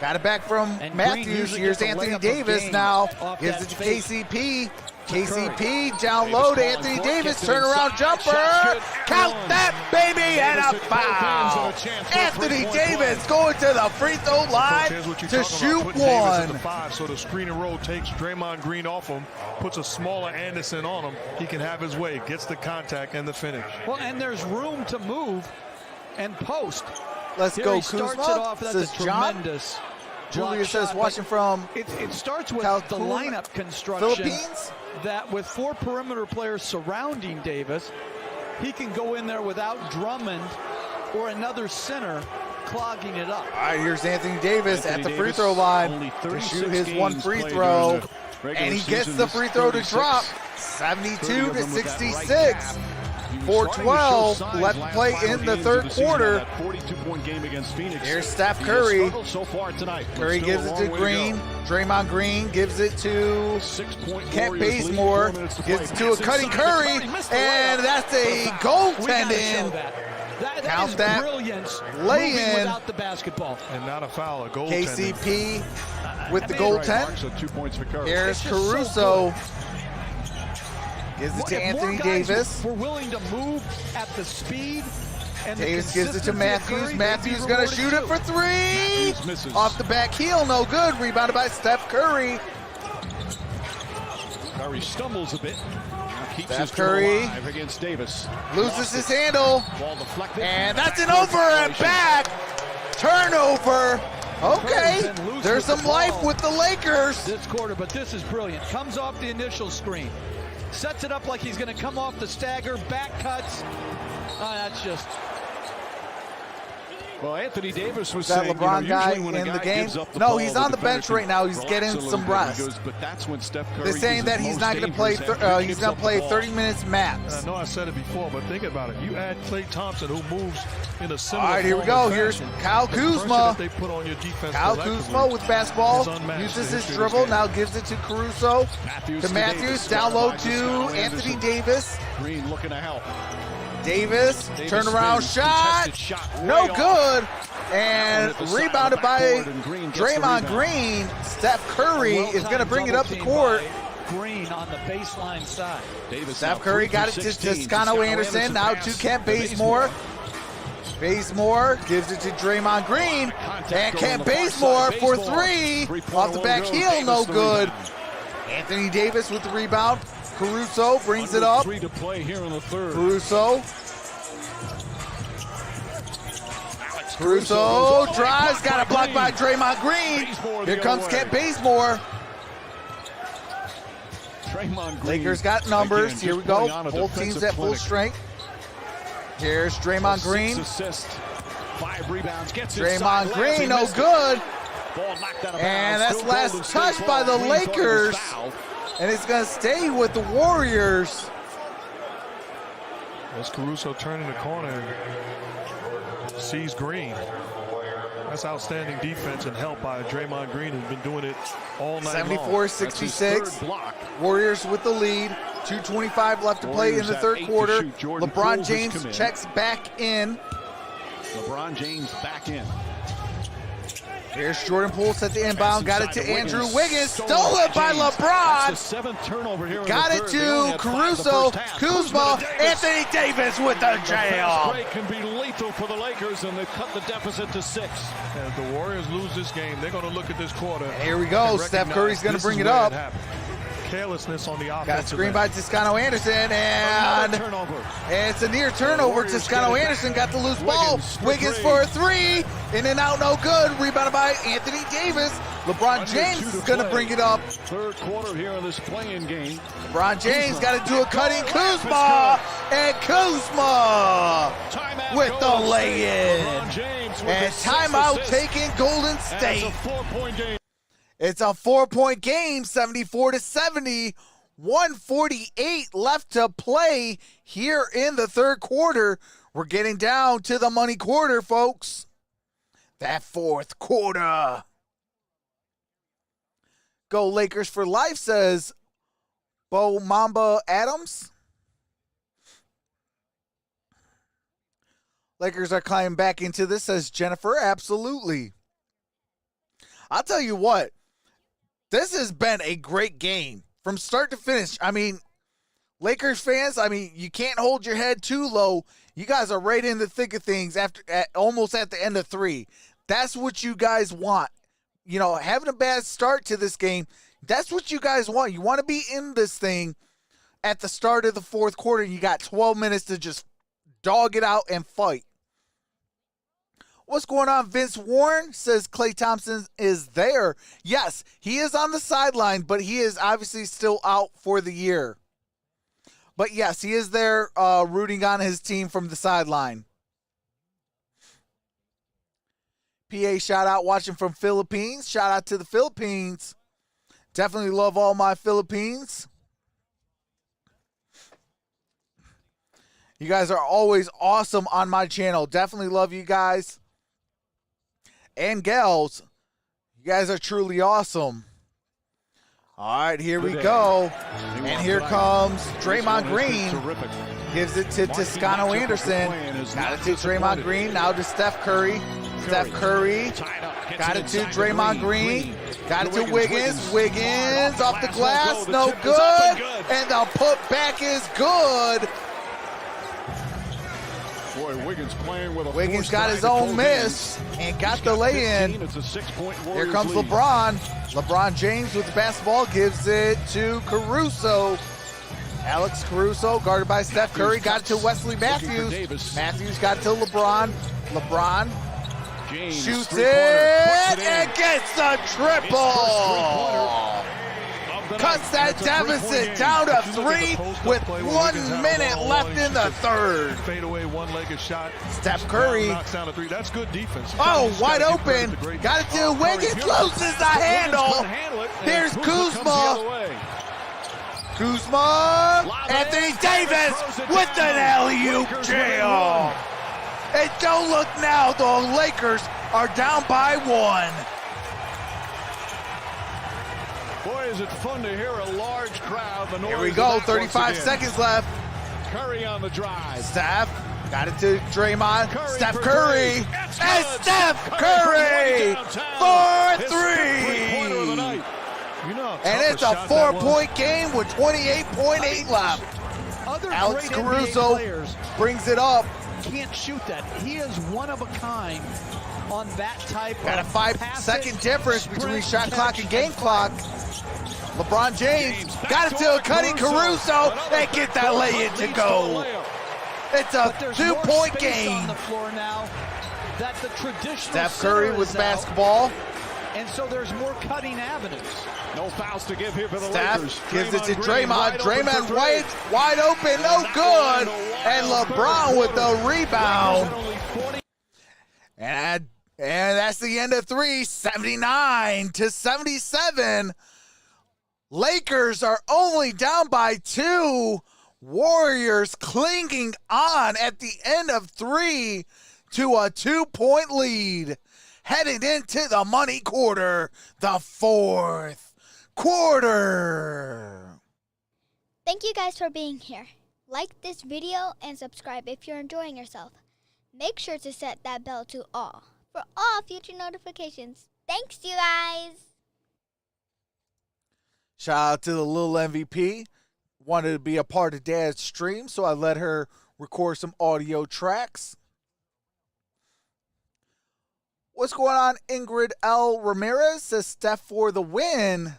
got it back from Matthews. Here's Anthony Davis now. Gives it to KCP. KCP down low to Anthony Davis. Turnaround jumper. Count that, baby, and a foul. Anthony Davis going to the free throw line to shoot one. So the screen and roll takes Draymond Green off him, puts a smaller Anderson on him. He can have his way, gets the contact and the finish. Well, and there's room to move and post. Let's Here go, he starts Kuzma. it off. That's Says a tremendous. Julia says, shot, watching from it starts with Cancun, the lineup construction. Philippines. That with 4 perimeter players surrounding Davis, he can go in there without Drummond or another center clogging it up. All right, here's Anthony Davis at the free throw line to shoot his one free throw. And he gets the free throw to drop. 72 to 66. 4:12 left to play in the third quarter. 42-point game against Phoenix. Here's Steph Curry. So far tonight. Curry gives it to Green. Draymond Green gives it to Kent Bazemore. Gives it to a cutting Curry. And that's a goaltending. Count that. Brilliance. Lay in. Without the basketball. And not a foul, a goaltending. KCP with the goaltend. So 2 points for Curry. Here's Caruso. Gives it to Anthony Davis. We're willing to move at the speed. And Davis gives it to Matthews. Matthews going to shoot it for 3. Off the back heel, no good. Rebounded by Steph Curry. Curry stumbles a bit. Keeps Steph Curry against Davis. Loses his handle. And that's an over and back. Turnover. Okay, there's some life with the Lakers. This quarter, but this is brilliant. Comes off the initial screen. Sets it up like he's going to come off the stagger, back cuts. That's just... Well, Anthony Davis was that saying, LeBron guy when in a the guy game. gives up the No, ball, he's the on the bench defender right now. He's can getting relax a some little bit. rest. He goes, but that's when Steph Curry They're saying that he's not going to play. He's going to play 30 minutes max. I know I said it before, but think about it. You add Klay Thompson, who moves in a similar. All right, here we go. Here's Kyle Kuzma. They put on your defense. Kyle Kuzma with basketball. Uses his dribble. Now gives it to Caruso. To Matthews. Down low to Anthony Davis. Green looking to help. Davis, turnaround shot, no good, and rebounded by Draymond Green. Steph Curry is going to bring it up the court. Green on the baseline side. Steph Curry got it to Toscano Anderson, now to Kent Bazemore. Bazemore gives it to Draymond Green, and Kent Bazemore for 3. Off the back heel, no good. Anthony Davis with the rebound. Caruso brings it up. 3 to play here in the third. Caruso drives, got a block by Draymond Green. Here comes Kent Bazemore. Lakers got numbers. Here we go. Both teams at full strength. Here's Draymond Green. 6 assists, 5 rebounds. Draymond Green, no good. And that's last touch by the Lakers. And it's going to stay with the Warriors. As Caruso turning the corner and sees Green. That's outstanding defense and help by Draymond Green, who's been doing it all night 74-66. Warriors with the lead. 2:25 left to play in the third quarter. LeBron James checks back in. LeBron James back in. Here's Jordan Poole set the inbound, got it to Andrew Wiggins, stolen by LeBron. That's the 7th turnover here. Got it to Caruso, Kuzma, Anthony Davis with the jam. Break can be lethal for the Lakers, and they've cut the deficit to 6. And if the Warriors lose this game, they're going to look at this quarter. And here we go. and Steph Curry's going to this bring is it where up. happened. Carelessness on the offensive Got a screen end. by Toscano Anderson, and it's a near turnover. Toscano Anderson got the loose ball. Wiggins for a 3. In and out, no good. Rebounded by Anthony Davis. LeBron James is going to bring it up. 3rd quarter here in this play-in game. LeBron James got to do a cutting Kuzma, and Kuzma with the lay-in. And timeout taking Golden State. It's a 4-point game. It's a 4-point game, 74-70, 148 left to play here in the 3rd quarter. We're getting down to the money quarter, folks. That 4th quarter. Go Lakers for life, says Bo Mamba Adams. Lakers are climbing back into this, says Jennifer. Absolutely. I'll tell you what. This has been a great game from start to finish. I mean, Lakers fans, I mean, you can't hold your head too low. You guys are right in the thick of things almost at the end of 3. That's what you guys want. You know, having a bad start to this game, that's what you guys want. You want to be in this thing at the start of the 4th quarter. You got 12 minutes to just dog it out and fight. What's going on, Vince Warren? Says Klay Thompson is there. Yes, he is on the sideline, but he is obviously still out for the year. But yes, he is there rooting on his team from the sideline. PA shout out watching from Philippines. Shout out to the Philippines. Definitely love all my Philippines. You guys are always awesome on my channel. Definitely love you guys. And gals, you guys are truly awesome. All right, here we go. And here comes Draymond Green. Gives it to Toscano Anderson. Got it to Draymond Green. Now to Steph Curry. Steph Curry. Got it to Draymond Green. Got it to Wiggins. Wiggins off the glass. No good. And the putback is good. Boy, Wiggins playing with a Wiggins got his own miss and got the lay-in. Here comes LeBron. LeBron James with the basketball gives it to Caruso. Alex Caruso guarded by Steph Curry. Got it to Wesley Matthews. Matthews got it to LeBron. LeBron shoots it and gets the triple. Cuts that deficit down to 3 with 1 minute left in the 3rd. Fadeaway one-legged shot. Steph Curry knocks down a 3. That's good defense. Oh, wide open. Got it to Wiggins. Loses the handle. Here's Kuzma. Kuzma. Anthony Davis with an alley-oop jam. And don't look now, the Lakers are down by 1. Boy, is it fun to hear a large crowd. Here we go, 35 seconds left. Curry on the drive. Steph got it to Draymond. Steph Curry. And Steph Curry for 3. And it's a 4-point game with 28.8 left. Alex Caruso brings it up. Can't shoot that. He is one of a kind on that type Got a 5-second difference between shot clock and game clock. LeBron James got it to a cutting Caruso and get that lay-in to go. It's a 2-point game. On the floor now that the traditional Steph Curry with basketball. And so there's more cutting avenues. No fouls to give here for the Steph Lakers. gives it to Draymond. Draymond wide open, no good. And LeBron with the rebound. And that's the end of 3, 79-77. Lakers are only down by 2. Warriors clinging on at the end of 3 to a 2-point lead. Heading into the money quarter, the 4th quarter. Thank you guys for being here. Like this video and subscribe if you're enjoying yourself. Make sure to set that bell to all for all future notifications. Thanks, you guys. Shout out to the little MVP. Wanted to be a part of Dad's stream, so I let her record some audio tracks. What's going on? Ingrid L. Ramirez says Steph for the win.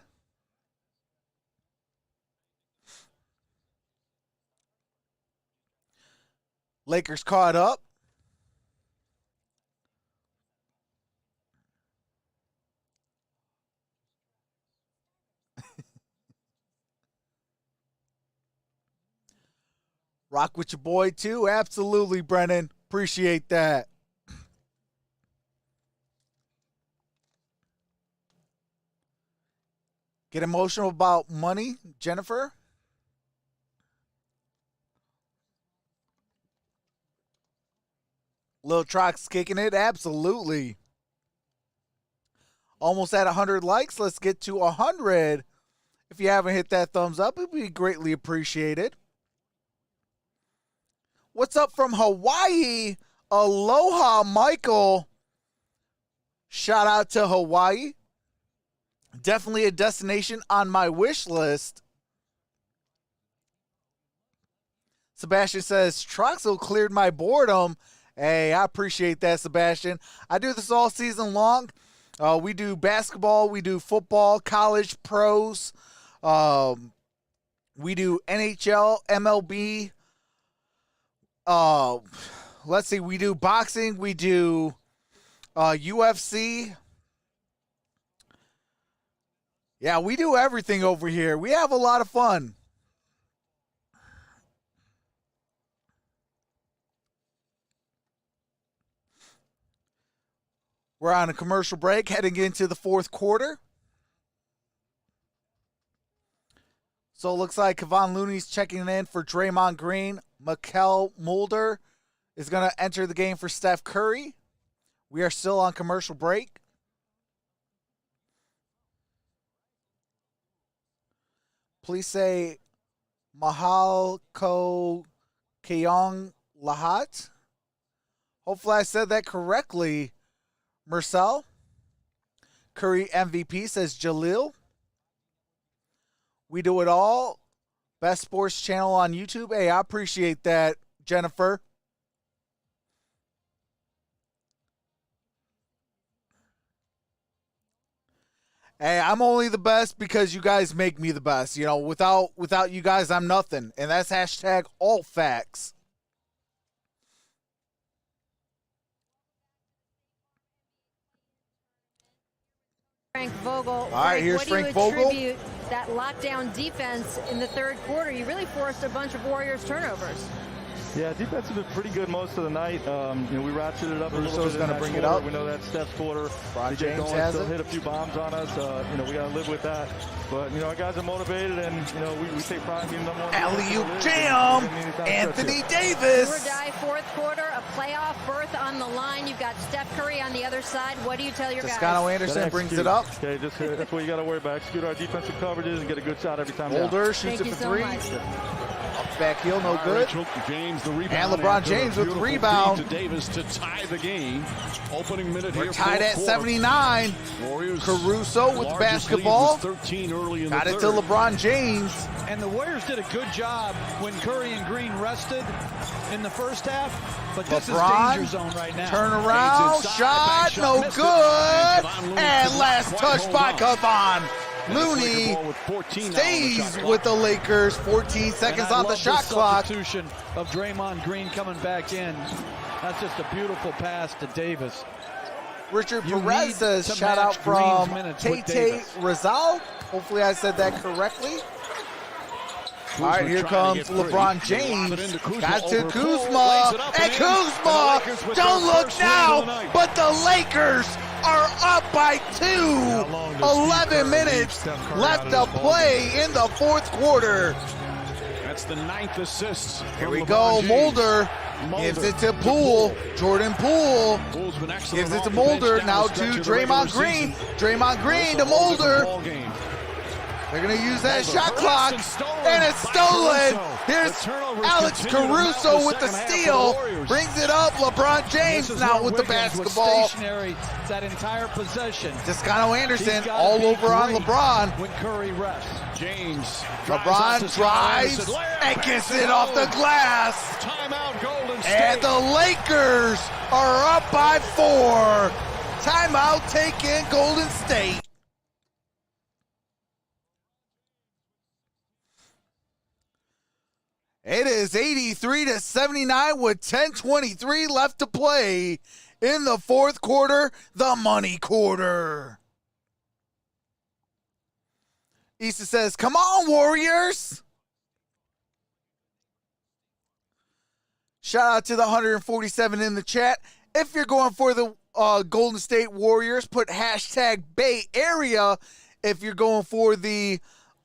Lakers caught up. Rock with your boy too. Absolutely, Brennan. Appreciate that. Get emotional about money, Jennifer? Lil Trox kicking it? Absolutely. Almost at 100 likes. Let's get to 100. If you haven't hit that thumbs up, it would be greatly appreciated. What's up from Hawaii? Aloha, Michael. Shout out to Hawaii. Definitely a destination on my wish list. Sebastian says, Troxel cleared my boredom. Hey, I appreciate that, Sebastian. I do this all season long. We do basketball. We do football, college, pros. We do NHL, MLB. Let's see. We do boxing. We do UFC. Yeah, we do everything over here. We have a lot of fun. We're on a commercial break, heading into the fourth quarter. So it looks like Kevon Looney's checking in for Draymond Green. Mikal Mulder is going to enter the game for Steph Curry. We are still on commercial break. Please say Mahal Ko Keong Lahat. Hopefully I said that correctly, Marcel. Curry MVP says Jalil. We do it all. Best sports channel on YouTube. Hey, I appreciate that, Jennifer. Hey, I'm only the best because you guys make me the best. You know, without you guys, I'm nothing. And that's hashtag all facts. Frank Vogel. All right, here's Frank Vogel. What do you attribute that lockdown defense in the third quarter? You really forced a bunch of Warriors turnovers. Yeah, defense has been pretty good most of the night. We ratcheted it up a little bit. Going to bring it up. We know that's Steph's quarter. LeBron James has still it. hit a few bombs on us. We got to live with that. But, our guys are motivated, and, we take pride in being number one. Alley-oop jam, Anthony Davis. Do or die fourth quarter, a playoff berth on the line. You've got Steph Curry on the other side. What do you tell your guys? Toscano Anderson brings it up. Okay, that's what you got to worry about. Execute our defensive coverages and get a good shot every time. Mulder shoots it for three. Back heel, no good. James, the rebound. And LeBron James with the rebound. To Davis to tie the game. Opening minute We're here. tied at 79. Warriors. Caruso with the basketball. 13 early in Got the it third. to LeBron James. And the Warriors did a good job when Curry and Green rested in the first half. But this is danger zone right now. Turn around, shot, no good. And last touch by Kevon Looney stays with the Lakers. 14 seconds on the shot clock. Substitution of Draymond Green coming back in. That's just a beautiful pass to Davis. Richard Perez says, shout out from Tate Rizal. Hopefully I said that correctly. All right, here comes LeBron James. Got to Kuzma. And Kuzma, don't look now, but the Lakers are up by 2. 11 minutes left to play in the fourth quarter. That's the 9th assist. Here we go. Mulder gives it to Poole. Jordan Poole gives it to Mulder. Now to Draymond Green. Draymond Green to Mulder. They're going to use that shot clock, and it's stolen. Here's Alex Caruso with the steal. Brings it up. LeBron James now with the basketball. Stationary that entire possession. Toscano Anderson all over on LeBron. When Curry rests. James. LeBron drives and gets it off the glass. Timeout, Golden State. And the Lakers are up by 4. Timeout taken, Golden State. It is 83-79 with 10:23 left to play in the fourth quarter, the money quarter. Issa says, come on, Warriors. Shout out to the 147 in the chat. If you're going for the Golden State Warriors, put hashtag Bay Area. If you're going for the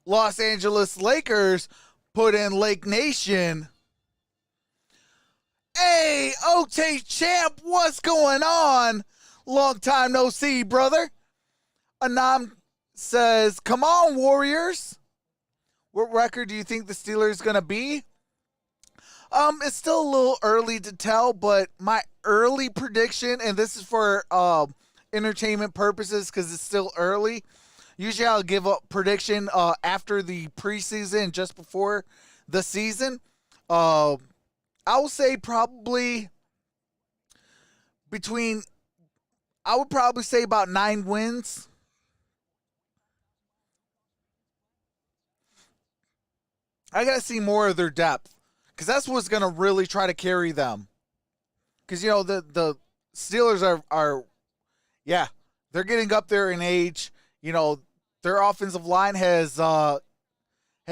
Los Angeles Lakers, put in Lake Nation. Hey, OT Champ, what's going on? Long time no see, brother. Anam says, come on, Warriors. What record do you think the Steelers going to be? It's still a little early to tell, but my early prediction, and this is for entertainment purposes because it's still early. Usually I'll give a prediction after the preseason, just before the season. I will say probably I would probably say about 9 wins. I got to see more of their depth because that's what's going to really try to carry them. Because, you know, the Steelers are, they're getting up there in age. You know, their offensive line has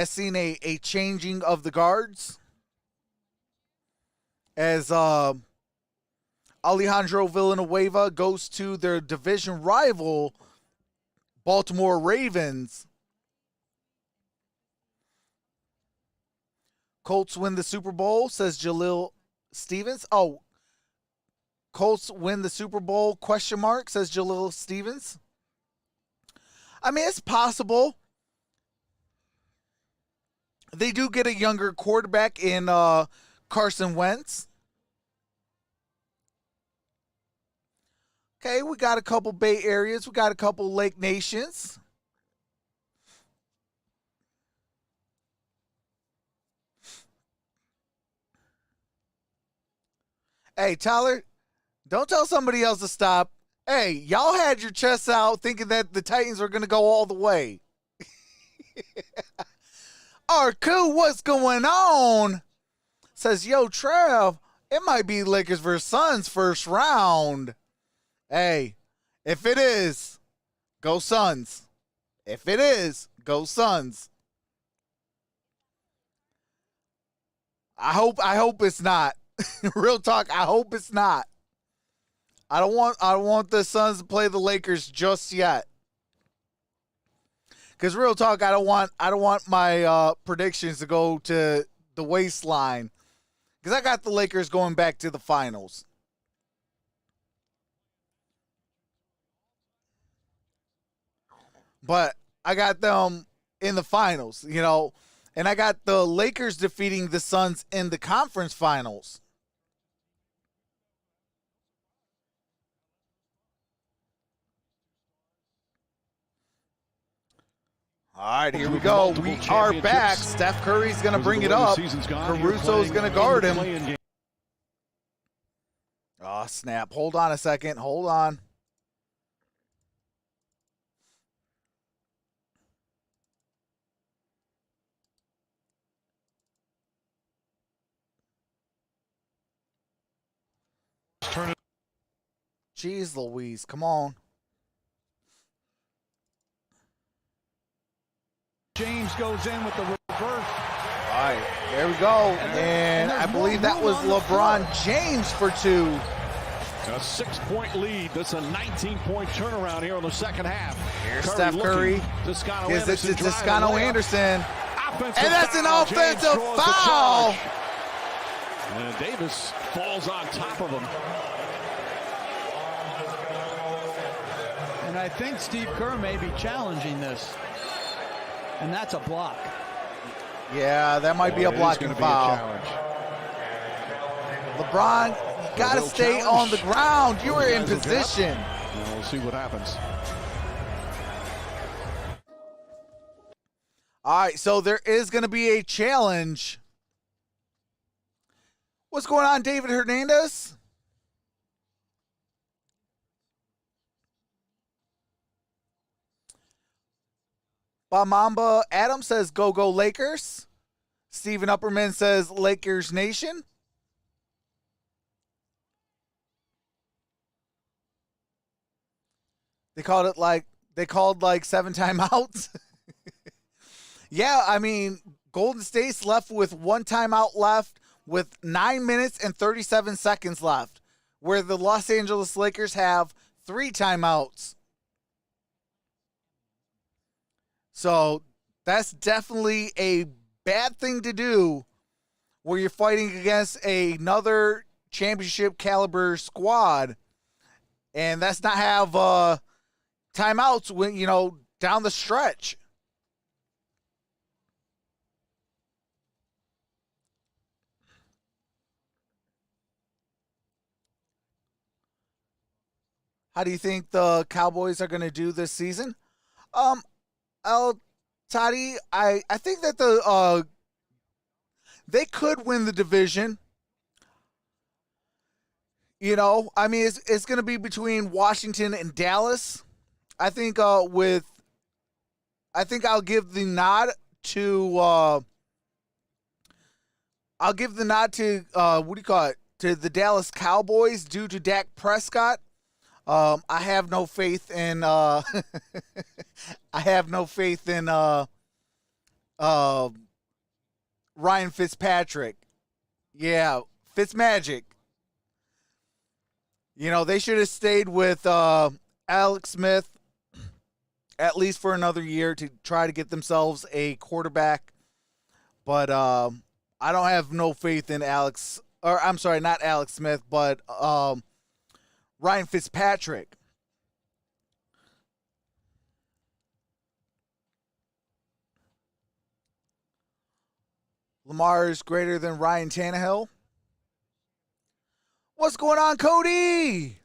seen a changing of the guards as Alejandro Villanueva goes to their division rival, Baltimore Ravens. Colts win the Super Bowl, says Jalil Stevens. Oh, Colts win the Super Bowl, ? Says Jalil Stevens. I mean, it's possible. They do get a younger quarterback in Carson Wentz. Okay, we got a couple Bay Areas. We got a couple Lake Nations. Hey, Tyler, don't tell somebody else to stop. Hey, y'all had your chests out thinking that the Titans were going to go all the way. Arku, what's going on? Says, yo, Trev, it might be Lakers versus Suns first round. Hey, if it is, go Suns. If it is, go Suns. I hope it's not. Real talk, I hope it's not. I don't want the Suns to play the Lakers just yet. Because real talk, I don't want my predictions to go to the waistline. Because I got the Lakers going back to the finals. But I got them in the finals, you know. And I got the Lakers defeating the Suns in the conference finals. All right, here we go. We are back. Steph Curry's going to bring it up. Caruso's going to guard him. Oh, snap. Hold on a second. Hold on. Jeez Louise, come on. James goes in with the reverse. All right, there we go. And I believe that was LeBron James for 2. A 6-point lead. That's a 19-point turnaround here in the second half. Here's Steph Curry. Gives it to Toscano Anderson. And that's an offensive foul. And Davis falls on top of him. And I think Steve Kerr may be challenging this. and that's a block. Yeah, that might be a blocking foul. LeBron, you got to stay on the ground. You were in position. We'll see what happens. All right, so there is going to be a challenge. What's going on, David Hernandez? Bamamba Adam says, go Lakers. Steven Upperman says, Lakers Nation. They called like 7 timeouts. Yeah, I mean, Golden State's left with 1 timeout left with 9 minutes and 37 seconds left, where the Los Angeles Lakers have 3 timeouts. So that's definitely a bad thing to do where you're fighting against another championship caliber squad, and that's not have timeouts when, you know, down the stretch. How do you think the Cowboys are going to do this season? Toddy, I think that they could win the division. You know, I mean, it's going to be between Washington and Dallas. I think I'll give the nod to to the Dallas Cowboys due to Dak Prescott. I have no faith in Ryan Fitzpatrick. Yeah, Fitzmagic. You know, they should have stayed with Alex Smith at least for another year to try to get themselves a quarterback. But I don't have no faith in not Alex Smith, but Ryan Fitzpatrick. Lamar is greater than Ryan Tannehill. What's going on, Cody?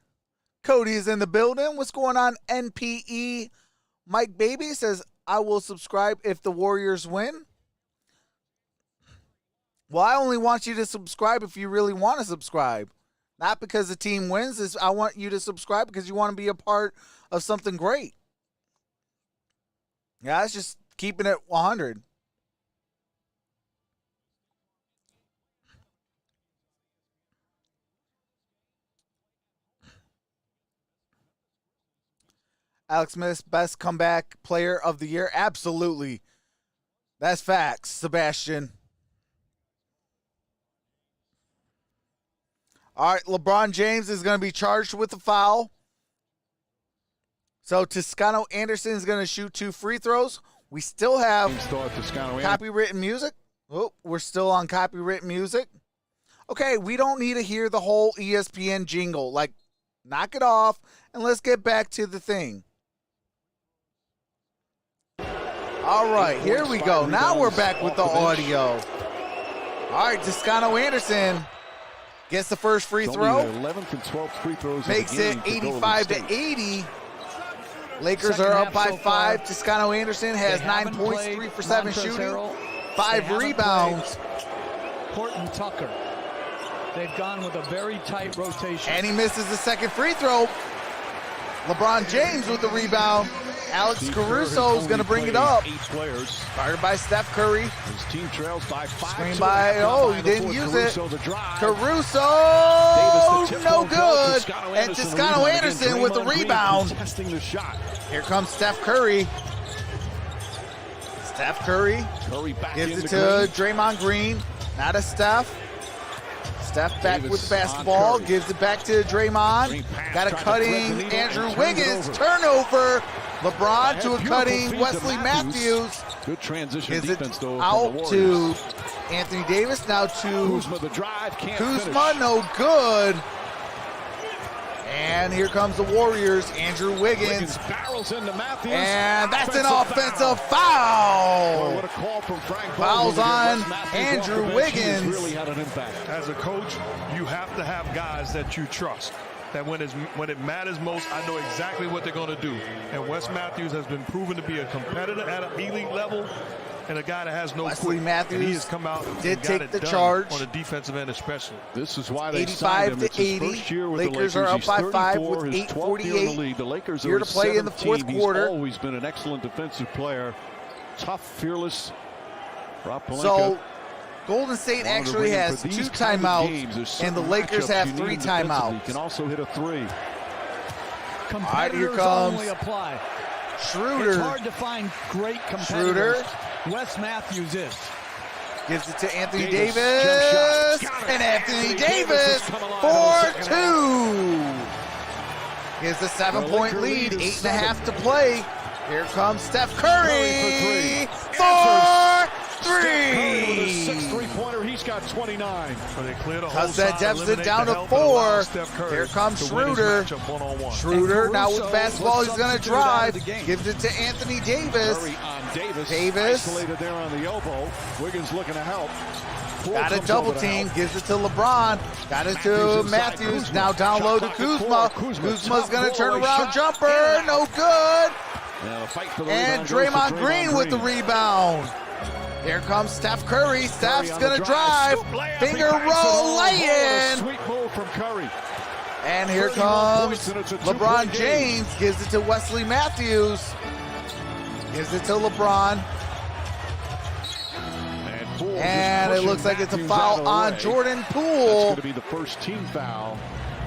Cody is in the building. What's going on, NPE? Mike Baby says, I will subscribe if the Warriors win. Well, I only want you to subscribe if you really want to subscribe. Not because the team wins. I want you to subscribe because you want to be a part of something great. Yeah, it's just keeping it 100. Alex Smith's best comeback player of the year? Absolutely. That's facts, Sebastian. All right, LeBron James is going to be charged with a foul. So Toscano Anderson is going to shoot 2 free throws. We still have copywritten music. Oh, we're still on copywritten music. Okay, we don't need to hear the whole ESPN jingle. Like, knock it off, and let's get back to the thing. All right, here we go. Now we're back with the audio. All right, Toscano Anderson gets the first free throw. 11th and 12th free throws. Makes it 85-80. Lakers are up by 5. Toscano Anderson has 9 points, 3 for 7 shooting, 5 rebounds. Horton Tucker. They've gone with a very tight rotation. And he misses the second free throw. LeBron James with the rebound. Alex Caruso is going to bring it up. 8 players. Started by Steph Curry. His team trails by 5. Screen by, he didn't use it. Caruso, no good. And Toscano Anderson with the rebound. Testing the shot. Here comes Steph Curry. Steph Curry gives it to Draymond Green. Not a Steph. Steph back with the basketball, gives it back to Draymond. Got a cutting Andrew Wiggins, turnover. LeBron to a cutting Wesley Matthews. Good transition gives defense it though. out to Anthony Davis. Now to Kuzma, the drive, can't Kuzma, finish. no good. And here comes the Warriors. Andrew Wiggins barrels into Matthews. And that's an offensive foul. What a call from Frank Fouls on Andrew Andrew Wiggins. Really had an impact. As a coach, you have to have guys that you trust. That when it matters most, I know exactly what they're going to do. And Wes Matthews has been proven to be a competitor at an elite level and a guy that has no Wesley quit. Matthews and he has come out did and take got it the done charge on the defensive end especially. This is why they 85 signed him. to It's his 80. first year with Lakers the are Lakers. up He's by 5 34, with his 12th year in the 8:48 league. The Lakers here are to play in the 7th fourth team. quarter. He's always been an excellent defensive player. Tough, fearless. Rob Pelinka. So Golden State wanted to actually bring him has for 2 these kind of timeouts, games. There's and the certain Lakers matchups have you 3 need defensively. timeouts. He can also hit a 3. All right, here Competitors comes only apply. Schroeder. It's hard to find great competitors. Schroeder. Wes Matthews is. Gives it to Anthony Davis, Davis. jump shot. And Anthony Davis Davis has come alive for in the second 2. Here's the 7-point Laker lead, lead is 8.5 to play. Here comes Steph Curry Curry for 3. Curry with a 6 3-pointer. He's got 29. So they clear the whole Cuts that side, deficit eliminate down the to help, and allow 4. Steph Curry Here comes to win his Schroeder. matchup one-on-one. Schroeder now with Caruso basketball. He's was going to substituted out of drive. the game. Gives it to Anthony Davis. Curry on Davis. Davis. Isolated there on the elbow. Wiggins looking to help. Poole Got a comes double over to team. help. Gives it to LeBron. Got it to Matthews inside. Matthews. Kuzma. Now down low to Shot clock Kuzma. at 4. Kuzma. Kuzma's Tough going to turn roll-away around shot. jumper. No good. Now the fight for the And rebound goes to Draymond Green with the rebound. Here comes Steph Curry. Steph's on going the to drive. Scoop layup. Finger He banks it roll home. What a lay-in. Sweet move from Curry. And here 31 comes points, and it's a LeBron two-point game. James. Gives it to Wesley Matthews. Gives it to LeBron. And Poole And just it looks like it's a pushing Matthews out foul of the on way. Jordan That's Poole. going to be the first team foul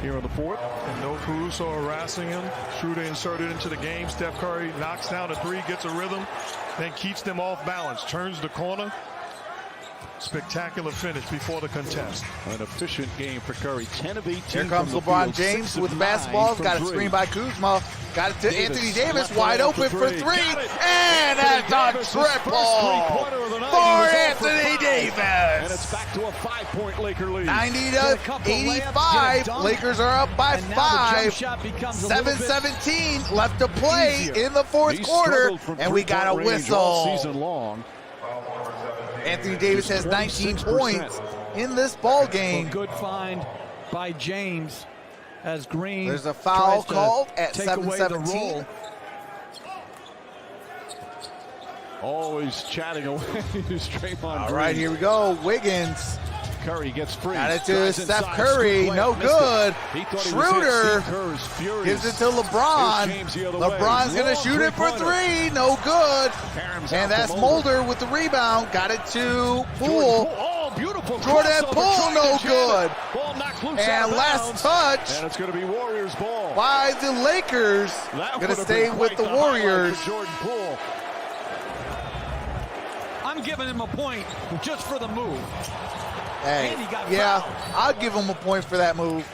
here in the 4th. And no Caruso harassing him. Schroeder inserted into the game. Steph Curry knocks down a 3, gets a rhythm, then keeps them off balance. Turns the corner. Spectacular finish before the contest. An efficient game for Curry. 10 of 18. Here comes from the LeBron field, James 6 of with the 9 basketball. from Got a three. screen by Kuzma. Got it to Davis, Anthony Davis. left Wide wide open for three. 3. Got it. And that's Davis, a his first triple three-pointer of the night. for He was 0 Anthony 5. Davis. And it's back to a 5-point Laker lead. 90 Get a to couple layups, 85. get a dunk. Lakers are up by And now the jump 5. shot becomes a little bit 7:17 left to play easier. in the 4th He's quarter. struggled from And we got a three-point range all whistle. season long. Anthony Davis has 19 26%. points in this ball A game. good find by James as Green. There's a foul tries to called at take away the 7:17. roll. Always chatting away is Draymond All Green. right, here we go. Wiggins. Curry gets free. Got it to Drives Steph inside, Curry. scoop No layup, missed good. it. He thought he Schroeder was hit. Steve Kerr's furious. Gives it to LeBron. Here's James the other way. LeBron's going to Long shoot it for three-pointer. 3. No good. Karam's out And to that's Mulder with the rebound. Got it to Poole. Oh, beautiful. Jordan crossover, Poole, trying no to jam good. it. Ball knocked loose out And of last bounds. touch And it's going to be Warriors ball. by the Lakers. That Going to would have stay been with quite the highlight Warriors. for Jordan Poole. I'm giving him a point just for the move. Hey, And he got yeah, fouled. I'll give him a point for that move.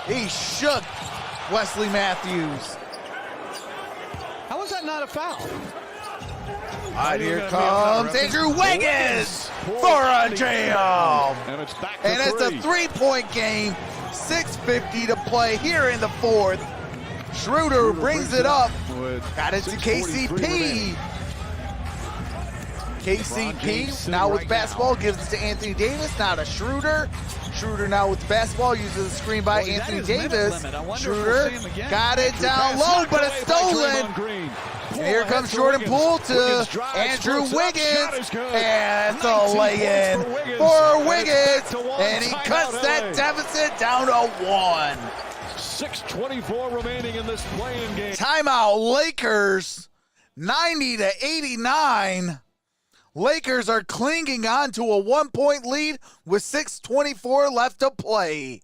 He shook Wesley Matthews. How is that not a foul? All right, here comes Andrew Wiggins for a jam. And it's back to And it's a 3-point game. 6:50 to play here in the 4th. Schroeder brings it up. Got it to 6:43 KCP. remaining. KCP now with basketball gives it to Anthony Davis. Now to Schroeder. Schroeder now with the basketball uses the screen by Boy, that Anthony is minute Davis. limit. I wonder if we'll Schroeder see him again. got it down low, but it's stolen. And here comes Jordan Poole to Andrew Wiggins. And it's a lay-in for Wiggins. And he cuts that deficit down to 1. 6:24 remaining in this playing game. Timeout, Lakers, 90 to 89. Lakers are clinging on to a 1-point lead with 6:24 left to play.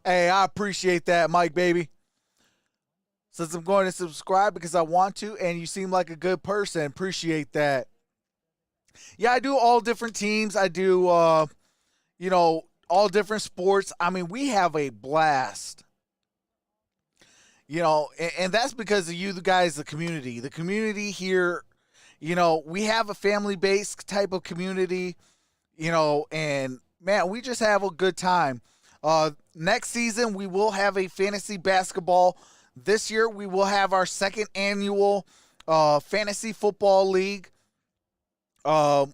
Hey, I appreciate that, Mike, baby. Since I'm going to subscribe because I want to, and you seem like a good person, appreciate that. Yeah, I do all different teams. I do, all different sports. I mean, we have a blast. And that's because of you guys, the community. The community here, we have a family-based type of community, and, man, we just have a good time. Next season, we will have a fantasy basketball. This year, we will have our second annual fantasy football league. We're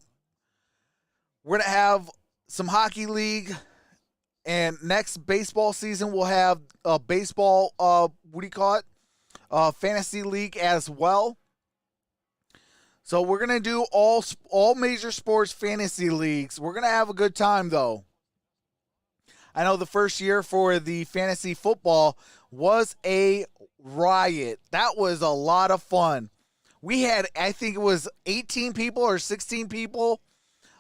going to have some hockey league. And next baseball season, we'll have a baseball, fantasy league as well. So we're going to do all major sports fantasy leagues. We're going to have a good time, though. I know the first year for the fantasy football was a riot. That was a lot of fun. We had, I think it was 18 people or 16 people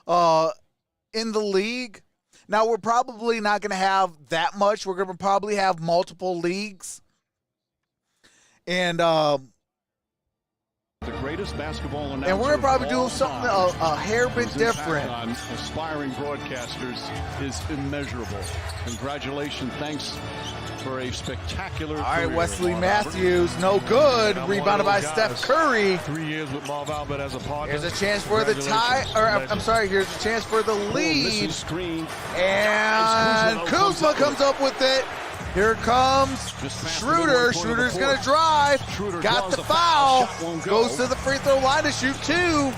in the league. Now, we're probably not going to have that much. We're going to probably have multiple leagues. And the greatest basketball announcer. And we're going to probably do something a hair bit different. On aspiring broadcasters is immeasurable. Congratulations. Thanks for a spectacular All right, career. Wesley Matthews, no good. Rebounded by Steph Curry. 3 years with Marv Albert as a partner. Here's a chance for the tie, here's a chance for the lead. And Kuzma comes up with it. Here comes Schroeder. Schroeder's going to drive. Got the foul. Goes to the free throw line to shoot 2.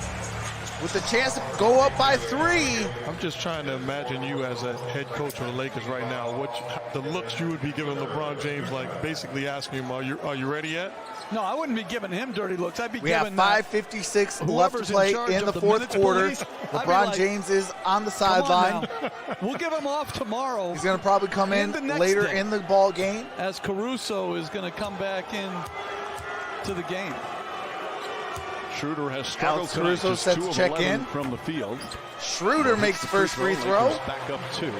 With the chance to go up by 3. I'm just trying to imagine you as a head coach of the Lakers right now. The looks you would be giving LeBron James, like basically asking him, are you ready yet? No, I wouldn't be giving him dirty looks. I'd be We giving have 5:56 left to play in the fourth quarter. LeBron James is on the sideline. We'll give him off tomorrow. He's going to probably come in later in the ball game. As Caruso is going to come back in to the game. Schroeder has struggled Alex Caruso tonight, set just to 2 of check 11 in. from the field. Schroeder makes the first free throw. Back up 2.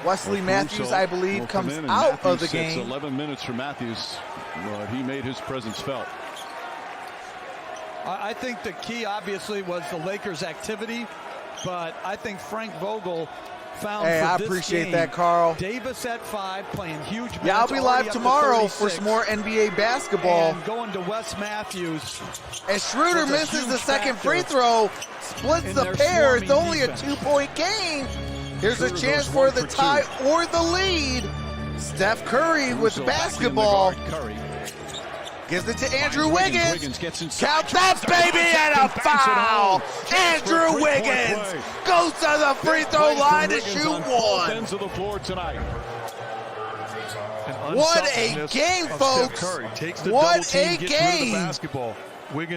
Wesley Matthews, I believe, comes out of the game. 11 minutes for Matthews, but he made his presence felt. I think the key, obviously, was the Lakers' activity, but I think Frank Vogel found I this appreciate game, that, Carl. Davis at 5, playing huge minutes. Yeah, I'll be live tomorrow for some more NBA basketball. And going to Wes Matthews. And Schroeder misses the second free throw, splits the pair. It's only a 2-point game. Here's a chance for the tie or the lead. Steph Curry with the basketball. Gives it to Andrew Wiggins. Count that, baby, and a foul. Andrew Wiggins goes to the free throw line to shoot 1. What a game, folks. What a game.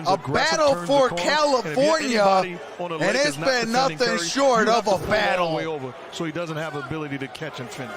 A battle for California, and it's been nothing short of a battle. So he doesn't have ability to catch and finish.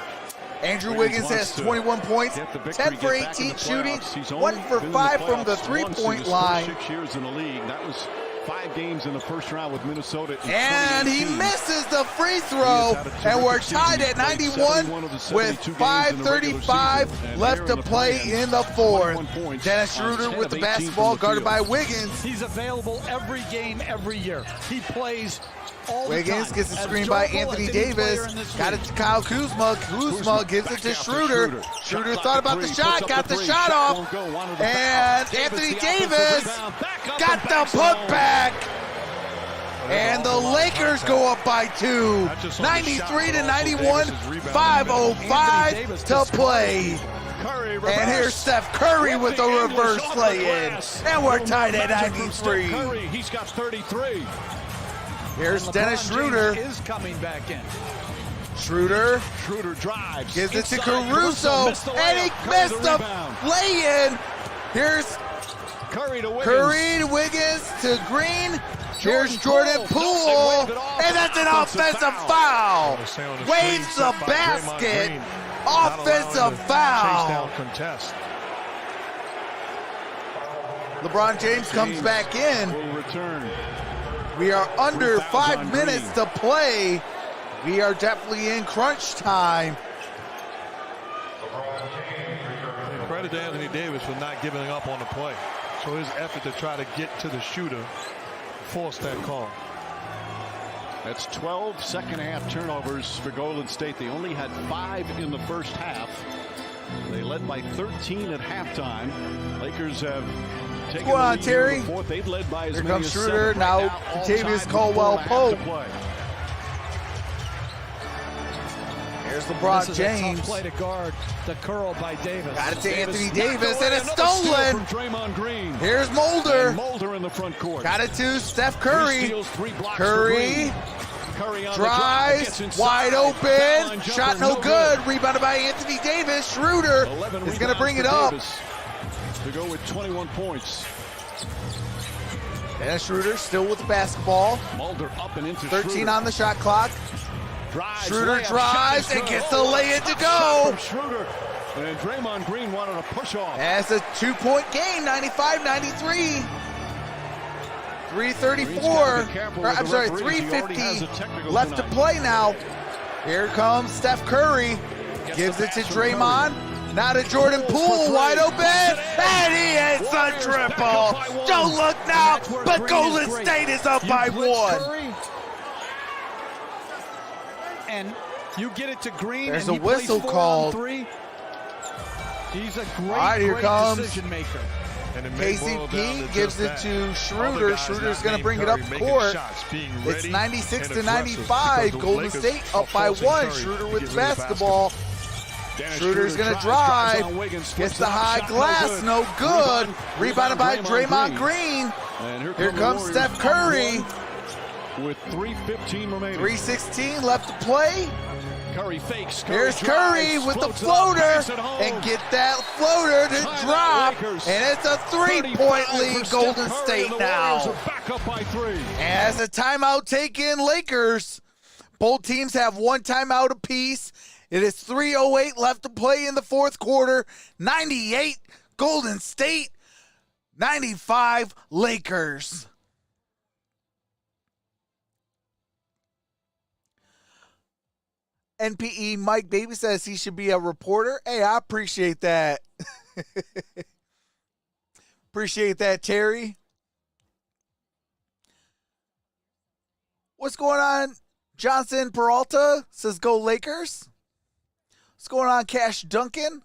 Andrew Wiggins has 21 points, 10 for 18 shooting, 1 for 5 from the three-point line. 6 years in the league. That was 5 games in the first round with Minnesota. And he misses the free throw, and we're tied at 91 with 5:35 left to play in the fourth. Dennis Schroeder with the basketball, guarded by Wiggins. He's available every game, every year. He plays all the Wiggins time. gets the screen by Anthony Davis. Got it to Kyle Kuzma. Kuzma gives it to Schroeder. Schroeder thought about the shot, got the shot off. And Anthony Davis got the putback. And the Lakers go up by 2. 93-91, 5:05 to play. And here's Steph Curry with a reverse play-in. And we're tied at 93. He's got 33. Here's Dennis Schroeder. Is coming back in. Schroeder drives. Gives it to Caruso. And he missed the lay-in. Here's Curry to Wiggins to Green. Here's Jordan Poole. And that's an offensive foul. Waves the basket. Offensive foul. LeBron James comes back in. Will return. We are under 5 minutes to play. We are definitely in crunch time. And credit to Anthony Davis for not giving up on the play. So his effort to try to get to the shooter forced that call. That's 12 second half turnovers for Golden State. They only had 5 in the first half. They led by 13 at halftime. Lakers have taken Go on, the lead Terry. in the fourth. They'd led by as Here many comes as Schroeder. 7 Now right all Kentavious time, Caldwell before half to Pope. play. Here's LeBron this is James. A tough play to guard the curl by Davis. Got it to Anthony Davis, and it's stolen. Draymond Green. Here's Mulder. And Mulder in the front court. Got it to Steph Curry. 3 steals, 3 blocks for Curry Green. Curry on drives, the drive, wide Foul open, line shot jumper, no good. Rebounded by Anthony Davis. Schroeder is going to bring it up. To go with 21 points. Dennis Schroeder still with the basketball. Mulder up and into 13 Schroeder. on the shot clock. Schroeder drives and gets the lay-in to go. Schroeder. And Draymond Green wanted a push off. That's a 2-point game, 95-93. 3:50 left to play now. Here comes Steph Curry. Gives it to Draymond. Now to Jordan Poole, wide open. And he hits a triple. Don't look now, but Golden State is up by 1. And you get it to Green. There's and a he plays whistle 4 on called. 3. He's a great, All right, here great comes decision maker. KCP gives it to Schroeder. Schroeder's going to bring it up court. It's 96-95. Golden State up by 1. Schroeder with the basketball. Schroeder's going to drive. Gets the high glass. No good. Rebounded by Draymond Green. Here comes Steph Curry. With 3:15 remaining. 3:16 left to play. Curry fakes. Here's Curry with the floater. And get that floater to drop. And it's a 3-point lead, Golden State now. Back up by 3. As a timeout taken, Lakers. Both teams have 1 timeout apiece. It is 3:08 left to play in the fourth quarter. 98 Golden State, 95 Lakers. NPE Mike Baby says he should be a reporter. Hey, I appreciate that. Appreciate that, Terry. What's going on? Johnson Peralta says go Lakers. What's going on, Cash Duncan?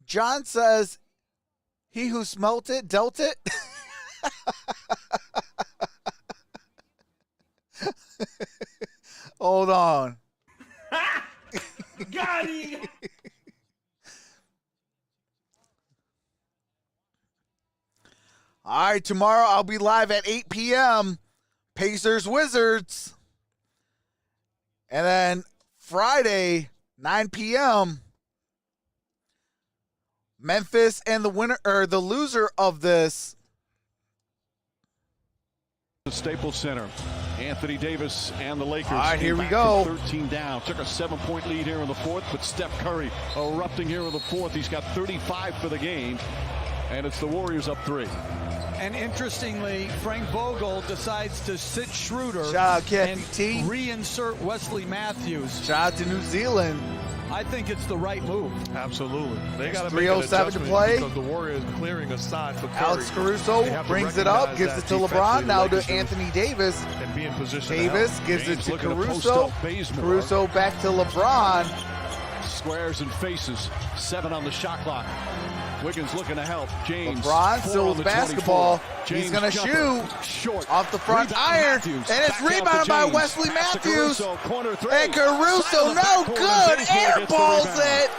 John says he who smelt it dealt it. Hold on. Got him. All right, tomorrow I'll be live at 8 p.m. Pacers Wizards. And then Friday, 9 p.m. Memphis and the winner or the loser of this. The Staples Center. Anthony Davis and the Lakers. All right, here we back go. from 13 down. Took a 7-point lead here in the fourth, but Steph Curry erupting here in the fourth. He's got 35 for the game, and it's the Warriors up 3. And interestingly, Frank Vogel decides to sit Schroeder Shout out, and KFT. reinsert Wesley Matthews. Shout out to New Zealand. I think it's the right move. Absolutely. They got to 3:07 to play. because the Warriors clearing a side for Curry. Alex Caruso brings it up, gives it to LeBron. Now to Anthony Davis. And be in position. Davis gives it James to looking to post Caruso. up Bazemore. Caruso back to LeBron. Squares and faces. 7 on the shot clock. Wiggins looking to help. James. LeBron 4 still on with the basketball. 24. He's going to jumper. shoot Short. off the front Rebound iron. Matthews. And it's Back out to rebounded by James. Wesley Pass to Matthews. Caruso. Corner 3. And Caruso, Side of the no backcourt. good. Bazemore Air gets the balls rebound. it.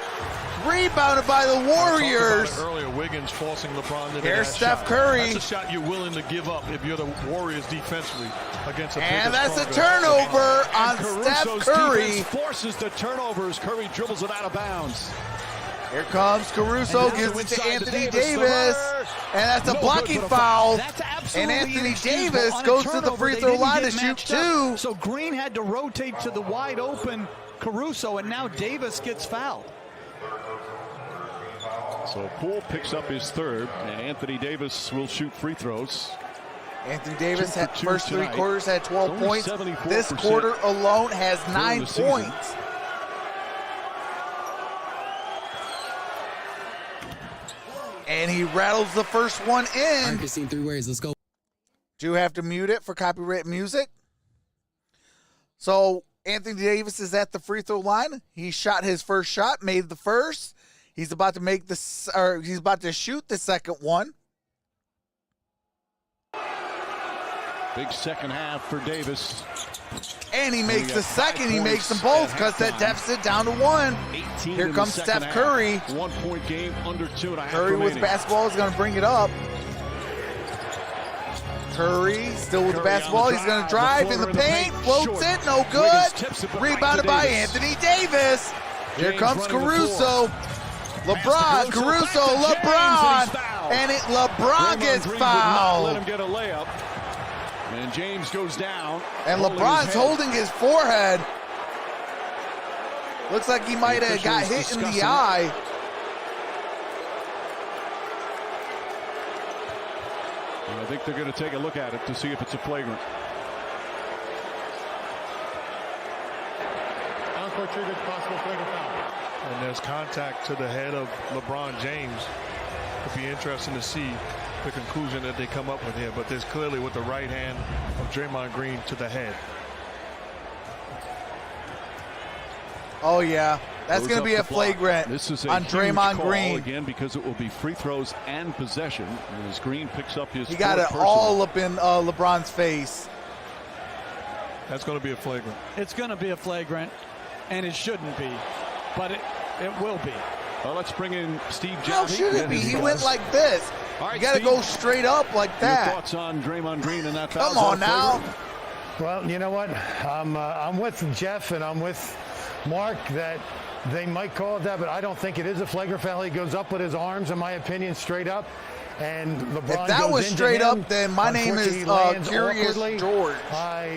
Rebounded by the I talked about Warriors. it earlier, Wiggins forcing LeBron into Here's that Steph shot. Curry. That's a shot you're willing to give up if you're the Warriors defensively against a bigger, And that's a stronger turnover on Caruso's Steph Curry. defense forces the turnovers. Curry dribbles it out of bounds. Here comes Caruso, And now gives it to inside to Anthony Davis. Davis. And that's a No blocking good, but a foul. That's And absolutely Anthony inexcusable. Davis On a goes to the turnover, free they throw didn't line get to shoot matched up. 2. So Green had to rotate to the wide open Caruso, and now Davis gets fouled. So Poole picks up his 3rd, and Anthony Davis will shoot free throws. Anthony Davis 2 had for 2 first 3 tonight. quarters had 12 Only points. 74% This quarter alone has 9 the season. points. And he rattles the first one in. I've seen 3 ways. Let's go. Do have to mute it for copyright music. So Anthony Davis is at the free throw line. He shot his first shot, made the first. He's about to make this, or he's about to shoot the second one. Big second half for Davis. And he makes the second. He makes them both. Cuts that deficit down to 1. Here comes Steph Curry. 1 point game, under 2.5 Curry remaining. with basketball is going to bring it up. Curry still with the basketball. He's going to drive in the paint. Floats it. No good. Rebounded by Anthony Davis. Here comes Caruso. LeBron. Caruso. LeBron. And LeBron gets fouled. Let him get a layup. And James goes down. And LeBron's holding his forehead. Looks like he might have got hit in the eye. I think they're going to take a look at it to see if it's a flagrant. Possible flagrant foul. And there's contact to the head of LeBron James. It'll be interesting to see the conclusion that they come up with here, but there's clearly with the right hand of Draymond Green to the head. Oh yeah, that's going to be a flagrant this is a on Draymond call Green. Again, because it will be free throws and possession. And as Green picks up his, he got it all up in LeBron's face. That's going to be a flagrant. It's going to be a flagrant, and it shouldn't be, but it will be. Well, let's bring in Steve Javi. How should it be? He went like this. All right, you got to go straight up like that. Your thoughts on Draymond Green and that foul? Come on now. Well, you know what? I'm with Jeff and I'm with Mark that they might call it that, but I don't think it is a flagrant foul. He goes up with his arms, in my opinion, straight up. And LeBron if that goes was into straight him. up, then my name is Curious George.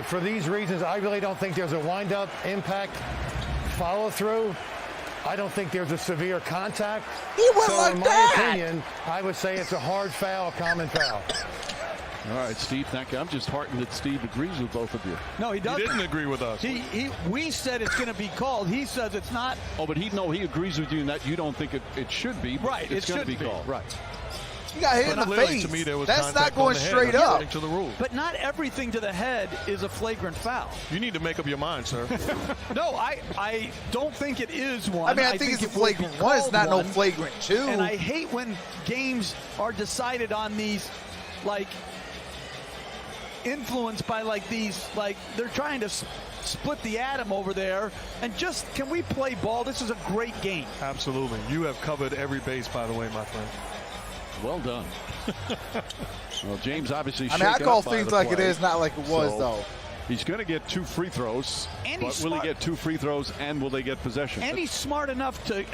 For these reasons, I really don't think there's a wind-up, impact, follow-through. I don't think there's a severe contact. He went like in that. my opinion, I would say it's a hard foul, common foul. All right, Steve, thank you. I'm just heartened that Steve agrees with both of you. No, he doesn't. He didn't agree with us. We said it's going to be called. He says it's not. Oh, but he agrees with you in that you don't think it should be. Right, it's going to be be called. Right. You got hit in the face. To me, there was that's not going straight up. To the rule. But not everything to the head is a flagrant foul. You need to make up your mind, sir. No, I don't think it is one. I mean, I think it's a flagrant one. It's not no flagrant two. And I hate when games are decided on these, like, influenced by these, they're trying to split the atom over there. And just, can we play ball? This is a great game. Absolutely. You have covered every base, by the way, my friend. Well done. Well, James obviously. I mean, I call things like it is, not like it was, though. He's going to get 2 free throws. And but will he get 2 free throws and will they get possession? And he's smart enough to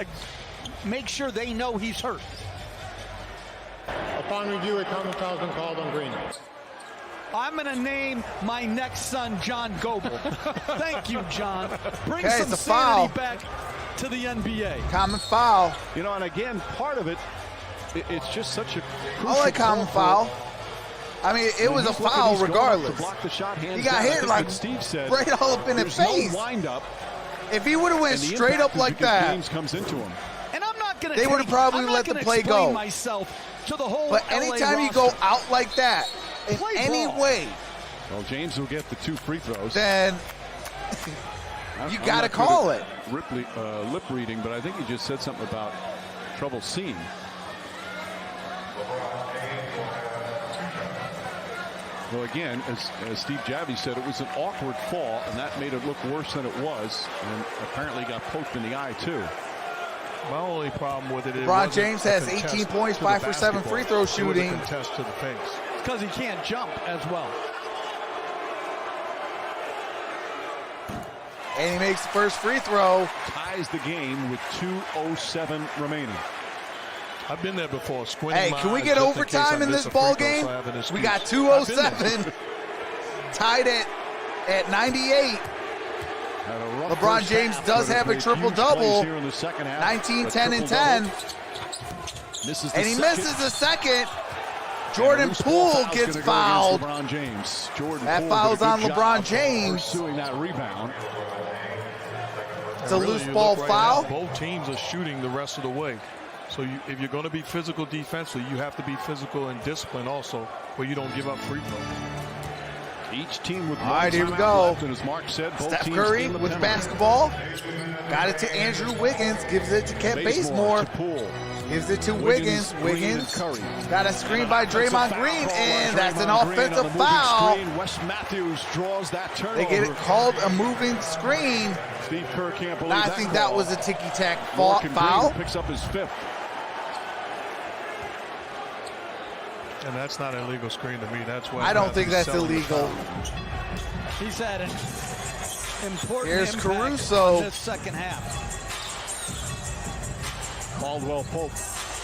make sure they know he's hurt. Upon review, a common foul has been called on Green. I'm going to name my next son John Goebel. Thank you, John. Bring Okay, some it's a foul. sanity back to the NBA. Common foul. You know, and again, part of it, it's just such a crucial I like common foul. I mean, it was a foul regardless. Block the shot, He got hit like Steve said, right all up in the face. No wind up. If he would have went straight up like that, James comes into him. And I'm not going to. They would have probably let the play go. Myself to the whole. But anytime you go out like that, in any way, well, James will get the 2 free throws. Then you got to call it. Lip reading, but I think he just said something about trouble seeing. Well, again, as Steve Javi said, it was an awkward fall, and that made it look worse than it was, and apparently got poked in the eye, too. My only problem with it is LeBron James has 18 points, 5 for 7 free throw shooting. Contest to the face. Because he can't jump as well. And he makes the first free throw. Ties the game with 2:07 remaining. I've been there before. Hey, can we get overtime in this ball game? We got 2:07. Tied it at 98. LeBron James does have a triple-double. 19, 10, and 10. And he misses the second. Jordan Poole gets fouled. That foul's on LeBron James. Pursuing that rebound. It's a loose ball foul. Both teams are shooting the rest of the way. So if you're going to be physical defensively, you have to be physical and disciplined also, where you don't give up free throws. Each team with all right, here we go. Left, and as Mark said, both Steph teams Curry with basketball. Got it to Andrew Wiggins. Gives it to Kent Bazemore. Gives it to Wiggins. Wiggins got a screen by Draymond Green, and that's an offensive foul. Wes Matthews draws that turnover. They get it called a moving screen. Steve Kerr can't believe that. I think that was a ticky-tack foul. Picks up his 5th. And that's not an illegal screen to me. That's why I don't think that's illegal. He's had an important Here's impact Caruso. in this second half. Caldwell Pope.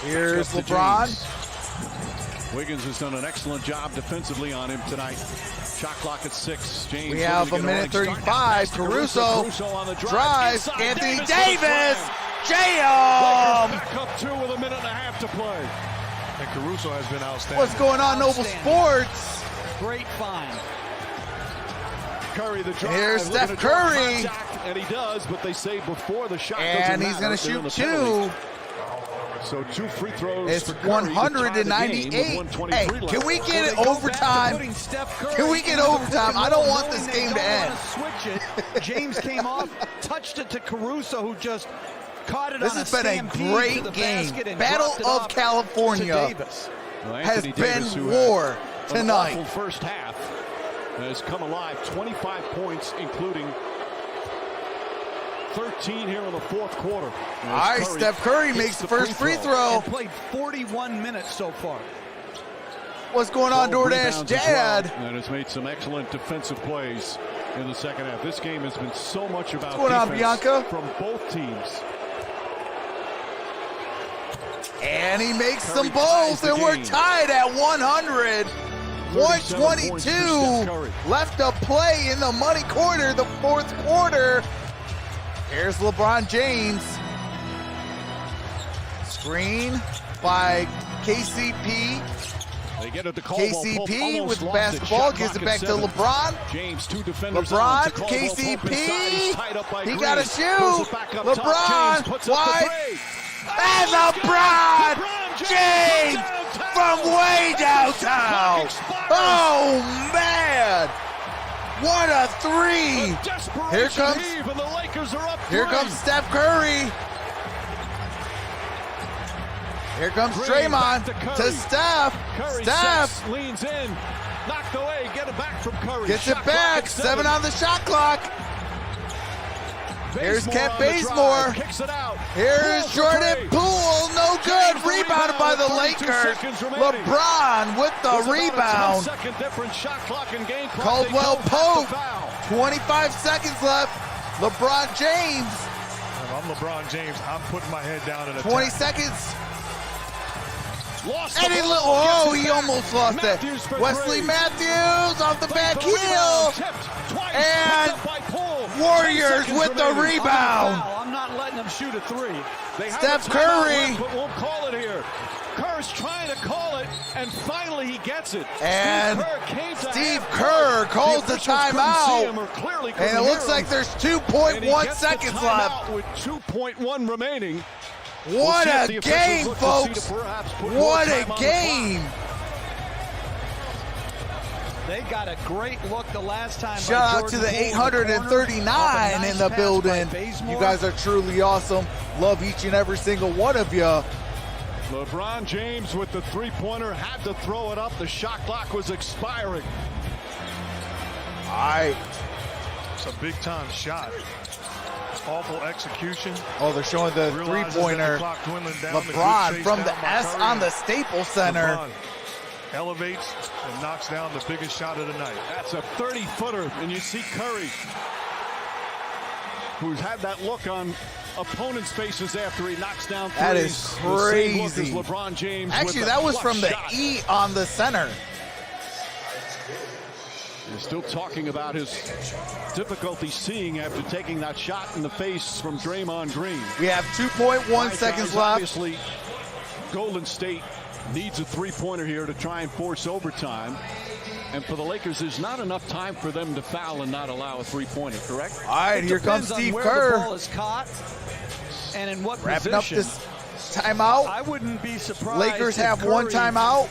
Here's LeBron. Wiggins has done an excellent job defensively on him tonight. Shot clock at 6. James. We have a minute 35. Caruso on the drives. Anthony Davis. Jam. Back up 2 with a minute and a half to play. And Caruso has been outstanding. What's going on, Noble Sports? Great find. Curry the drive. Here's Steph Curry. And he does, but they say before the shot and he's going to shoot 2. So 2 free throws. It's 198. Hey, can we get it overtime? Can we get overtime? I don't want this game to end. Switch it. James came off, touched it to Caruso, who just caught it. This has been a great game. Battle of California has been war tonight. An awful first half has come alive. 25 points, including 13 here in the 4th quarter. All right, Steph Curry makes the first free throw. And played 41 minutes so far. What's going on, DoorDash Dad? And has made some excellent defensive plays in the second half. This game has been so much about What's going on, Bianca? From both teams. And he makes them both, and we're tied at 100. 122 left to play in the money quarter, the 4th quarter. Here's LeBron James. Screen by KCP. They get it to KCP with the basketball, gives it back to LeBron. James, 2 defenders. LeBron, KCP. He got to shoot. LeBron, wide. And LeBron James from way downtown. Oh, man. What a 3. Here comes Steph Curry. Here comes Draymond to Steph. Steph leans in, knocked away, get it back from Curry. Gets it back, 7 on the shot clock. Here's Kent Bazemore. Here's Jordan Poole, no good. Rebounded by the Lakers. LeBron with the rebound. Caldwell Pope, 25 seconds left. LeBron James. If I'm LeBron James, I'm putting my head down in a 20 seconds. And he almost lost it. Wesley Matthews off the back heel. And Warriors with the rebound. I'm not letting them shoot a 3. Steph Curry. But won't call it here. Kerr's trying to call it, and finally he gets it. And Steve Kerr calls the timeout. And it looks like there's 2.1 seconds left. With 2.1 remaining. What a game, folks. What a game. They got a great look the last time. Shout out to the 839 in the building. You guys are truly awesome. Love each and every single one of you. LeBron James with the 3-pointer, had to throw it up. The shot clock was expiring. All right. It's a big-time shot. Awful execution. Oh, they're showing the 3-pointer. LeBron from the S on the Staples Center. LeBron elevates and knocks down the biggest shot of the night. That's a 30-footer, and you see Curry, who's had that look on opponents' faces after he knocks down threes. That is crazy. LeBron James. Actually, that was from the E on the center. They're still talking about his difficulty seeing after taking that shot in the face from Draymond Green. We have 2.1 seconds left. Obviously, Golden State needs a 3-pointer here to try and force overtime. And for the Lakers, there's not enough time for them to foul and not allow a 3-pointer, correct? All right, here comes Steve where Kerr. The ball is caught and in what Wrapping position. up this timeout. I wouldn't be surprised. Lakers if have one Curry timeout.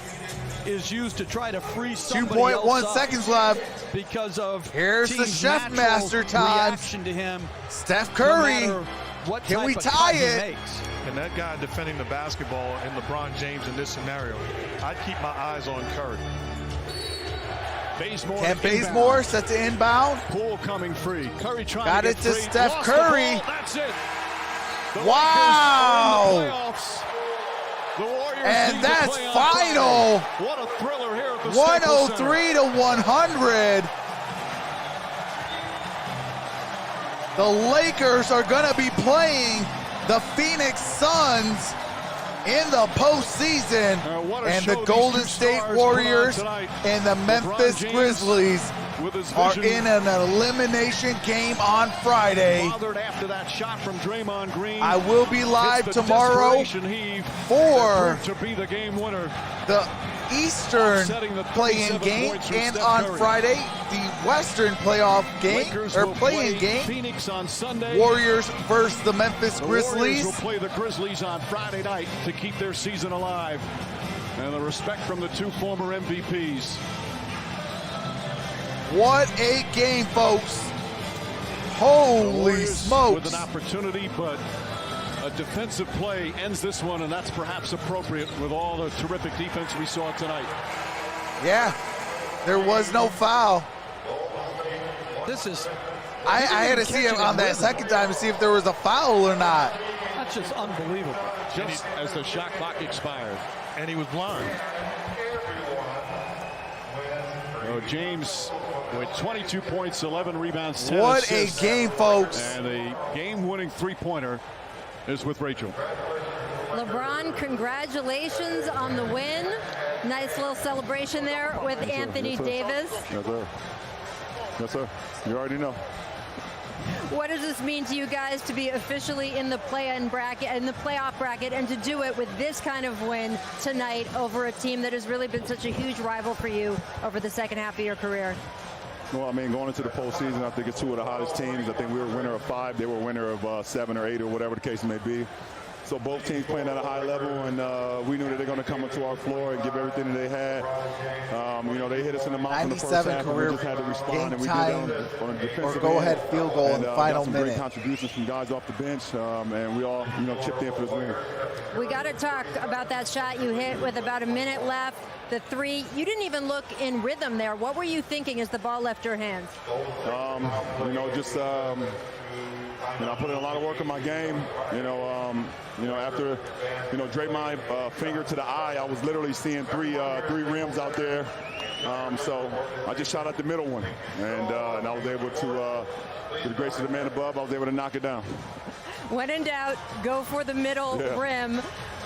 Is used to try to free somebody else 2.1 up seconds left. Because of here's the team's chef natural master time. reaction to him. Steph Curry. No what Can we type of tie cut he it? makes. and that guy defending the basketball and LeBron James in this scenario, I'd keep my eyes on Curry. Kent Bazemore set to inbound. Poole coming free. Curry trying Got to it get to free. Steph Lost Curry. the ball. That's it. The Wow. Lakers are in the playoffs. The Warriors And need to that's play on final. Friday. What a thriller here at the 103 to 100. The Lakers are going to be playing the Phoenix Suns in the postseason, and the Golden State Warriors and the Memphis Grizzlies are in an elimination game on Friday. After that shot from Draymond Green, I will be live tomorrow for to be the game winner. The Eastern play-in game, and on Friday the Western playoff game or play-in game. Phoenix on Sunday. Warriors versus the Memphis Grizzlies. Warriors will play the Grizzlies on Friday night to keep their season alive. And the respect from the two former MVPs. What a game, folks! Holy smokes! With an opportunity, but a defensive play ends this one, and that's perhaps appropriate with all the terrific defense we saw tonight. Yeah, there was no foul. This is... I had to see it on that second time to see if there was a foul or not. That's just unbelievable. Just as the shot clock expired. And he was blind. James with 22 points, 11 rebounds, 10 What assists. a game, folks. And a game-winning three-pointer is with Rachel. LeBron, congratulations on the win. Nice little celebration there with Anthony Davis. Yes, sir. Yes, sir. You already know. What does this mean to you guys to be officially in the play-in bracket, in the playoff bracket, and to do it with this kind of win tonight over a team that has really been such a huge rival for you over the second half of your career? Well, I mean, going into the postseason, I think it's two of the hottest teams. I think we were winner of 5. They were winner of 7 or 8 or whatever the case may be. So both teams playing at a high level, and we knew that they're going to come onto our floor and give everything that they had. You know, they hit us in the mouth in the first half, and we just had to respond, and we did that on the defensive or go-ahead field goal in the final got some minute. Great contributions from guys off the bench, and we all, you know, chipped in for this win. We got to talk about that shot you hit with about a minute left. The three, you didn't even look in rhythm there. What were you thinking as the ball left your hands? You know, just you know, I put in a lot of work in my game. You know, after drape my finger to the eye, I was literally seeing three rims out there. So I just shot at the middle one, and I was able to, with the grace of the man above, I was able to knock it down. When in doubt, go for the middle rim.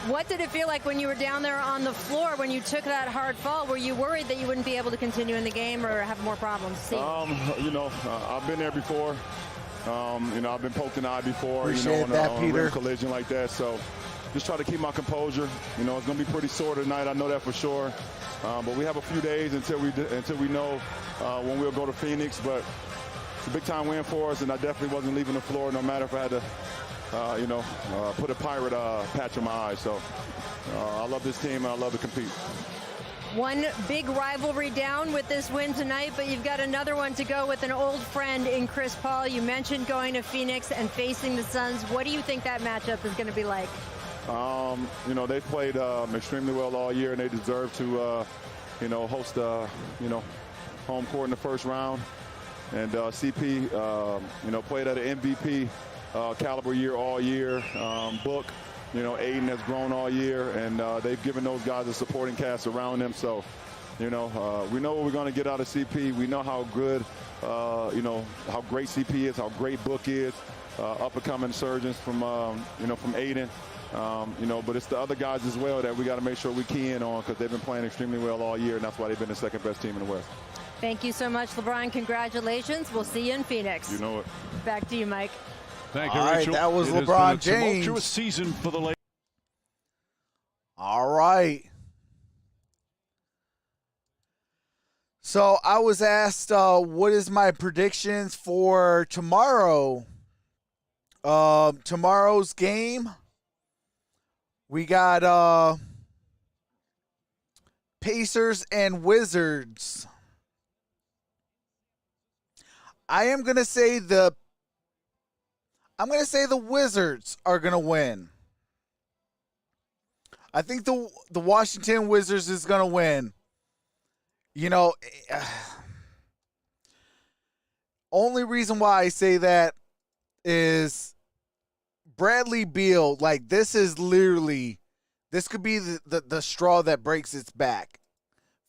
What did it feel like when you were down there on the floor when you took that hard fall? Were you worried that you wouldn't be able to continue in the game or have more problems? You know, I've been there before. You know, I've been poked in the eye before. Appreciate on that, a Peter. rim collision like that. So just try to keep my composure. You know, it's going to be pretty sore tonight. I know that for sure. But we have a few days until we know when we'll go to Phoenix. But it's a big time win for us, and I definitely wasn't leaving the floor, no matter if I had to, put a pirate patch on my eye. So I love this team, and I love to compete. One big rivalry down with this win tonight, but you've got another one to go with an old friend in Chris Paul. You mentioned going to Phoenix and facing the Suns. What do you think that matchup is going to be like? You know, they've played extremely well all year, and they deserve to, host, home court in the first round. And CP, played at an MVP caliber year all year. Book. You know, Aiden has grown all year, and they've given those guys a supporting cast around them. So, we know what we're going to get out of CP. We know how good, how great CP is, how great Book is, up-and-coming surgeons from Aiden. But it's the other guys as well that we got to make sure we key in on because they've been playing extremely well all year, and that's why they've been the second-best team in the West. Thank you so much, LeBron. Congratulations. We'll see you in Phoenix. You know it. Back to you, Mike. Thank you, All right, Rachel. that was It has LeBron been a James. tumultuous season for the Lakers. All right. So I was asked, what is my predictions for tomorrow? Tomorrow's game, we got Pacers and Wizards. I'm going to say the Wizards are going to win. I think the Washington Wizards is going to win. You know, only reason why I say that is Bradley Beal, like, this is literally, this could be the straw that breaks its back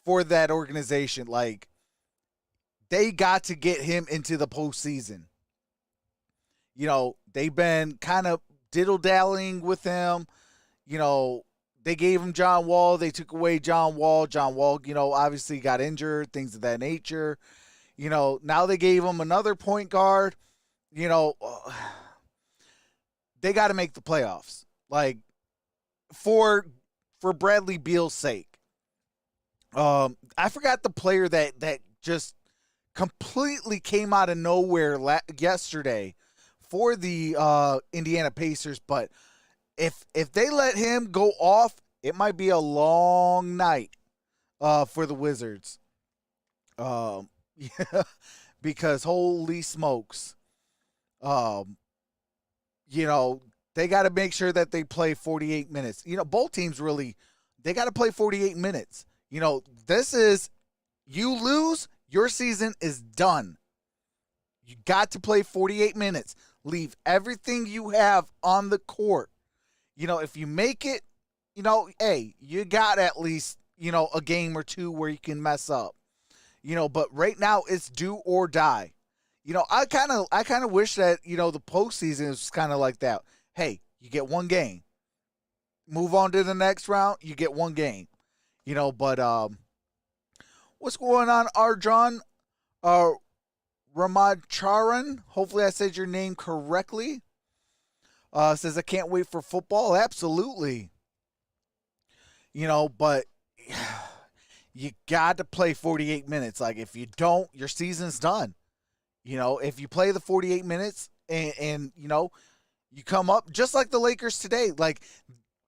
for that organization. Like, they got to get him into the postseason. You know, they've been kind of diddle-dallying with him. You know, they gave him John Wall. They took away John Wall. John Wall, you know, obviously got injured, things of that nature. You know, now they gave him another point guard. You know, they got to make the playoffs. Like, for Bradley Beal's sake. I forgot the player that just completely came out of nowhere yesterday for the Indiana Pacers, but if they let him go off, it might be a long night for the Wizards. Yeah, because holy smokes. You know, they got to make sure that they play 48 minutes. You know, both teams really, they got to play 48 minutes. You know, this is, you lose, your season is done. You got to play 48 minutes. Leave everything you have on the court. You know, if you make it, you know, hey, you got at least, you know, a game or two where you can mess up. You know, but right now it's do or die. You know, I kind of wish that, you know, the postseason is kind of like that. Hey, you get one game. Move on to the next round, you get one game. You know, but what's going on, Arjan? Ramacharan, hopefully I said your name correctly. Says, I can't wait for football. Absolutely. You know, but you got to play 48 minutes. Like, if you don't, your season's done. You know, if you play the 48 minutes and you know, you come up, just like the Lakers today, like,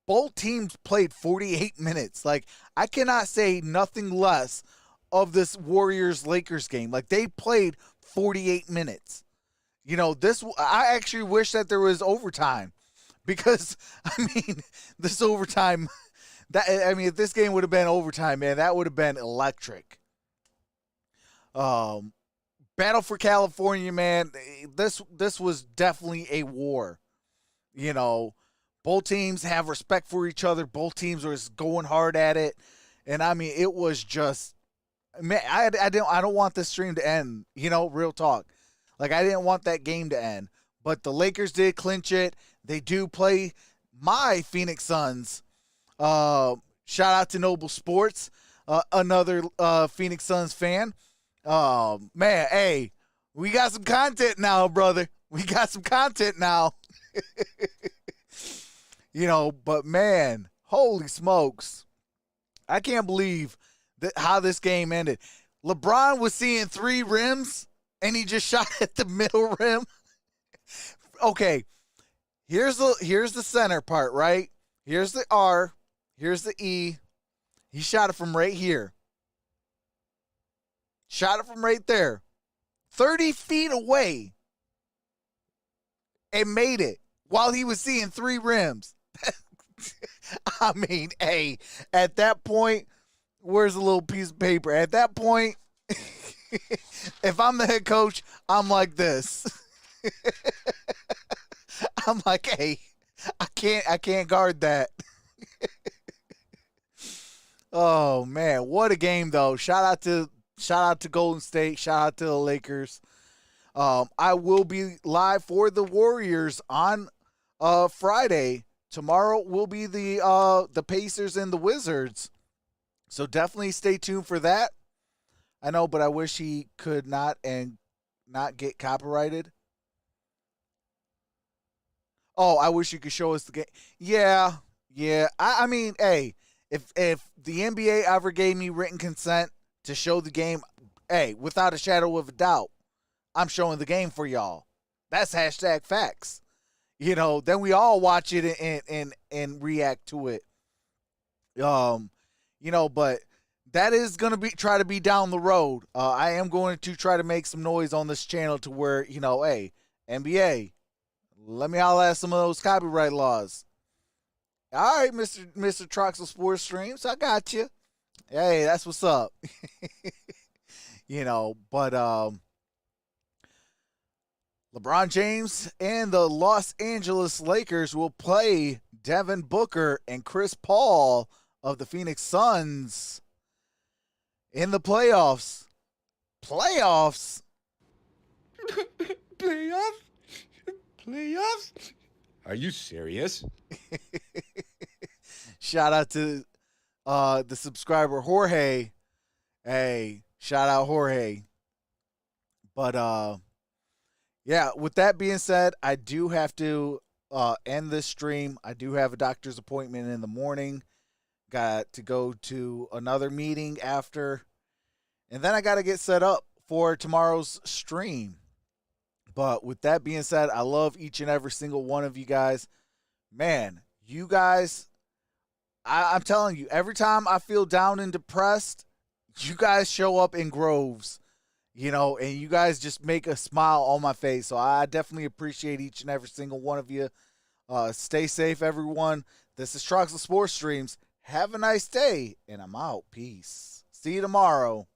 both teams played 48 minutes. Like, I cannot say nothing less of this Warriors-Lakers game. Like, they played 48 minutes. You know, I actually wish that there was overtime because, I mean, this overtime, if this game would have been overtime, man, that would have been electric. Battle for California, man, this was definitely a war. You know, both teams have respect for each other. Both teams were going hard at it. And, I mean, it was just, man, I don't want this stream to end, you know, real talk. Like, I didn't want that game to end. But the Lakers did clinch it. They do play my Phoenix Suns. Shout out to Noble Sports, another Phoenix Suns fan. Man, hey, we got some content now, brother. We got some content now. You know, but man, holy smokes. I can't believe how this game ended. LeBron was seeing 3 rims, and he just shot at the middle rim. Okay, here's the center part, right? Here's the R. Here's the E. He shot it from right here. Shot it from right there. 30 feet away. And made it while he was seeing 3 rims. I mean, hey, at that point, where's a little piece of paper? At that point, if I'm the head coach, I'm like this. I'm like, hey, I can't guard that. Oh man, what a game though. Shout out to Golden State, shout out to the Lakers. I will be live for the Warriors on Friday. Tomorrow will be the Pacers and the Wizards. So definitely stay tuned for that. I know, but I wish he could not get copyrighted. Oh, I wish you could show us the game. Yeah. I mean, hey, if the NBA ever gave me written consent to show the game, hey, without a shadow of a doubt, I'm showing the game for y'all. That's hashtag facts. You know, then we all watch it and react to it. You know, but that is going to try to be down the road. I am going to try to make some noise on this channel to where, you know, hey, NBA, let me holler at some of those copyright laws. All right, Mr. Troxel Sports Streams, I got you. Hey, that's what's up. But LeBron James and the Los Angeles Lakers will play Devin Booker and Chris Paul of the Phoenix Suns in the playoffs. Playoffs? Playoffs? Are you serious? Shout out to the subscriber Jorge. Hey, shout out Jorge. But yeah, with that being said, I do have to end this stream. I do have a doctor's appointment in the morning. Got to go to another meeting after. And then I got to get set up for tomorrow's stream. But with that being said, I love each and every single one of you guys. Man, you guys, I'm telling you, every time I feel down and depressed, you guys show up in groves, and you guys just make a smile on my face. So I definitely appreciate each and every single one of you. Stay safe, everyone. This is Troxel Sports Streams. Have a nice day, and I'm out. Peace. See you tomorrow.